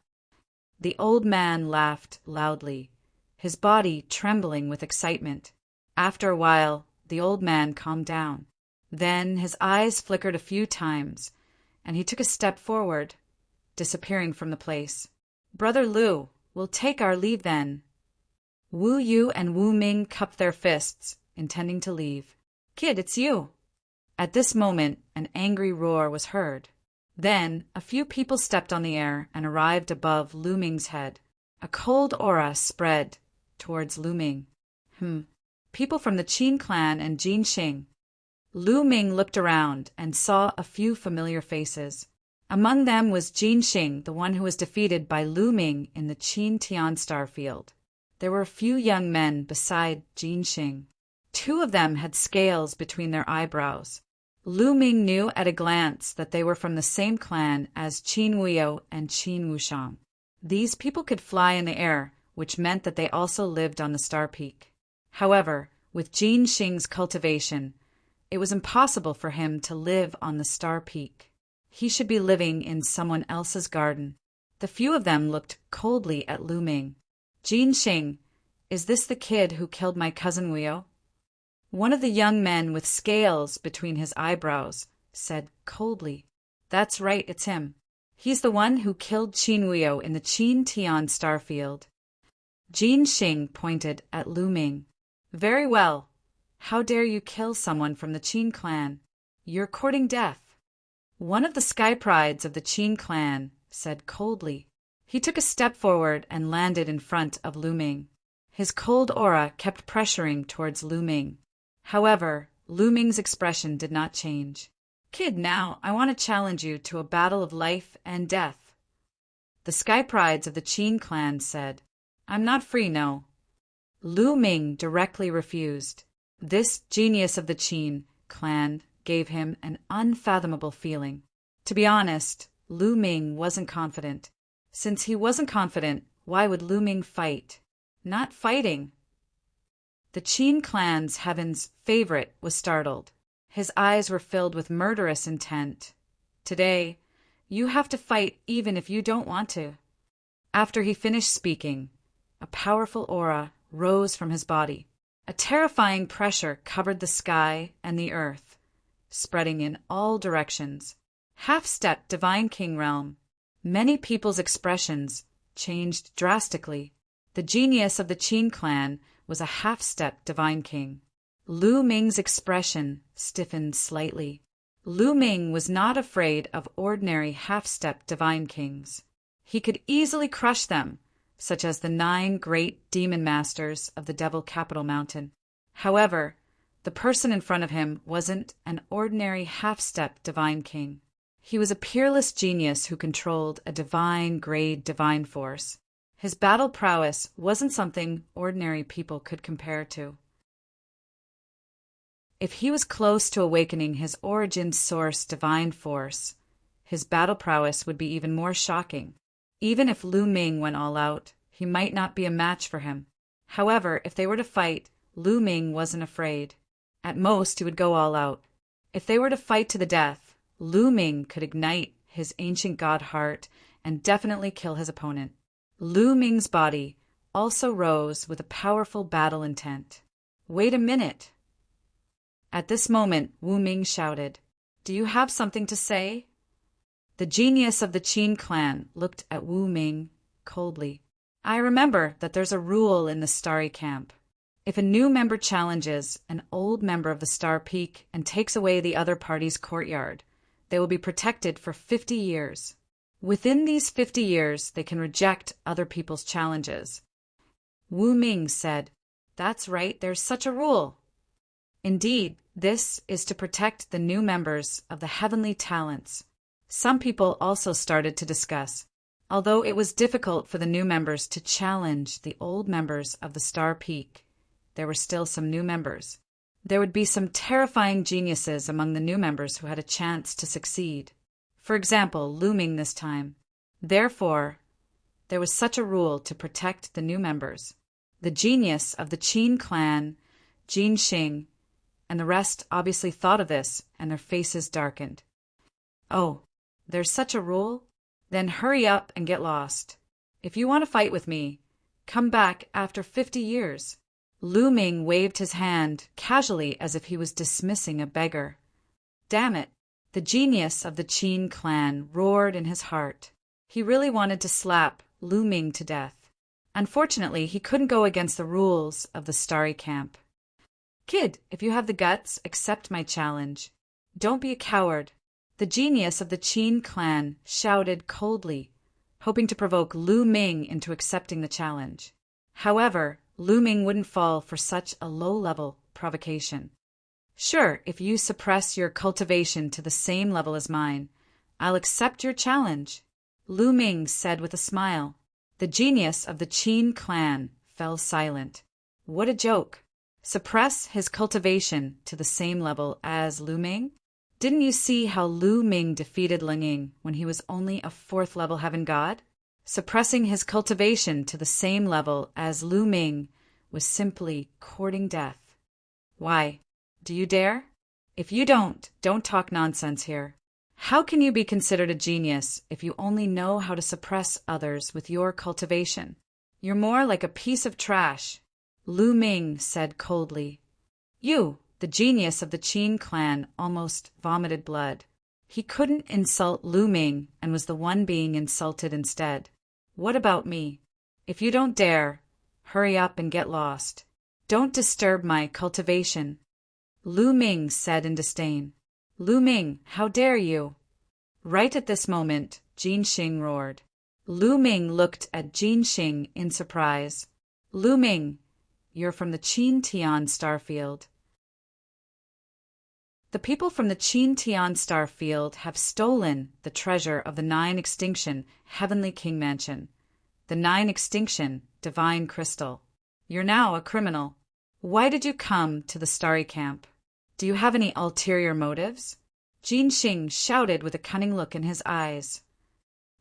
The old man laughed loudly, his body trembling with excitement. After a while, the old man calmed down. Then his eyes flickered a few times, and he took a step forward, disappearing from the place. Brother Lu, we'll take our leave then. Wu Yu and Wu Ming cupped their fists, intending to leave. Kid, it's you. At this moment, an angry roar was heard. Then, a few people stepped on the air and arrived above Lu Ming's head. A cold aura spread towards Lu Ming. People from the Qin clan and Jin Xing. Lu Ming looked around and saw a few familiar faces. Among them was Jin Xing, the one who was defeated by Lu Ming in the Qin Tian star field. there were a few young men beside Jin Xing. Two of them had scales between their eyebrows. Lu Ming knew at a glance that they were from the same clan as Qin Wuyo and Qin Wushang. These people could fly in the air, which meant that they also lived on the Star Peak. However, with Jin Xing's cultivation, it was impossible for him to live on the Star Peak. He should be living in someone else's garden. The few of them looked coldly at Lu Ming. Jin Xing, is this the kid who killed my cousin Wuyo? One of the young men with scales between his eyebrows said coldly, That's right, it's him. He's the one who killed Qin Wuyo in the Qin Tian starfield. Jin Xing pointed at Lu Ming. Very well. How dare you kill someone from the Qin clan? You're courting death. One of the sky prides of the Qin clan said coldly. He took a step forward and landed in front of Lu Ming. His cold aura kept pressuring towards Lu Ming. However, Lu Ming's expression did not change. Kid, now I want to challenge you to a battle of life and death. The sky prides of the Qin clan said, I'm not free, no. Lu Ming directly refused. This genius of the Qin clan gave him an unfathomable feeling. To be honest, Lu Ming wasn't confident. Since he wasn't confident, why would Lu Ming fight? Not fighting. The Qin clan's heaven's favorite was startled. His eyes were filled with murderous intent. Today, you have to fight even if you don't want to. After he finished speaking, a powerful aura rose from his body. A terrifying pressure covered the sky and the earth, spreading in all directions. Half-step Divine King realm. Many people's expressions changed drastically. The genius of the Qin clan was a half-step Divine King. Lu Ming's expression stiffened slightly. Lu Ming was not afraid of ordinary half-step Divine Kings. He could easily crush them, such as the 9 great demon masters of the Devil Capital Mountain. However, the person in front of him wasn't an ordinary half-step Divine King. He was a peerless genius who controlled a divine-grade divine force. His battle prowess wasn't something ordinary people could compare to. If he was close to awakening his origin source divine force, his battle prowess would be even more shocking. Even if Lu Ming went all out, he might not be a match for him. However, if they were to fight, Lu Ming wasn't afraid. At most, he would go all out. If they were to fight to the death, Lu Ming could ignite his ancient god heart and definitely kill his opponent. Lu Ming's body also rose with a powerful battle intent. Wait a minute. At this moment, Wu Ming shouted, Do you have something to say? The genius of the Qin clan looked at Wu Ming coldly. I remember that there's a rule in the Starry Camp. If a new member challenges an old member of the Star Peak and takes away the other party's courtyard, they will be protected for 50 years. Within these 50 years, they can reject other people's challenges. Wu Ming said, That's right, there's such a rule. Indeed, this is to protect the new members of the heavenly talents. Some people also started to discuss. Although it was difficult for the new members to challenge the old members of the Star Peak, there were still some new members. There would be some terrifying geniuses among the new members who had a chance to succeed. For example, Lu Ming this time. Therefore, there was such a rule to protect the new members. The genius of the Qin clan, Jin Xing, and the rest obviously thought of this, and their faces darkened. Oh, there's such a rule? Then hurry up and get lost. If you want to fight with me, come back after 50 years. Lu Ming waved his hand casually as if he was dismissing a beggar. Damn it! The genius of the Qin clan roared in his heart. He really wanted to slap Lu Ming to death. Unfortunately, he couldn't go against the rules of the Starry Camp. Kid, if you have the guts, accept my challenge. Don't be a coward. The genius of the Qin clan shouted coldly, hoping to provoke Lu Ming into accepting the challenge. However, Lu Ming wouldn't fall for such a low-level provocation. Sure, if you suppress your cultivation to the same level as mine, I'll accept your challenge, Lu Ming said with a smile. The genius of the Qin clan fell silent. What a joke! Suppress his cultivation to the same level as Lu Ming? Didn't you see how Lu Ming defeated Ling Ying when he was only a 4th level heaven god? Suppressing his cultivation to the same level as Lu Ming was simply courting death. Why? Do you dare? If you don't talk nonsense here. How can you be considered a genius if you only know how to suppress others with your cultivation? You're more like a piece of trash, Lu Ming said coldly. You, the genius of the Qin clan, almost vomited blood. He couldn't insult Lu Ming and was the one being insulted instead. What about me? If you don't dare, hurry up and get lost. Don't disturb my cultivation, Lu Ming said in disdain. Lu Ming, how dare you? Right at this moment, Jin Xing roared. Lu Ming looked at Jin Xing in surprise. Lu Ming, you're from the Qin Tian Starfield. The people from the Qin Tian Starfield have stolen the treasure of the 9 Extinction Heavenly King Mansion. The 9 Extinction Divine Crystal. You're now a criminal. Why did you come to the Starry Camp? Do you have any ulterior motives? Jin Xing shouted with a cunning look in his eyes.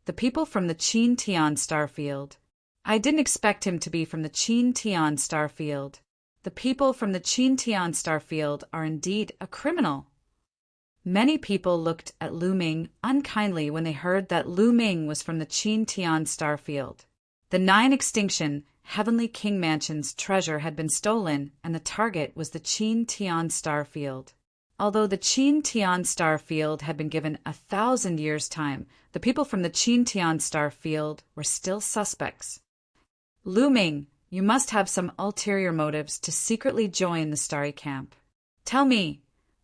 The people from the Qin Tian Starfield. I didn't expect him to be from the Qin Tian Starfield. The people from the Qin Tian Starfield are indeed a criminal. Many people looked at Lu Ming unkindly when they heard that Lu Ming was from the Qin Tian Starfield. The 9 Extinction Heavenly King Mansion's treasure had been stolen, and the target was the Qin Tian Starfield. Although the Qin Tian Starfield had been given 1,000 years' time, the people from the Qin Tian Starfield were still suspects. Lu Ming, you must have some ulterior motives to secretly join the Starry Camp. Tell me,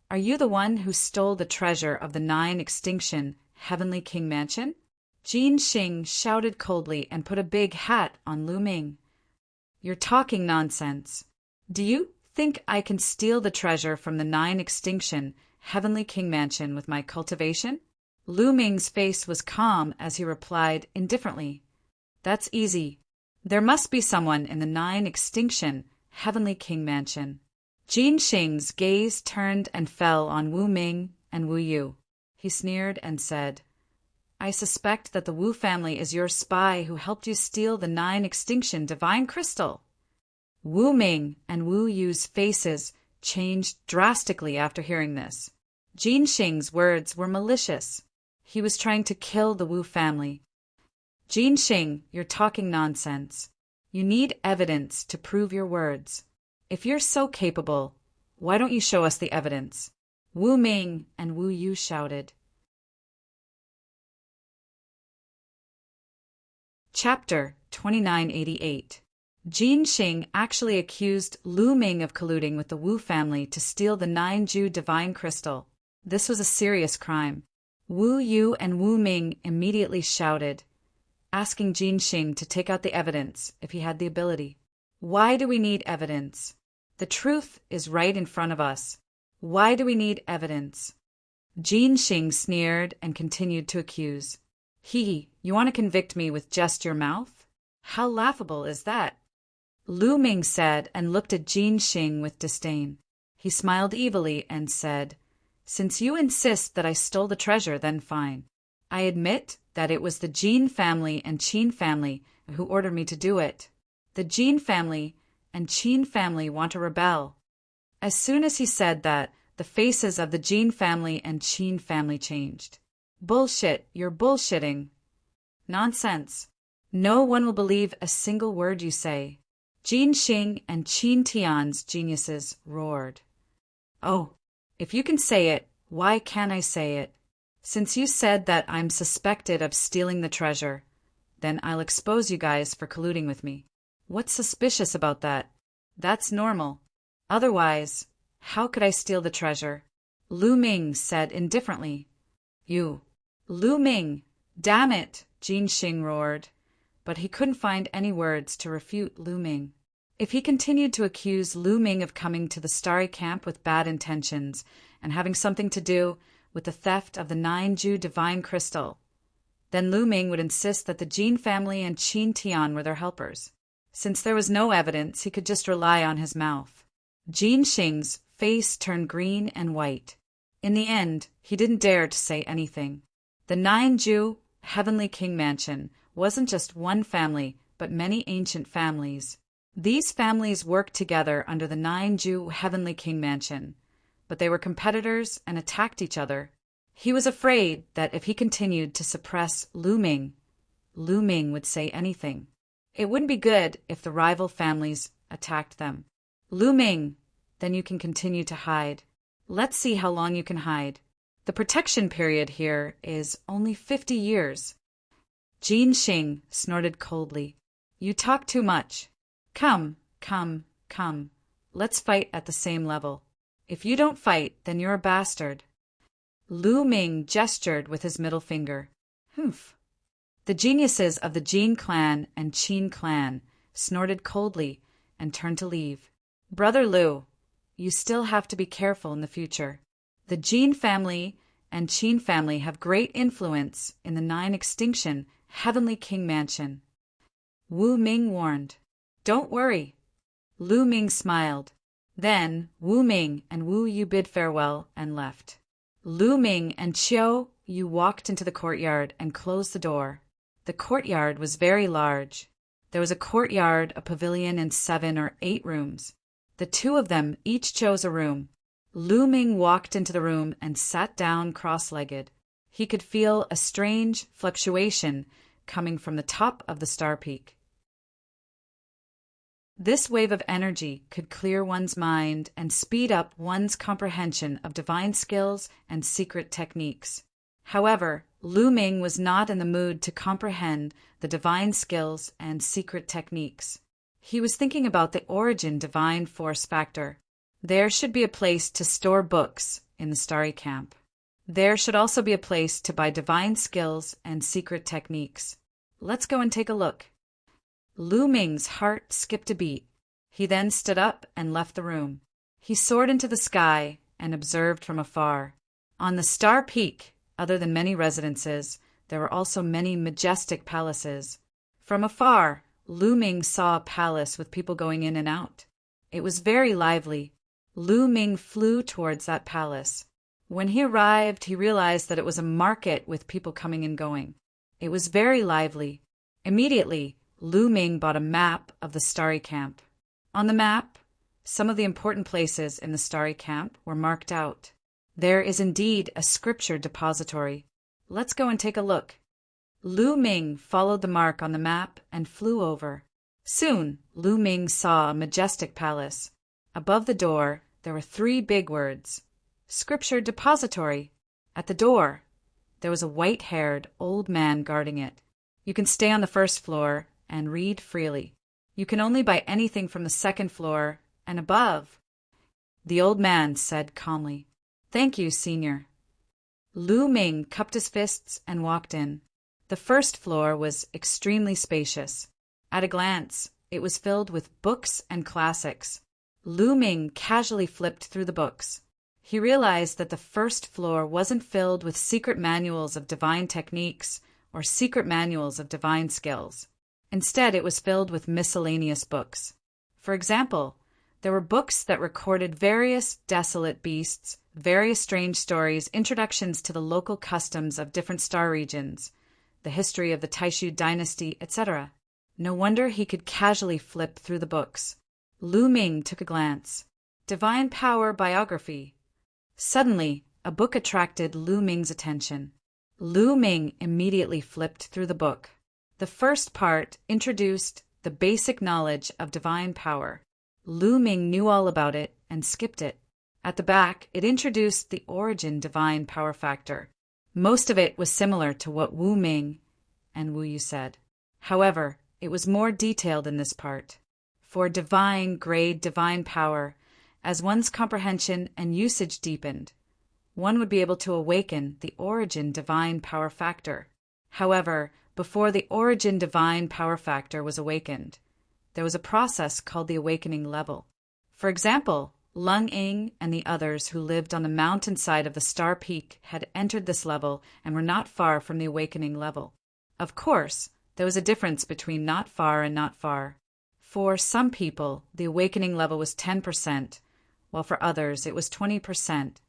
are you the one who stole the treasure of the 9 Extinction Heavenly King Mansion? Jin Xing shouted coldly and put a big hat on Lu Ming. You're talking nonsense. Do you think I can steal the treasure from the 9 Extinction Heavenly King Mansion with my cultivation? Lu Ming's face was calm as he replied indifferently. That's easy. There must be someone in the 9 Extinction Heavenly King Mansion. Jin Xing's gaze turned and fell on Wu Ming and Wu Yu. He sneered and said, I suspect that the Wu family is your spy who helped you steal the 9 Extinction Divine Crystal. Wu Ming and Wu Yu's faces changed drastically after hearing this. Jin Xing's words were malicious. He was trying to kill the Wu family. Jin Xing, you're talking nonsense. You need evidence to prove your words. If you're so capable, why don't you show us the evidence? Wu Ming and Wu Yu shouted. Chapter 2988. Jin Xing actually accused Lu Ming of colluding with the Wu family to steal the 9-Ju Divine Crystal. This was a serious crime. Wu Yu and Wu Ming immediately shouted, asking Jin Xing to take out the evidence if he had the ability. Why do we need evidence? The truth is right in front of us. Why do we need evidence? Jin Xing sneered and continued to accuse. You want to convict me with just your mouth? How laughable is that? Lu Ming said and looked at Jin Xing with disdain. He smiled evilly and said, Since you insist that I stole the treasure, then fine. I admit that it was the Jin family and Qin family who ordered me to do it. The Jin family and Qin family want to rebel. As soon as he said that, the faces of the Jin family and Qin family changed. Bullshit, you're bullshitting. Nonsense. No one will believe a single word you say. Jin Xing and Qin Tian's geniuses roared. Oh, if you can say it, why can't I say it? Since you said that I'm suspected of stealing the treasure, then I'll expose you guys for colluding with me. What's suspicious about that? That's normal. Otherwise, how could I steal the treasure? Lu Ming said indifferently. Lu Ming, damn it, Jin Xing roared. But he couldn't find any words to refute Lu Ming. If he continued to accuse Lu Ming of coming to the Starry Camp with bad intentions and having something to do with the theft of the 9-Ju Divine Crystal, then Lu Ming would insist that the Jin family and Qin Tian were their helpers. Since there was no evidence, he could just rely on his mouth. Jin Xing's face turned green and white. In the end, he didn't dare to say anything. The Nine-Ju Heavenly King Mansion wasn't just one family, but many ancient families. These families worked together under the Nine-Ju Heavenly King Mansion, but they were competitors and attacked each other. He was afraid that if he continued to suppress Lu Ming would say anything. It wouldn't be good if the rival families attacked them. Lu Ming, then you can continue to hide. Let's see how long you can hide. The protection period here is only 50 years. Jin Xing snorted coldly. You talk too much. Come. Let's fight at the same level. If you don't fight, then you're a bastard. Lu Ming gestured with his middle finger. Humph. The geniuses of the Jin clan and Qin clan snorted coldly and turned to leave. Brother Lu, you still have to be careful in the future. The Jin family and Qin family have great influence in the Nine Extinction Heavenly King Mansion. Wu Ming warned. Don't worry. Lu Ming smiled. Then Wu Ming and Wu Yu bid farewell and left. Lu Ming and Qiu Yu walked into the courtyard and closed the door. The courtyard was very large. There was a courtyard, a pavilion, and 7 or 8 rooms. The two of them each chose a room. Lu Ming walked into the room and sat down cross-legged. He could feel a strange fluctuation coming from the top of the star peak. This wave of energy could clear one's mind and speed up one's comprehension of divine skills and secret techniques. However, Lu Ming was not in the mood to comprehend the divine skills and secret techniques. He was thinking about the origin divine force factor. There should be a place to store books in the starry camp. There should also be a place to buy divine skills and secret techniques. Let's go and take a look. Lu Ming's heart skipped a beat. He then stood up and left the room. He soared into the sky and observed from afar. On the star peak, other than many residences, there were also many majestic palaces. From afar, Lu Ming saw a palace with people going in and out. It was very lively. Lu Ming flew towards that palace. When he arrived, he realized that it was a market with people coming and going. It was very lively. Immediately, Lu Ming bought a map of the starry camp. On the map, some of the important places in the starry camp were marked out. There is indeed a scripture depository. Let's go and take a look. Lu Ming followed the mark on the map and flew over. Soon, Lu Ming saw a majestic palace. Above the door, there were 3 big words. Scripture depository. At the door, there was a white-haired old man guarding it. You can stay on the first floor and read freely. You can only buy anything from the second floor and above. The old man said calmly, Thank you, Senior. Lu Ming cupped his fists and walked in. The first floor was extremely spacious. At a glance, it was filled with books and classics. Lu Ming casually flipped through the books. He realized that the first floor wasn't filled with secret manuals of divine techniques or secret manuals of divine skills. Instead, it was filled with miscellaneous books. For example, there were books that recorded various desolate beasts, various strange stories, introductions to the local customs of different star regions, the history of the Taishu dynasty, etc. No wonder he could casually flip through the books. Lu Ming took a glance. Divine Power Biography. Suddenly, a book attracted Lu Ming's attention. Lu Ming immediately flipped through the book. The first part introduced the basic knowledge of divine power. Lu Ming knew all about it and skipped it. At the back, it introduced the origin divine power factor. Most of it was similar to what Wu Ming and Wu Yu said. However, it was more detailed in this part. For divine grade divine power, as one's comprehension and usage deepened, one would be able to awaken the origin divine power factor. However, before the origin divine power factor was awakened, there was a process called the awakening level. For example, Lung Ing and the others who lived on the mountainside of the Star Peak had entered this level and were not far from the awakening level. Of course, there was a difference between not far and not far. For some people, the awakening level was 10%, while for others it was 20%.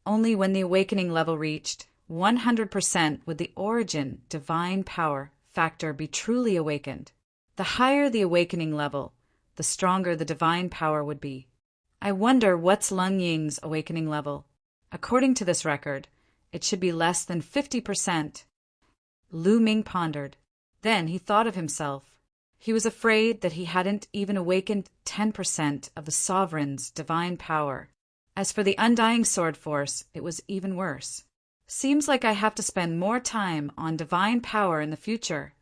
Only when the awakening level reached 100% would the origin, divine power, factor be truly awakened. The higher the awakening level, the stronger the divine power would be. I wonder what's Lung Ying's awakening level. According to this record, it should be less than 50%. Lu Ming pondered. Then he thought of himself. He was afraid that he hadn't even awakened 10% of the sovereign's divine power. As for the undying sword force, it was even worse. Seems like I have to spend more time on divine power in the future.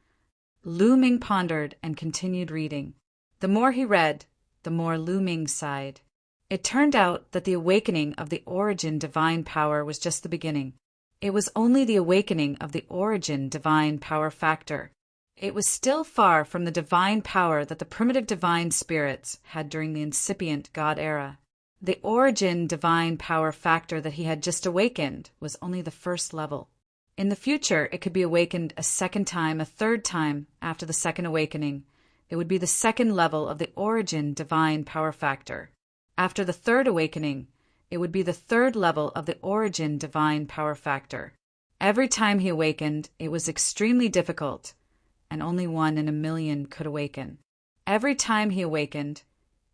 Lu Ming pondered and continued reading. The more he read, the more Lu Ming sighed. It turned out that the awakening of the origin divine power was just the beginning. It was only the awakening of the origin divine power factor. It was still far from the divine power that the primitive divine spirits had during the incipient God era. The origin divine power factor that he had just awakened was only the first level. In the future, it could be awakened a second time, a third time after the second awakening. It would be the second level of the origin divine power factor. After the third awakening, it would be the third level of the origin divine power factor. Every time he awakened, it was extremely difficult, and only 1 in a million could awaken. Every time he awakened,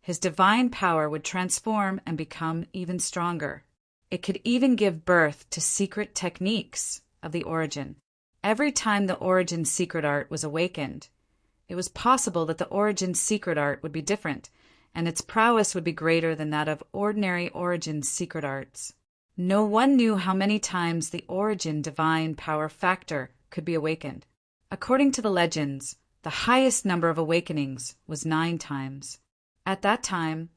his divine power would transform and become even stronger. It could even give birth to secret techniques of the origin. Every time the origin secret art was awakened, it was possible that the origin secret art would be different, and its prowess would be greater than that of ordinary origin secret arts. No one knew how many times the origin divine power factor could be awakened. According to the legends, the highest number of awakenings was 9 times. At that time,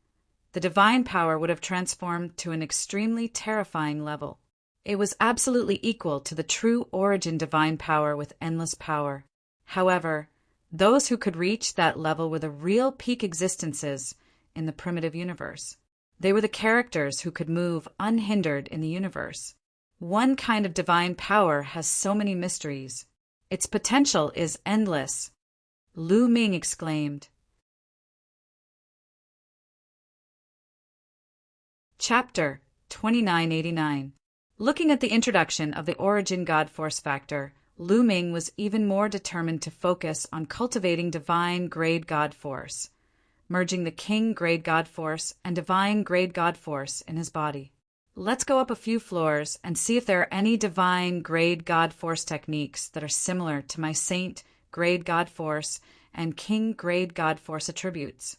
the divine power would have transformed to an extremely terrifying level. It was absolutely equal to the true origin divine power with endless power. However, those who could reach that level were the real peak existences in the primitive universe. They were the characters who could move unhindered in the universe. One kind of divine power has so many mysteries. Its potential is endless. Lu Ming exclaimed. Chapter 2989. Looking at the introduction of the origin God force factor, Lu Ming was even more determined to focus on cultivating divine grade God force, merging the king grade God force and divine grade God force in his body. Let's go up a few floors and see if there are any divine grade God force techniques that are similar to my saint grade God force and king grade God force attributes.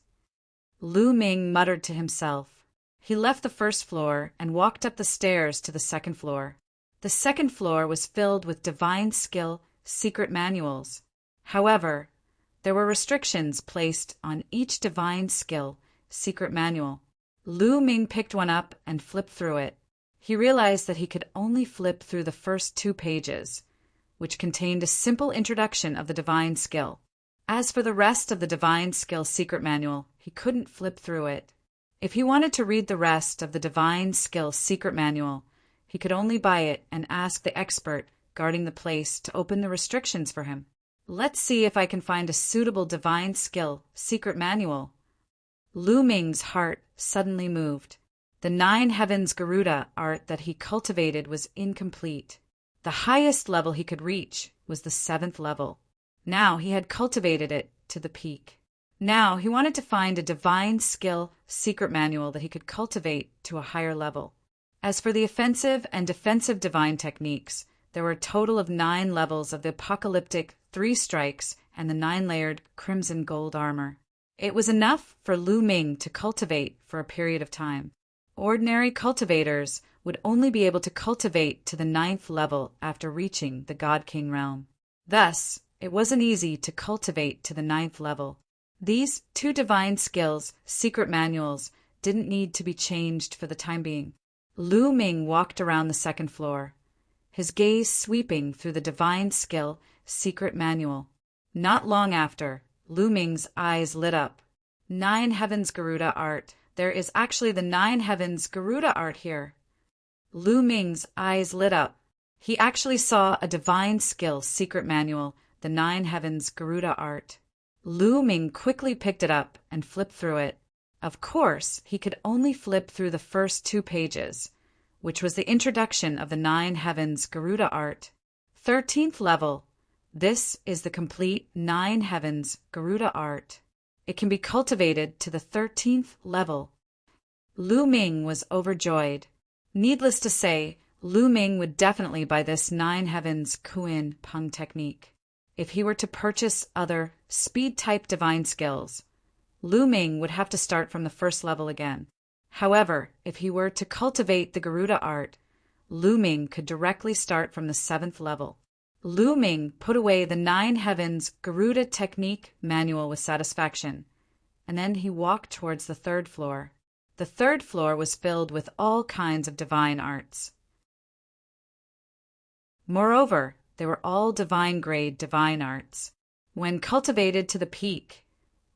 Lu Ming muttered to himself. He left the first floor and walked up the stairs to the second floor. The second floor was filled with divine skill secret manuals. However, there were restrictions placed on each divine skill secret manual. Lu Ming picked one up and flipped through it. He realized that he could only flip through the first 2 pages, which contained a simple introduction of the divine skill. As for the rest of the divine skill secret manual, he couldn't flip through it. If he wanted to read the rest of the Divine Skill Secret Manual, he could only buy it and ask the expert guarding the place to open the restrictions for him. Let's see if I can find a suitable Divine Skill Secret Manual. Lu Ming's heart suddenly moved. The 9 Heavens Garuda art that he cultivated was incomplete. The highest level he could reach was the 7th level. Now he had cultivated it to the peak. Now he wanted to find a divine skill secret manual that he could cultivate to a higher level. As for the offensive and defensive divine techniques, there were a total of 9 levels of the apocalyptic 3 strikes and the 9-layered crimson gold armor. It was enough for Lu Ming to cultivate for a period of time. Ordinary cultivators would only be able to cultivate to the 9th level after reaching the God King realm. Thus, it wasn't easy to cultivate to the 9th level. These 2 divine skills, secret manuals, didn't need to be changed for the time being. Lu Ming walked around the second floor, his gaze sweeping through the divine skill, secret manual. Not long after, Lu Ming's eyes lit up. 9 Heavens Garuda art. There is actually the 9 Heavens Garuda art here. Lu Ming's eyes lit up. He actually saw a divine skill secret manual, the 9 Heavens Garuda art. Lu Ming quickly picked it up and flipped through it. Of course, he could only flip through the first 2 pages, which was the introduction of the 9 Heavens Garuda art. 13th level. This is the complete 9 Heavens Garuda art. It can be cultivated to the 13th level. Lu Ming was overjoyed. Needless to say, Lu Ming would definitely buy this 9 Heavens Kuin Peng technique. If he were to purchase other speed-type divine skills, Lu Ming would have to start from the first level again. However, if he were to cultivate the Garuda art, Lu Ming could directly start from the 7th level. Lu Ming put away the 9 Heavens Garuda technique manual with satisfaction, and then he walked towards the 3rd floor. The 3rd floor was filled with all kinds of divine arts. Moreover, they were all divine-grade divine arts. When cultivated to the peak,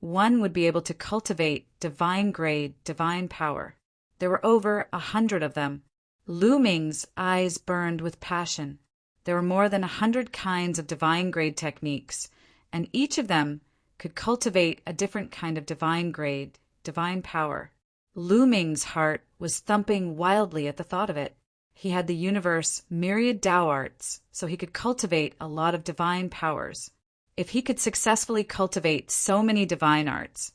one would be able to cultivate divine-grade divine power. There were over 100 of them. Lu Ming's eyes burned with passion. There were more than 100 kinds of divine-grade techniques, and each of them could cultivate a different kind of divine-grade divine power. Lu Ming's heart was thumping wildly at the thought of it. He had the universe myriad Tao arts, so he could cultivate a lot of divine powers. If he could successfully cultivate so many divine arts,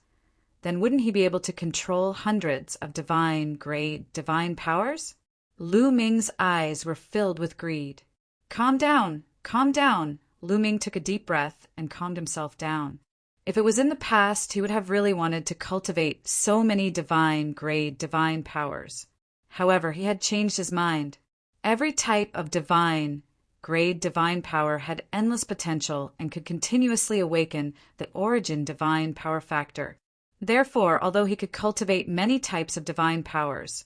then wouldn't he be able to control hundreds of divine-grade divine powers? Lu Ming's eyes were filled with greed. Calm down, calm down. Lu Ming took a deep breath and calmed himself down. If it was in the past, he would have really wanted to cultivate so many divine-grade divine powers. However, he had changed his mind. Every type of divine-grade divine power had endless potential and could continuously awaken the origin divine power factor. Therefore, although he could cultivate many types of divine powers,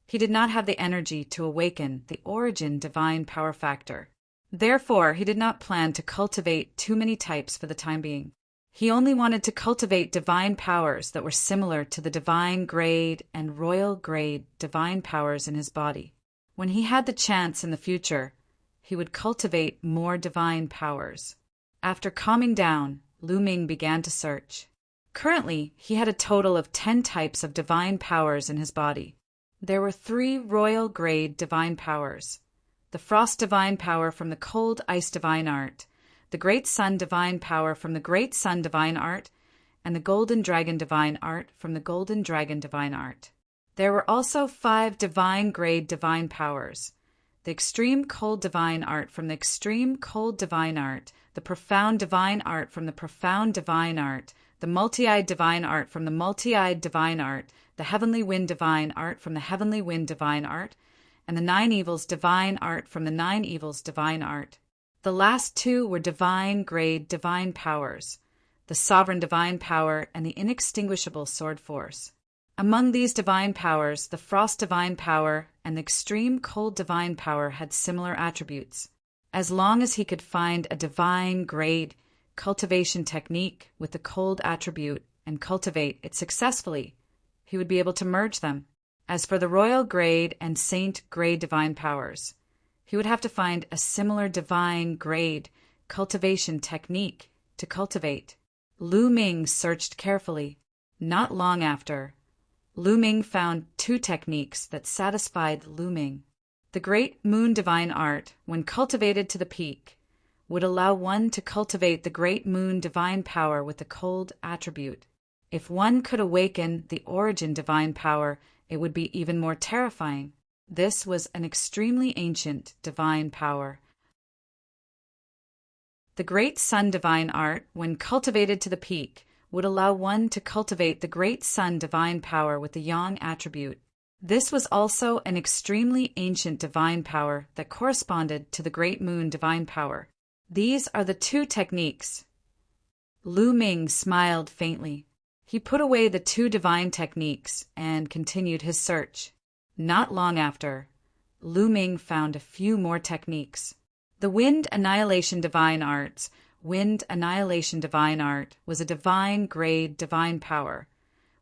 he did not have the energy to awaken the origin divine power factor. Therefore, he did not plan to cultivate too many types for the time being. He only wanted to cultivate divine powers that were similar to the divine grade and royal grade divine powers in his body. When he had the chance in the future, he would cultivate more divine powers. After calming down, Lu Ming began to search. Currently, he had a total of 10 types of divine powers in his body. There were 3 royal grade divine powers: the frost divine power from the cold ice divine art, the Great Sun divine power from the Great Sun divine art, and the Golden Dragon divine art from the Golden Dragon divine art. There were also 5 divine grade divine powers: the Extreme Cold divine art from the Extreme Cold divine art, the Profound divine art from the Profound divine art, the Multi-eyed divine art from the Multi-eyed divine art, the Heavenly Wind divine art from the Heavenly Wind divine art, and the 9 Evils divine art from the 9 Evils divine art. The last 2 were divine grade divine powers: the Sovereign divine power and the Inextinguishable sword force. Among these divine powers, the Frost divine power and the Extreme Cold divine power had similar attributes. As long as he could find a divine grade cultivation technique with the cold attribute and cultivate it successfully, he would be able to merge them. As for the royal grade and saint grade divine powers, he would have to find a similar divine grade cultivation technique to cultivate. Lu Ming searched carefully. Not long after, Lu Ming found 2 techniques that satisfied Lu Ming. The Great Moon divine art, when cultivated to the peak, would allow one to cultivate the Great Moon divine power with the cold attribute. If one could awaken the origin divine power, it would be even more terrifying. This was an extremely ancient divine power. The Great Sun divine art, when cultivated to the peak, would allow one to cultivate the Great Sun divine power with the Yang attribute. This was also an extremely ancient divine power that corresponded to the Great Moon divine power. These are the 2 techniques. Lu Ming smiled faintly. He put away the 2 divine techniques and continued his search. Not long after, Lu Ming found a few more techniques. The Wind Annihilation divine arts. Wind Annihilation divine art was a divine grade divine power,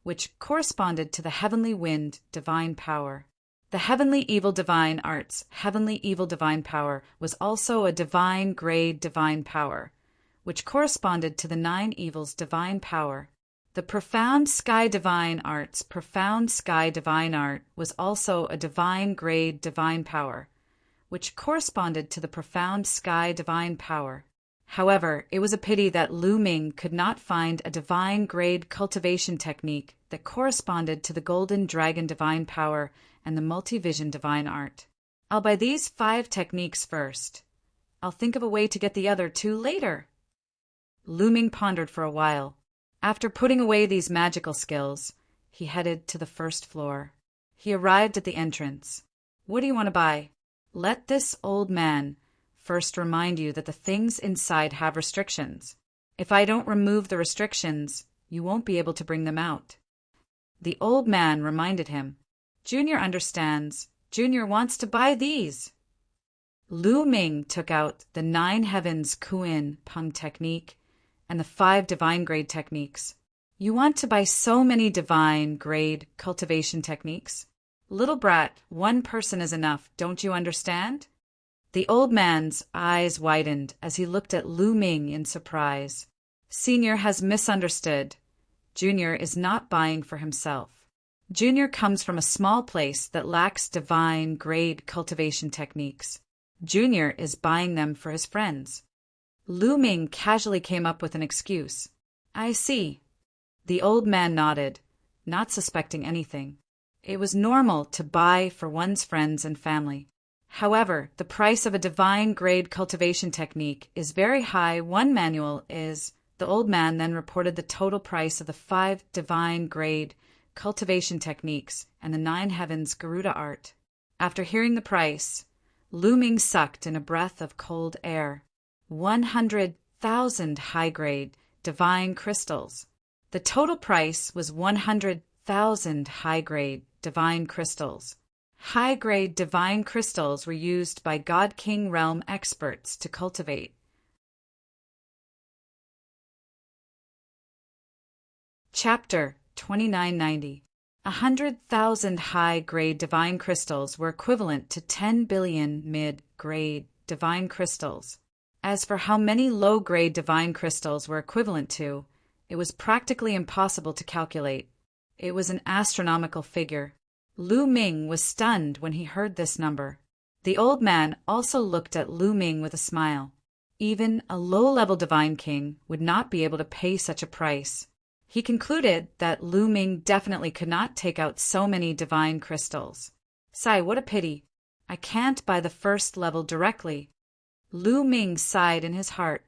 which corresponded to the Heavenly Wind divine power. The Heavenly Evil divine arts. Heavenly Evil divine power was also a divine grade divine power, which corresponded to the 9 evils' divine power. The profound sky divine art was also a divine grade divine power, which corresponded to the profound sky divine power. However, it was a pity that Lu Ming could not find a divine grade cultivation technique that corresponded to the golden dragon divine power and the multivision divine art. I'll buy these 5 techniques first. I'll think of a way to get the other 2 later. Lu Ming pondered for a while. After putting away these magical skills, he headed to the first floor. He arrived at the entrance. What do you want to buy? Let this old man first remind you that the things inside have restrictions. If I don't remove the restrictions, you won't be able to bring them out. The old man reminded him. Junior understands. Junior wants to buy these. Lu Ming took out the 9 heavens Kuin Peng technique and the 5 divine grade techniques. You want to buy so many divine grade cultivation techniques? Little brat, 1 person is enough, don't you understand? The old man's eyes widened as he looked at Lu Ming in surprise. Senior has misunderstood. Junior is not buying for himself. Junior comes from a small place that lacks divine grade cultivation techniques. Junior is buying them for his friends. Lu Ming casually came up with an excuse. I see. The old man nodded, not suspecting anything. It was normal to buy for one's friends and family. However, the price of a divine grade cultivation technique is very high. One manual is. The old man then reported the total price of the 5 divine grade cultivation techniques and the 9 heavens Garuda art. After hearing the price, Lu Ming sucked in a breath of cold air. 100,000 high-grade divine crystals. The total price was 100,000 high-grade divine crystals. High-grade divine crystals were used by God King realm experts to cultivate. Chapter 2990. 100,000 high-grade divine crystals were equivalent to 10 billion mid-grade divine crystals. As for how many low-grade divine crystals were equivalent to, it was practically impossible to calculate. It was an astronomical figure. Lu Ming was stunned when he heard this number. The old man also looked at Lu Ming with a smile. Even a low-level divine king would not be able to pay such a price. He concluded that Lu Ming definitely could not take out so many divine crystals. Sigh, what a pity. I can't buy the first level directly. Lu Ming sighed in his heart.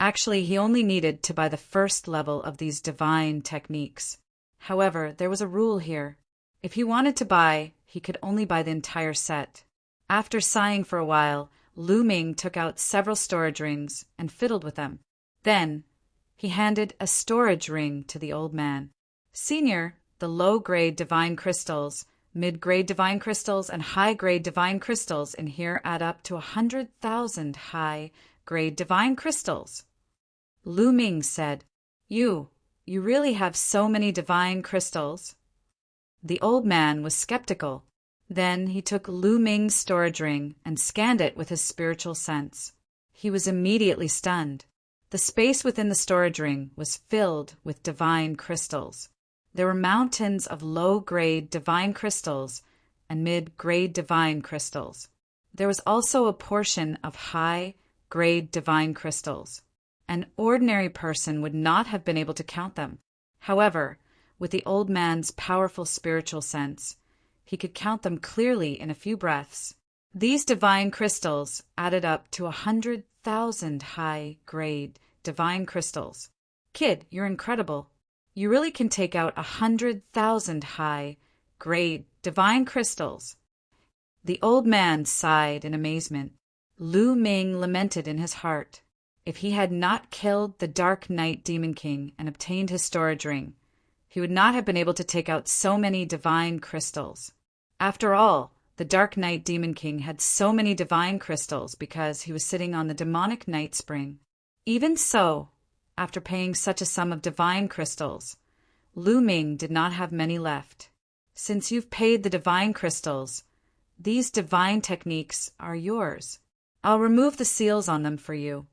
Actually, he only needed to buy the first level of these divine techniques. However, there was a rule here. If he wanted to buy, he could only buy the entire set. After sighing for a while, Lu Ming took out several storage rings and fiddled with them. Then, he handed a storage ring to the old man. Senior, the low-grade divine crystals, mid-grade divine crystals, and high-grade divine crystals in here add up to 100,000 high-grade divine crystals. Lu Ming said, You really have so many divine crystals? The old man was skeptical. Then he took Lu Ming's storage ring and scanned it with his spiritual sense. He was immediately stunned. The space within the storage ring was filled with divine crystals. There were mountains of low-grade divine crystals and mid-grade divine crystals. There was also a portion of high-grade divine crystals. An ordinary person would not have been able to count them. However, with the old man's powerful spiritual sense, he could count them clearly in a few breaths. These divine crystals added up to 100,000 high-grade divine crystals. Kid, you're incredible. You really can take out 100,000 high-grade divine crystals. The old man sighed in amazement. Lu Ming lamented in his heart. If he had not killed the Dark Knight Demon King and obtained his storage ring, he would not have been able to take out so many divine crystals. After all, the Dark Knight Demon King had so many divine crystals because he was sitting on the demonic night spring. Even so, after paying such a sum of divine crystals, Lu Ming did not have many left. Since you've paid the divine crystals, these divine techniques are yours. I'll remove the seals on them for you.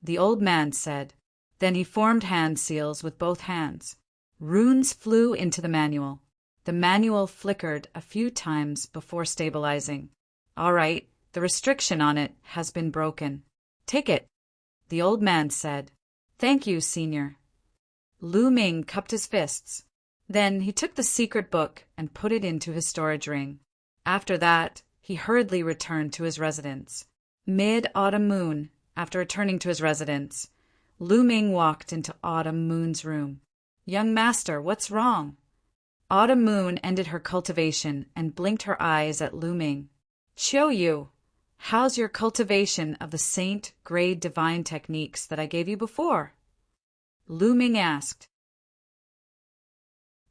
the old man said. Then he formed hand seals with both hands. Runes flew into the manual. The manual flickered a few times before stabilizing. All right, the restriction on it has been broken. Take it, the old man said. Thank you, Senior. Lu Ming cupped his fists. Then he took the secret book and put it into his storage ring. After that, he hurriedly returned to his residence. Mid-autumn moon, after returning to his residence, Lu Ming walked into Autumn Moon's room. Young master, what's wrong? Autumn Moon ended her cultivation and blinked her eyes at Lu Ming. Chiu Yu, how's your cultivation of the Saint Grade Divine techniques that I gave you before? Lu Ming asked.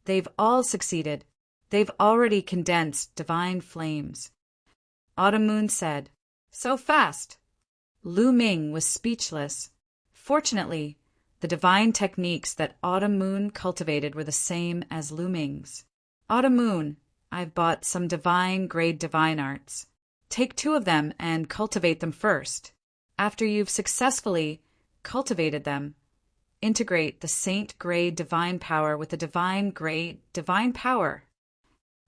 They've all succeeded. They've already condensed divine flames. Autumn Moon said. So fast. Lu Ming was speechless. Fortunately, the divine techniques that Autumn Moon cultivated were the same as Lu Ming's. Autumn Moon, I've bought some divine grade divine arts. Take 2 of them and cultivate them first. After you've successfully cultivated them, integrate the Saint Grade divine power with the divine grade divine power.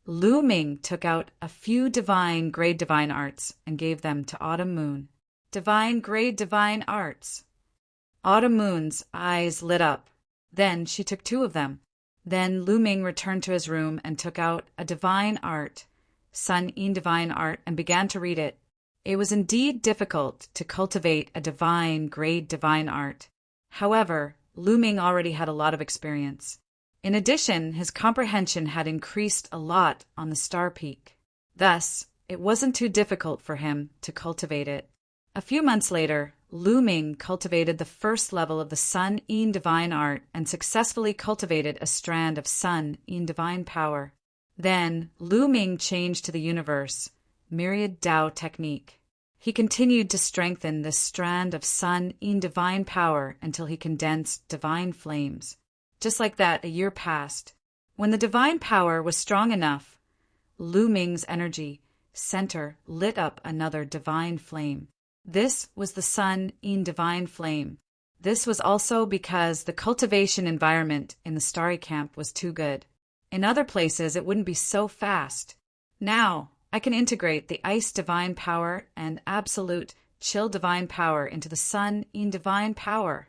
Lu Ming took out a few divine grade divine arts and gave them to Autumn Moon. Divine grade divine arts. Autumn Moon's eyes lit up. Then she took 2 of them. Then Lu Ming returned to his room and took out a divine art, Sun Yin divine art, and began to read it. It was indeed difficult to cultivate a divine grade divine art. However, Lu Ming already had a lot of experience. In addition, his comprehension had increased a lot on the star peak. Thus, it wasn't too difficult for him to cultivate it. A few months later, Lu Ming cultivated the first level of the Sun Yin divine art and successfully cultivated a strand of Sun Yin divine power. Then, Lu Ming changed to the universe, Myriad Tao technique. He continued to strengthen this strand of Sun Yin divine power until he condensed divine flames. Just like that, a year passed. When the divine power was strong enough, Lu Ming's energy center lit up another divine flame. This was the Sun Yin divine flame. This was also because the cultivation environment in the starry camp was too good. In other places, it wouldn't be so fast. Now, I can integrate the ice divine power and absolute chill divine power into the Sun Yin divine power.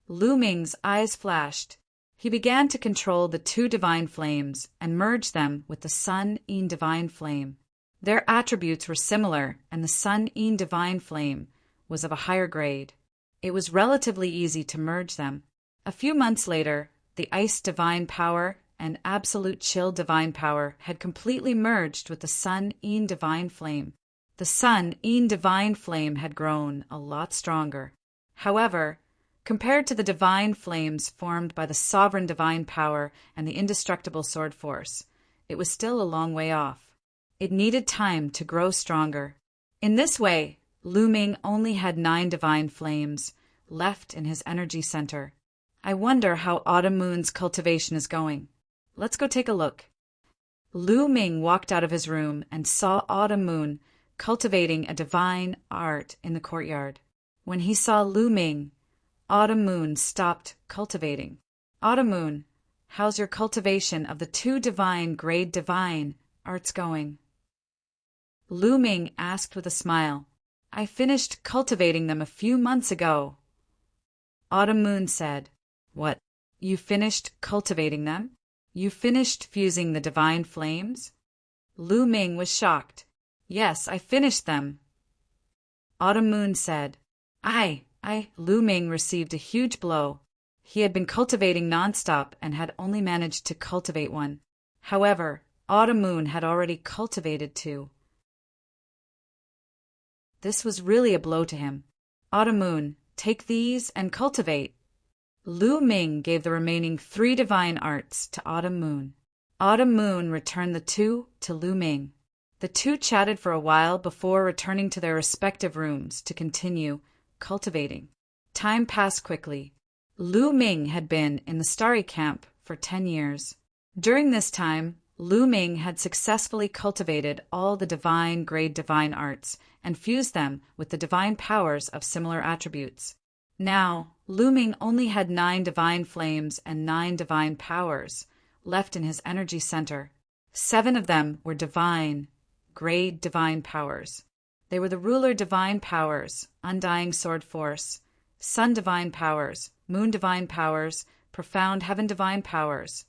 Lu Ming's eyes flashed. He began to control the 2 divine flames and merge them with the Sun Yin divine flame. Their attributes were similar, and the Sun Yin divine flame was of a higher grade. It was relatively easy to merge them. A few months later, the ice divine power and absolute chill divine power had completely merged with the Sun Yin divine flame. The Sun Yin divine flame had grown a lot stronger. However, compared to the divine flames formed by the sovereign divine power and the indestructible sword force, it was still a long way off. It needed time to grow stronger. In this way, Lu Ming only had 9 divine flames left in his energy center. I wonder how Autumn Moon's cultivation is going. Let's go take a look. Lu Ming walked out of his room and saw Autumn Moon cultivating a divine art in the courtyard. When he saw Lu Ming, Autumn Moon stopped cultivating. Autumn Moon, how's your cultivation of the 2 divine grade divine arts going? Lu Ming asked with a smile. I finished cultivating them a few months ago. Autumn Moon said, What? You finished cultivating them? You finished fusing the divine flames? Lu Ming was shocked. Yes, I finished them. Autumn Moon said, Lu Ming received a huge blow. He had been cultivating nonstop and had only managed to cultivate 1. However, Autumn Moon had already cultivated 2. This was really a blow to him. Autumn Moon, take these and cultivate. Lu Ming gave the remaining 3 divine arts to Autumn Moon. Autumn Moon returned the 2 to Lu Ming. The 2 chatted for a while before returning to their respective rooms to continue cultivating. Time passed quickly. Lu Ming had been in the starry camp for 10 years. During this time, Lu Ming had successfully cultivated all the divine grade divine arts and fused them with the divine powers of similar attributes. Now, Lu Ming only had 9 divine flames and 9 divine powers left in his energy center. 7 of them were divine, grade divine powers. They were the ruler divine powers, undying sword force, sun divine powers, moon divine powers, profound heaven divine powers,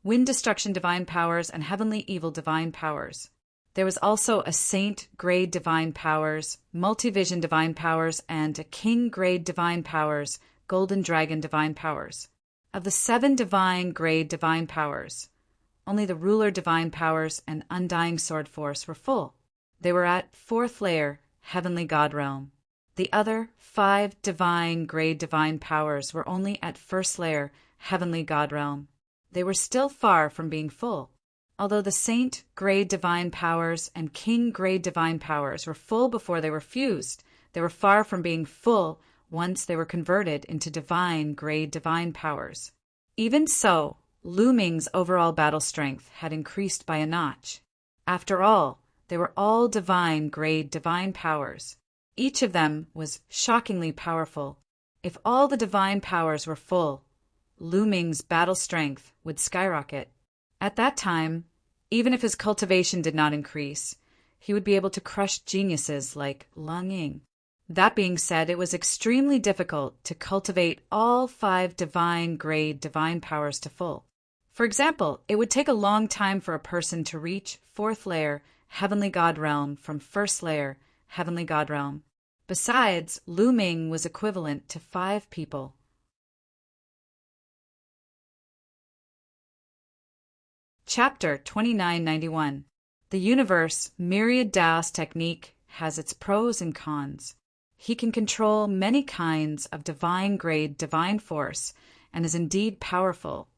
wind destruction divine powers, and heavenly evil divine powers. There was also a saint grade divine powers, multivision divine powers, and a king grade divine powers, golden dragon divine powers. Of the 7 divine grade divine powers, only the ruler divine powers and undying sword force were full. They were at 4th layer, heavenly god realm. The other 5 divine grade divine powers were only at 1st layer, heavenly god realm. They were still far from being full. Although the saint grade divine powers and king grade divine powers were full before they were fused, they were far from being full once they were converted into divine grade divine powers. Even so, Lu Ming's overall battle strength had increased by a notch. After all, they were all divine grade divine powers. Each of them was shockingly powerful. If all the divine powers were full, Lu Ming's battle strength would skyrocket. At that time, even if his cultivation did not increase, he would be able to crush geniuses like Lang Ying. That being said, it was extremely difficult to cultivate all 5 divine grade divine powers to full. For example, it would take a long time for a person to reach 4th layer, heavenly god realm from 1st layer, heavenly god realm. Besides, Lu Ming was equivalent to 5 people. Chapter 2991. The universe myriad Daos technique has its pros and cons. He can control many kinds of divine grade divine force and is indeed powerful,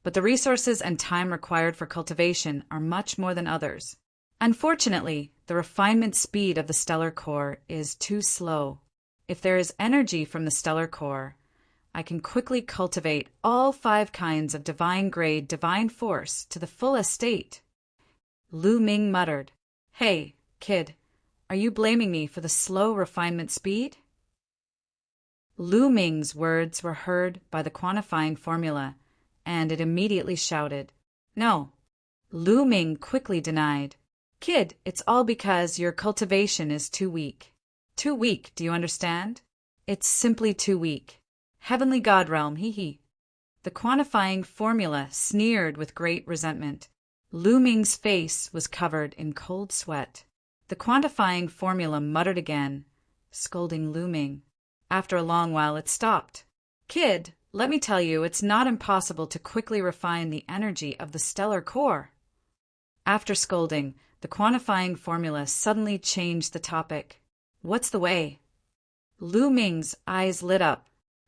but the resources and time required for cultivation are much more than others. Unfortunately, the refinement speed of the stellar core is too slow. If there is energy from the stellar core, I can quickly cultivate all 5 kinds of divine grade divine force to the fullest state. Lu Ming muttered, "Hey, kid, are you blaming me for the slow refinement speed?" Lu Ming's words were heard by the quantifying formula, and it immediately shouted, "No." Lu Ming quickly denied, "Kid, it's all because your cultivation is too weak." Too weak, do you understand? It's simply too weak. Heavenly God realm, hee. The quantifying formula sneered with great resentment. Lu Ming's face was covered in cold sweat. The quantifying formula muttered again, scolding Lu Ming. After a long while it stopped. "Kid, let me tell you, it's not impossible to quickly refine the energy of the stellar core." After scolding, the quantifying formula suddenly changed the topic. "What's the way?" Lu Ming's eyes lit up.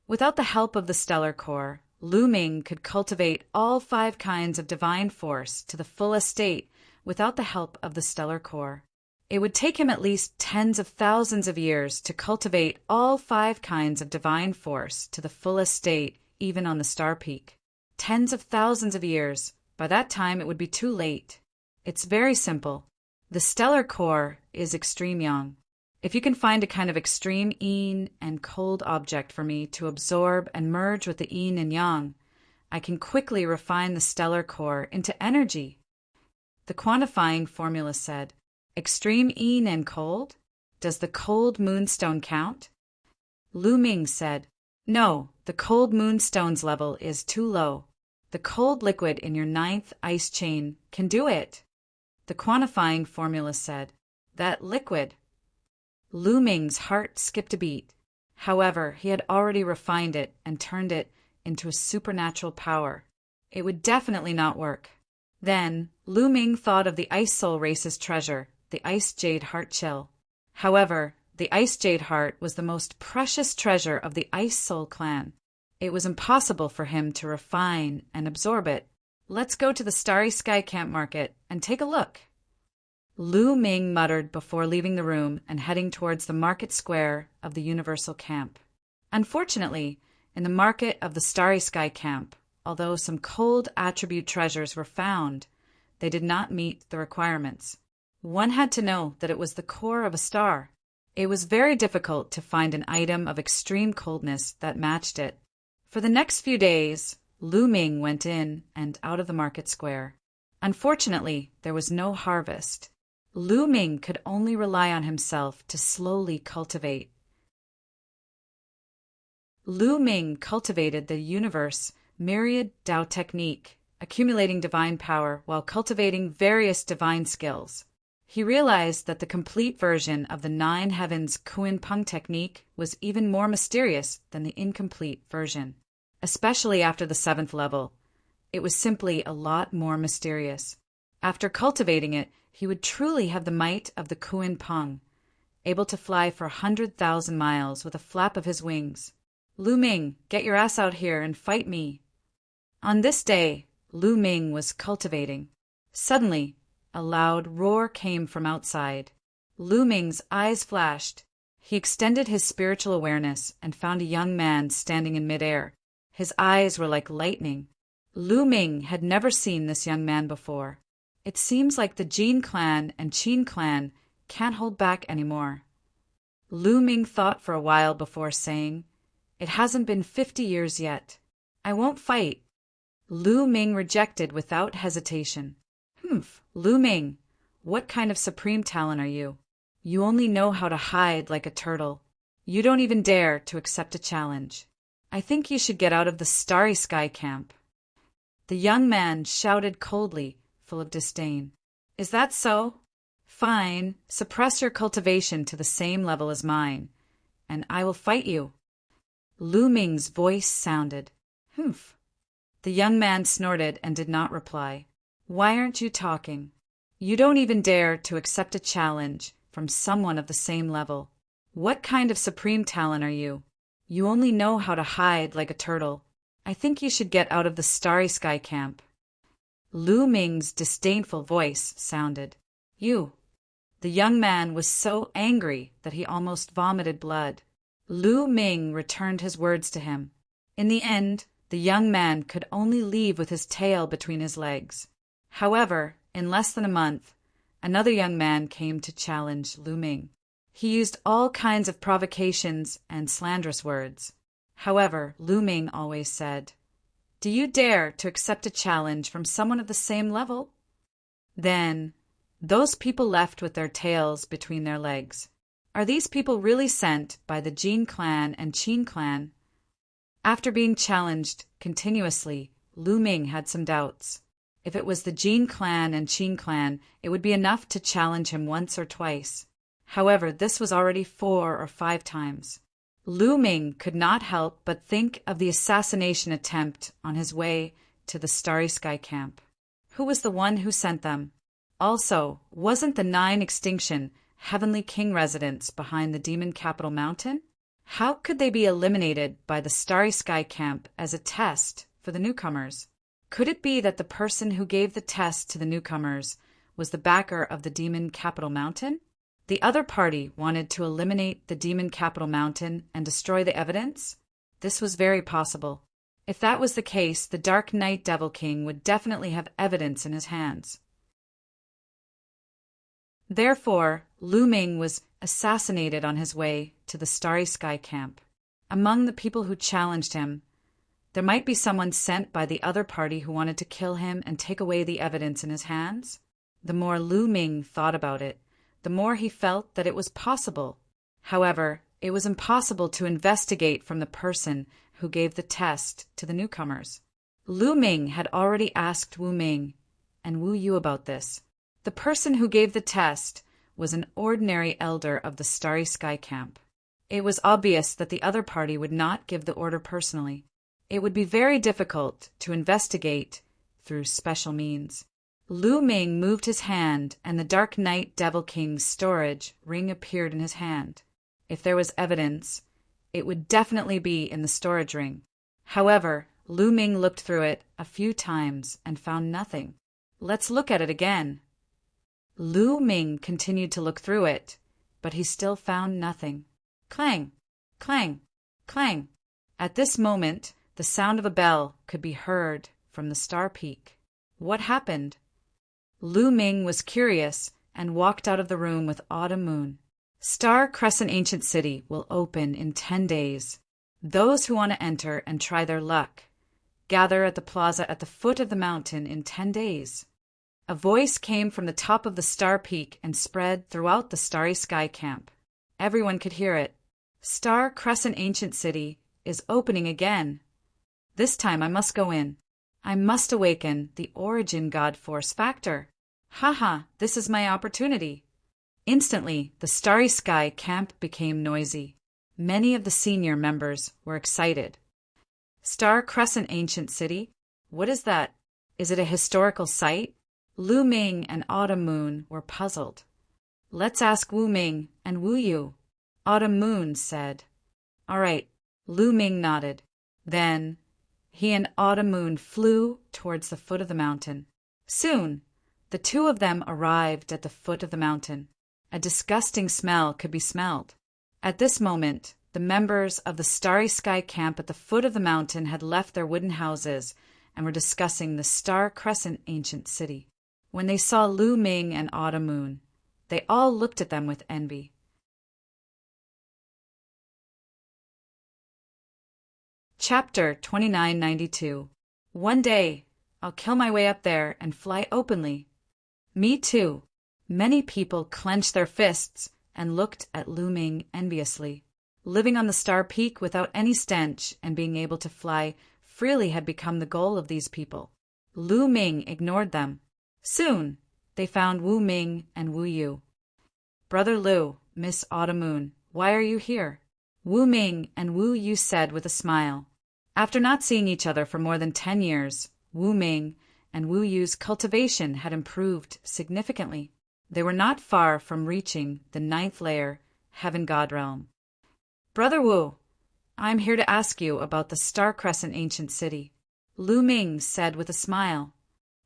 Without the help of the stellar core, Lu Ming could cultivate all 5 kinds of divine force to the fullest state without the help of the stellar core. It would take him at least tens of thousands of years to cultivate all 5 kinds of divine force to the fullest state, even on the star peak. Tens of thousands of years. By that time, it would be too late. It's very simple. The stellar core is extreme yang. If you can find a kind of extreme yin and cold object for me to absorb and merge with the yin and yang, I can quickly refine the stellar core into energy. The quantifying formula said, "Extreme yin and cold? Does the cold moonstone count?" Lu Ming said, "No, the cold moonstone's level is too low. The cold liquid in your 9th ice chain can do it." The quantifying formula said, "That liquid." Lu Ming's heart skipped a beat. However, he had already refined it and turned it into a supernatural power. It would definitely not work. Then, Lu Ming thought of the Ice Soul race's treasure, the Ice Jade Heart Shell. However, the Ice Jade Heart was the most precious treasure of the Ice Soul clan. It was impossible for him to refine and absorb it. "Let's go to the Starry Sky Camp Market and take a look." Lu Ming muttered before leaving the room and heading towards the market square of the Universal Camp. Unfortunately, in the market of the Starry Sky Camp, although some cold attribute treasures were found, they did not meet the requirements. One had to know that it was the core of a star. It was very difficult to find an item of extreme coldness that matched it. For the next few days, Lu Ming went in and out of the market square. Unfortunately, there was no harvest. Lu Ming could only rely on himself to slowly cultivate. Lu Ming cultivated the universe myriad Tao technique, accumulating divine power while cultivating various divine skills. He realized that the complete version of the Nine Heavens Kuan Peng technique was even more mysterious than the incomplete version. Especially after the 7th level, it was simply a lot more mysterious. After cultivating it, he would truly have the might of the Kuan Peng, able to fly for 100,000 miles with a flap of his wings. Lu Ming, get your ass out here and fight me. On this day, Lu Ming was cultivating. Suddenly, a loud roar came from outside. Lu Ming's eyes flashed. He extended his spiritual awareness and found a young man standing in midair. His eyes were like lightning. Lu Ming had never seen this young man before. It seems like the Jin clan and Qin clan can't hold back anymore. Lu Ming thought for a while before saying, "It hasn't been 50 years yet. I won't fight." Lu Ming rejected without hesitation. Lu Ming, what kind of supreme talent are you? You only know how to hide like a turtle. You don't even dare to accept a challenge. I think you should get out of the Starry Sky camp. The young man shouted coldly, full of disdain. Is that so? Fine, suppress your cultivation to the same level as mine, and I will fight you. Lu Ming's voice sounded. The young man snorted and did not reply. Why aren't you talking? You don't even dare to accept a challenge from someone of the same level. What kind of supreme talent are you? You only know how to hide like a turtle. I think you should get out of the Starry Sky camp. Lu Ming's disdainful voice sounded. You. The young man was so angry that he almost vomited blood. Lu Ming returned his words to him. In the end, the young man could only leave with his tail between his legs. However, in less than a month, another young man came to challenge Lu Ming. He used all kinds of provocations and slanderous words. However, Lu Ming always said, "Do you dare to accept a challenge from someone of the same level?" Then, those people left with their tails between their legs. Are these people really sent by the Jin clan and Qin clan? After being challenged continuously, Lu Ming had some doubts. If it was the Jin clan and Qin clan, it would be enough to challenge him once or twice. However, this was already 4 or 5 times. Lu Ming could not help but think of the assassination attempt on his way to the Starry Sky camp. Who was the one who sent them? Also, wasn't the 9 extinction Heavenly King residents behind the demon capital mountain? How could they be eliminated by the Starry Sky camp as a test for the newcomers? Could it be that the person who gave the test to the newcomers was the backer of the demon capital mountain? The other party wanted to eliminate the demon capital mountain and destroy the evidence? This was very possible. If that was the case, the Dark Knight Devil King would definitely have evidence in his hands. Therefore, Lu Ming was assassinated on his way to the Starry Sky camp. Among the people who challenged him, there might be someone sent by the other party who wanted to kill him and take away the evidence in his hands. The more Lu Ming thought about it, the more he felt that it was possible. However, it was impossible to investigate from the person who gave the test to the newcomers. Lu Ming had already asked Wu Ming and Wu Yu about this. The person who gave the test was an ordinary elder of the Starry Sky camp. It was obvious that the other party would not give the order personally. It would be very difficult to investigate through special means. Lu Ming moved his hand, and the Dark Knight Devil King's storage ring appeared in his hand. If there was evidence, it would definitely be in the storage ring. However, Lu Ming looked through it a few times and found nothing. Let's look at it again. Lu Ming continued to look through it, but he still found nothing. Clang! Clang! Clang! At this moment, the sound of a bell could be heard from the Star Peak. What happened? Lu Ming was curious and walked out of the room with Autumn Moon. Star Crescent Ancient City will open in 10 days. Those who want to enter and try their luck, gather at the plaza at the foot of the mountain in 10 days. A voice came from the top of the Star Peak and spread throughout the Starry Sky Camp. Everyone could hear it. Star Crescent Ancient City is opening again. This time I must go in. I must awaken the Origin God Force factor. Haha, this is my opportunity. Instantly, the Starry Sky Camp became noisy. Many of the senior members were excited. Star Crescent Ancient City? What is that? Is it a historical site? Lu Ming and Autumn Moon were puzzled. Let's ask Wu Ming and Wu Yu. Autumn Moon said. All right, Lu Ming nodded. Then he and Autumn Moon flew towards the foot of the mountain. Soon, the two of them arrived at the foot of the mountain. A disgusting smell could be smelled. At this moment, the members of the Starry Sky Camp at the foot of the mountain had left their wooden houses and were discussing the Star Crescent Ancient City. When they saw Lu Ming and Autumn Moon, they all looked at them with envy. Chapter 2992. One day, I'll kill my way up there and fly openly. Me too. Many people clenched their fists and looked at Lu Ming enviously. Living on the Star Peak without any stench and being able to fly freely had become the goal of these people. Lu Ming ignored them. Soon, they found Wu Ming and Wu Yu. Brother Lu, Miss Autumn Moon, why are you here? Wu Ming and Wu Yu said with a smile. After not seeing each other for more than 10 years, Wu Ming and Wu Yu's cultivation had improved significantly. They were not far from reaching the 9th layer, Heaven God Realm. Brother Wu, I'm here to ask you about the Star Crescent Ancient City. Lu Ming said with a smile.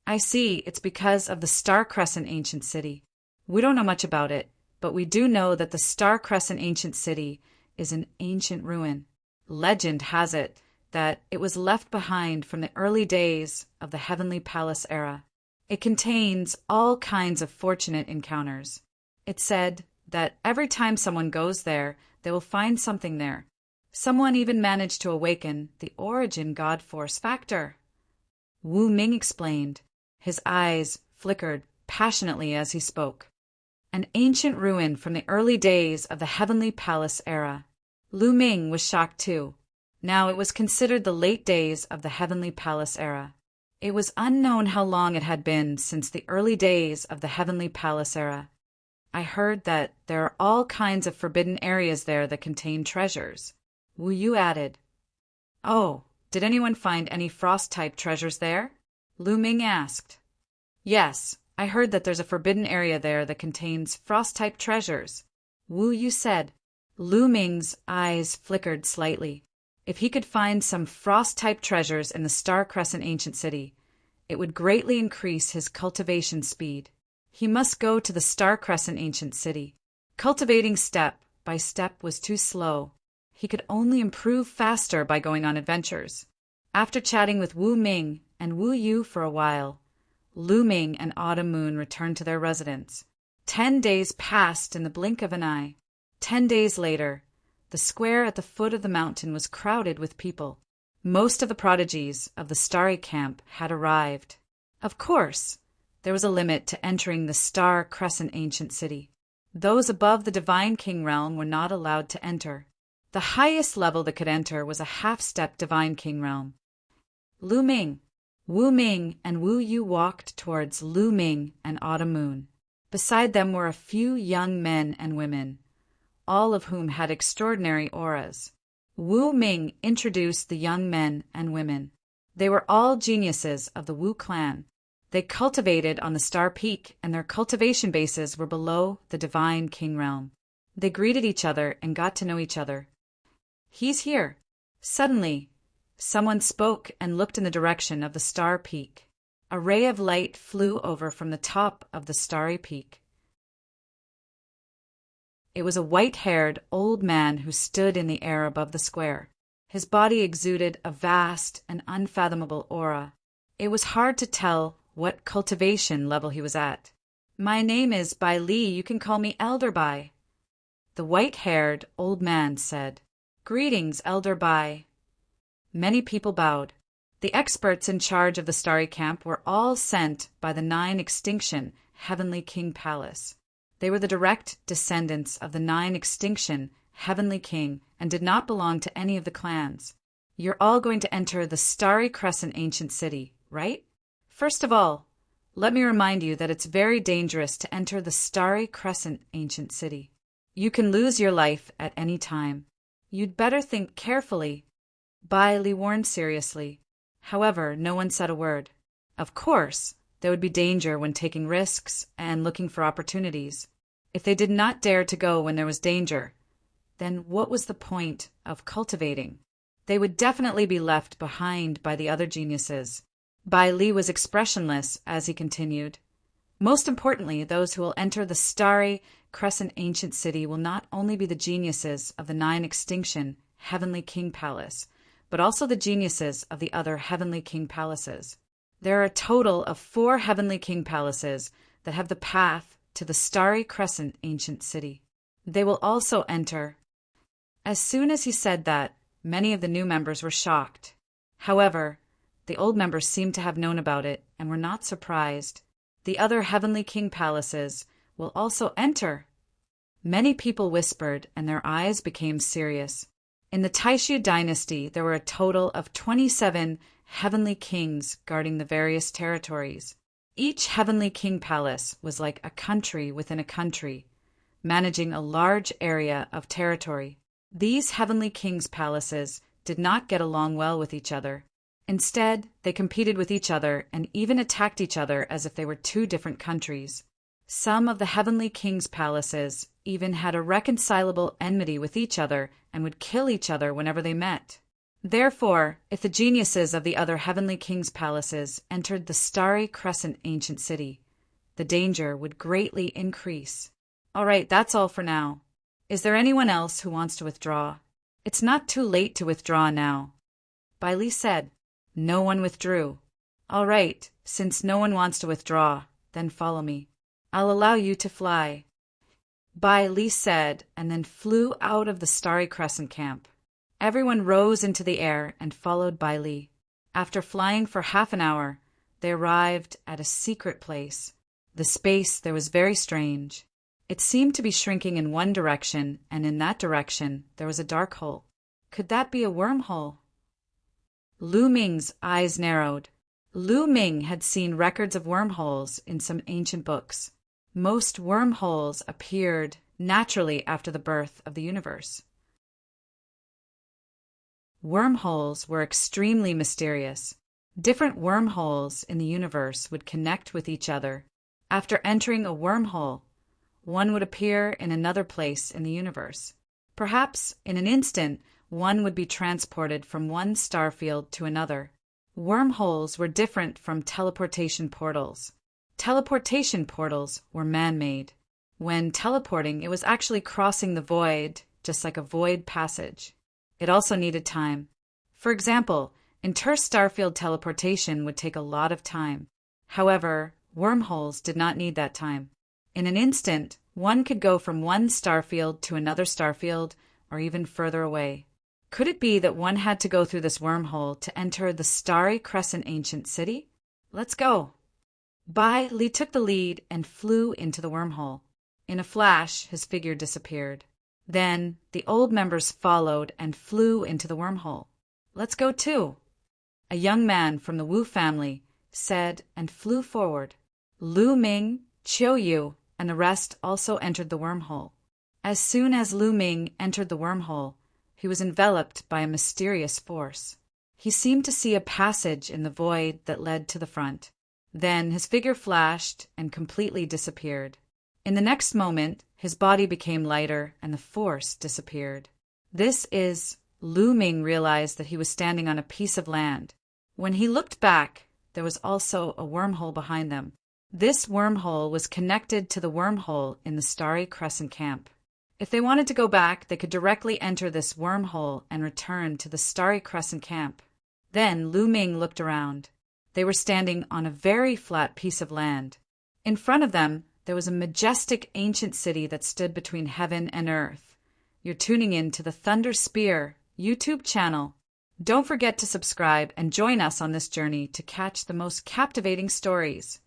I see, it's because of the Star Crescent Ancient City. We don't know much about it, but we do know that the Star Crescent Ancient City is an ancient ruin. Legend has it that it was left behind from the early days of the Heavenly Palace era. It contains all kinds of fortunate encounters. It's said that every time someone goes there, they will find something there. Someone even managed to awaken the Origin God Force factor. Wu Ming explained. His eyes flickered passionately as he spoke. An ancient ruin from the early days of the Heavenly Palace era. Lu Ming was shocked too. Now it was considered the late days of the Heavenly Palace era. It was unknown how long it had been since the early days of the Heavenly Palace era. I heard that there are all kinds of forbidden areas there that contain treasures. Wu Yu added. Oh, did anyone find any frost-type treasures there? Lu Ming asked. Yes, I heard that there's a forbidden area there that contains frost-type treasures. Wu Yu said. Lu Ming's eyes flickered slightly. If he could find some frost-type treasures in the Star Crescent Ancient City, it would greatly increase his cultivation speed. He must go to the Star Crescent Ancient City. Cultivating step by step was too slow. He could only improve faster by going on adventures. After chatting with Wu Ming and Wu Yu for a while, Lu Ming and Autumn Moon returned to their residence. 10 days passed in the blink of an eye. 10 days later, the square at the foot of the mountain was crowded with people. Most of the prodigies of the Starry Camp had arrived. Of course, there was a limit to entering the Star Crescent Ancient City. Those above the Divine King realm were not allowed to enter. The highest level that could enter was a half-step Divine King realm. Lu Ming, Wu Ming, and Wu Yu walked towards Lu Ming and Autumn Moon. Beside them were a few young men and women, all of whom had extraordinary auras. Wu Ming introduced the young men and women. They were all geniuses of the Wu clan. They cultivated on the Star Peak, and their cultivation bases were below the Divine King realm. They greeted each other and got to know each other. He's here. Suddenly, someone spoke and looked in the direction of the Star Peak. A ray of light flew over from the top of the Starry Peak. It was a white-haired old man who stood in the air above the square. His body exuded a vast and unfathomable aura. It was hard to tell what cultivation level he was at. My name is Bai Li. You can call me Elder Bai. The white-haired old man said, "Greetings, Elder Bai." Many people bowed. The experts in charge of the starry camp were all sent by the 9 Extinction Heavenly King Palace. They were the direct descendants of the 9 Extinction Heavenly King and did not belong to any of the clans. You're all going to enter the Starry Crescent Ancient City, right? First of all, let me remind you that it's very dangerous to enter the Starry Crescent Ancient City. You can lose your life at any time. You'd better think carefully. Bai Li warned seriously. However, no one said a word. Of course, there would be danger when taking risks and looking for opportunities. If they did not dare to go when there was danger, then what was the point of cultivating? They would definitely be left behind by the other geniuses. Bai Li was expressionless as he continued. Most importantly, those who will enter the Starry Crescent Ancient City will not only be the geniuses of the 9 Extinction Heavenly King Palace, but also the geniuses of the other Heavenly King Palaces. There are a total of 4 Heavenly King Palaces that have the path to the Starry Crescent Ancient City. They will also enter. As soon as he said that, many of the new members were shocked. However, the old members seemed to have known about it and were not surprised. The other Heavenly King Palaces will also enter. Many people whispered and their eyes became serious. In the Taishu dynasty, there were a total of 27 Heavenly Kings guarding the various territories. Each Heavenly King Palace was like a country within a country, managing a large area of territory. These Heavenly Kings' palaces did not get along well with each other. Instead, they competed with each other and even attacked each other as if they were 2 different countries. Some of the Heavenly Kings' palaces even had a reconcilable enmity with each other and would kill each other whenever they met. Therefore, if the geniuses of the other Heavenly Kings' palaces entered the Starry Crescent Ancient City, the danger would greatly increase. All right, that's all for now. Is there anyone else who wants to withdraw? It's not too late to withdraw now. Bai Li said. No one withdrew. All right, since no one wants to withdraw, then follow me. I'll allow you to fly. Bai Li said, and then flew out of the Starry Crescent camp. Everyone rose into the air and followed Bai Li. After flying for half an hour, they arrived at a secret place. The space there was very strange. It seemed to be shrinking in one direction, and in that direction there was a dark hole. Could that be a wormhole? Lu Ming's eyes narrowed. Lu Ming had seen records of wormholes in some ancient books. Most wormholes appeared naturally after the birth of the universe. Wormholes were extremely mysterious. Different wormholes in the universe would connect with each other. After entering a wormhole, one would appear in another place in the universe. Perhaps in an instant, one would be transported from one star field to another. Wormholes were different from teleportation portals. Teleportation portals were man-made. When teleporting, it was actually crossing the void, just like a void passage. It also needed time. For example, inter-starfield teleportation would take a lot of time. However, wormholes did not need that time. In an instant, one could go from one starfield to another starfield, or even further away. Could it be that one had to go through this wormhole to enter the Starry Crescent Ancient City? Let's go. Bai Li took the lead and flew into the wormhole. In a flash, his figure disappeared. Then the old members followed and flew into the wormhole. Let's go too. A young man from the Wu family said and flew forward. Lu Ming, Qiu Yu, and the rest also entered the wormhole. As soon as Lu Ming entered the wormhole, he was enveloped by a mysterious force. He seemed to see a passage in the void that led to the front. Then his figure flashed and completely disappeared. In the next moment, his body became lighter and the force disappeared. Lu Ming realized that he was standing on a piece of land. When he looked back, there was also a wormhole behind them. This wormhole was connected to the wormhole in the Starry Crescent camp. If they wanted to go back, they could directly enter this wormhole and return to the Starry Crescent camp. Then Lu Ming looked around. They were standing on a very flat piece of land. In front of them, there was a majestic ancient city that stood between heaven and earth. You're tuning in to the Thunder Spear YouTube channel. Don't forget to subscribe and join us on this journey to catch the most captivating stories.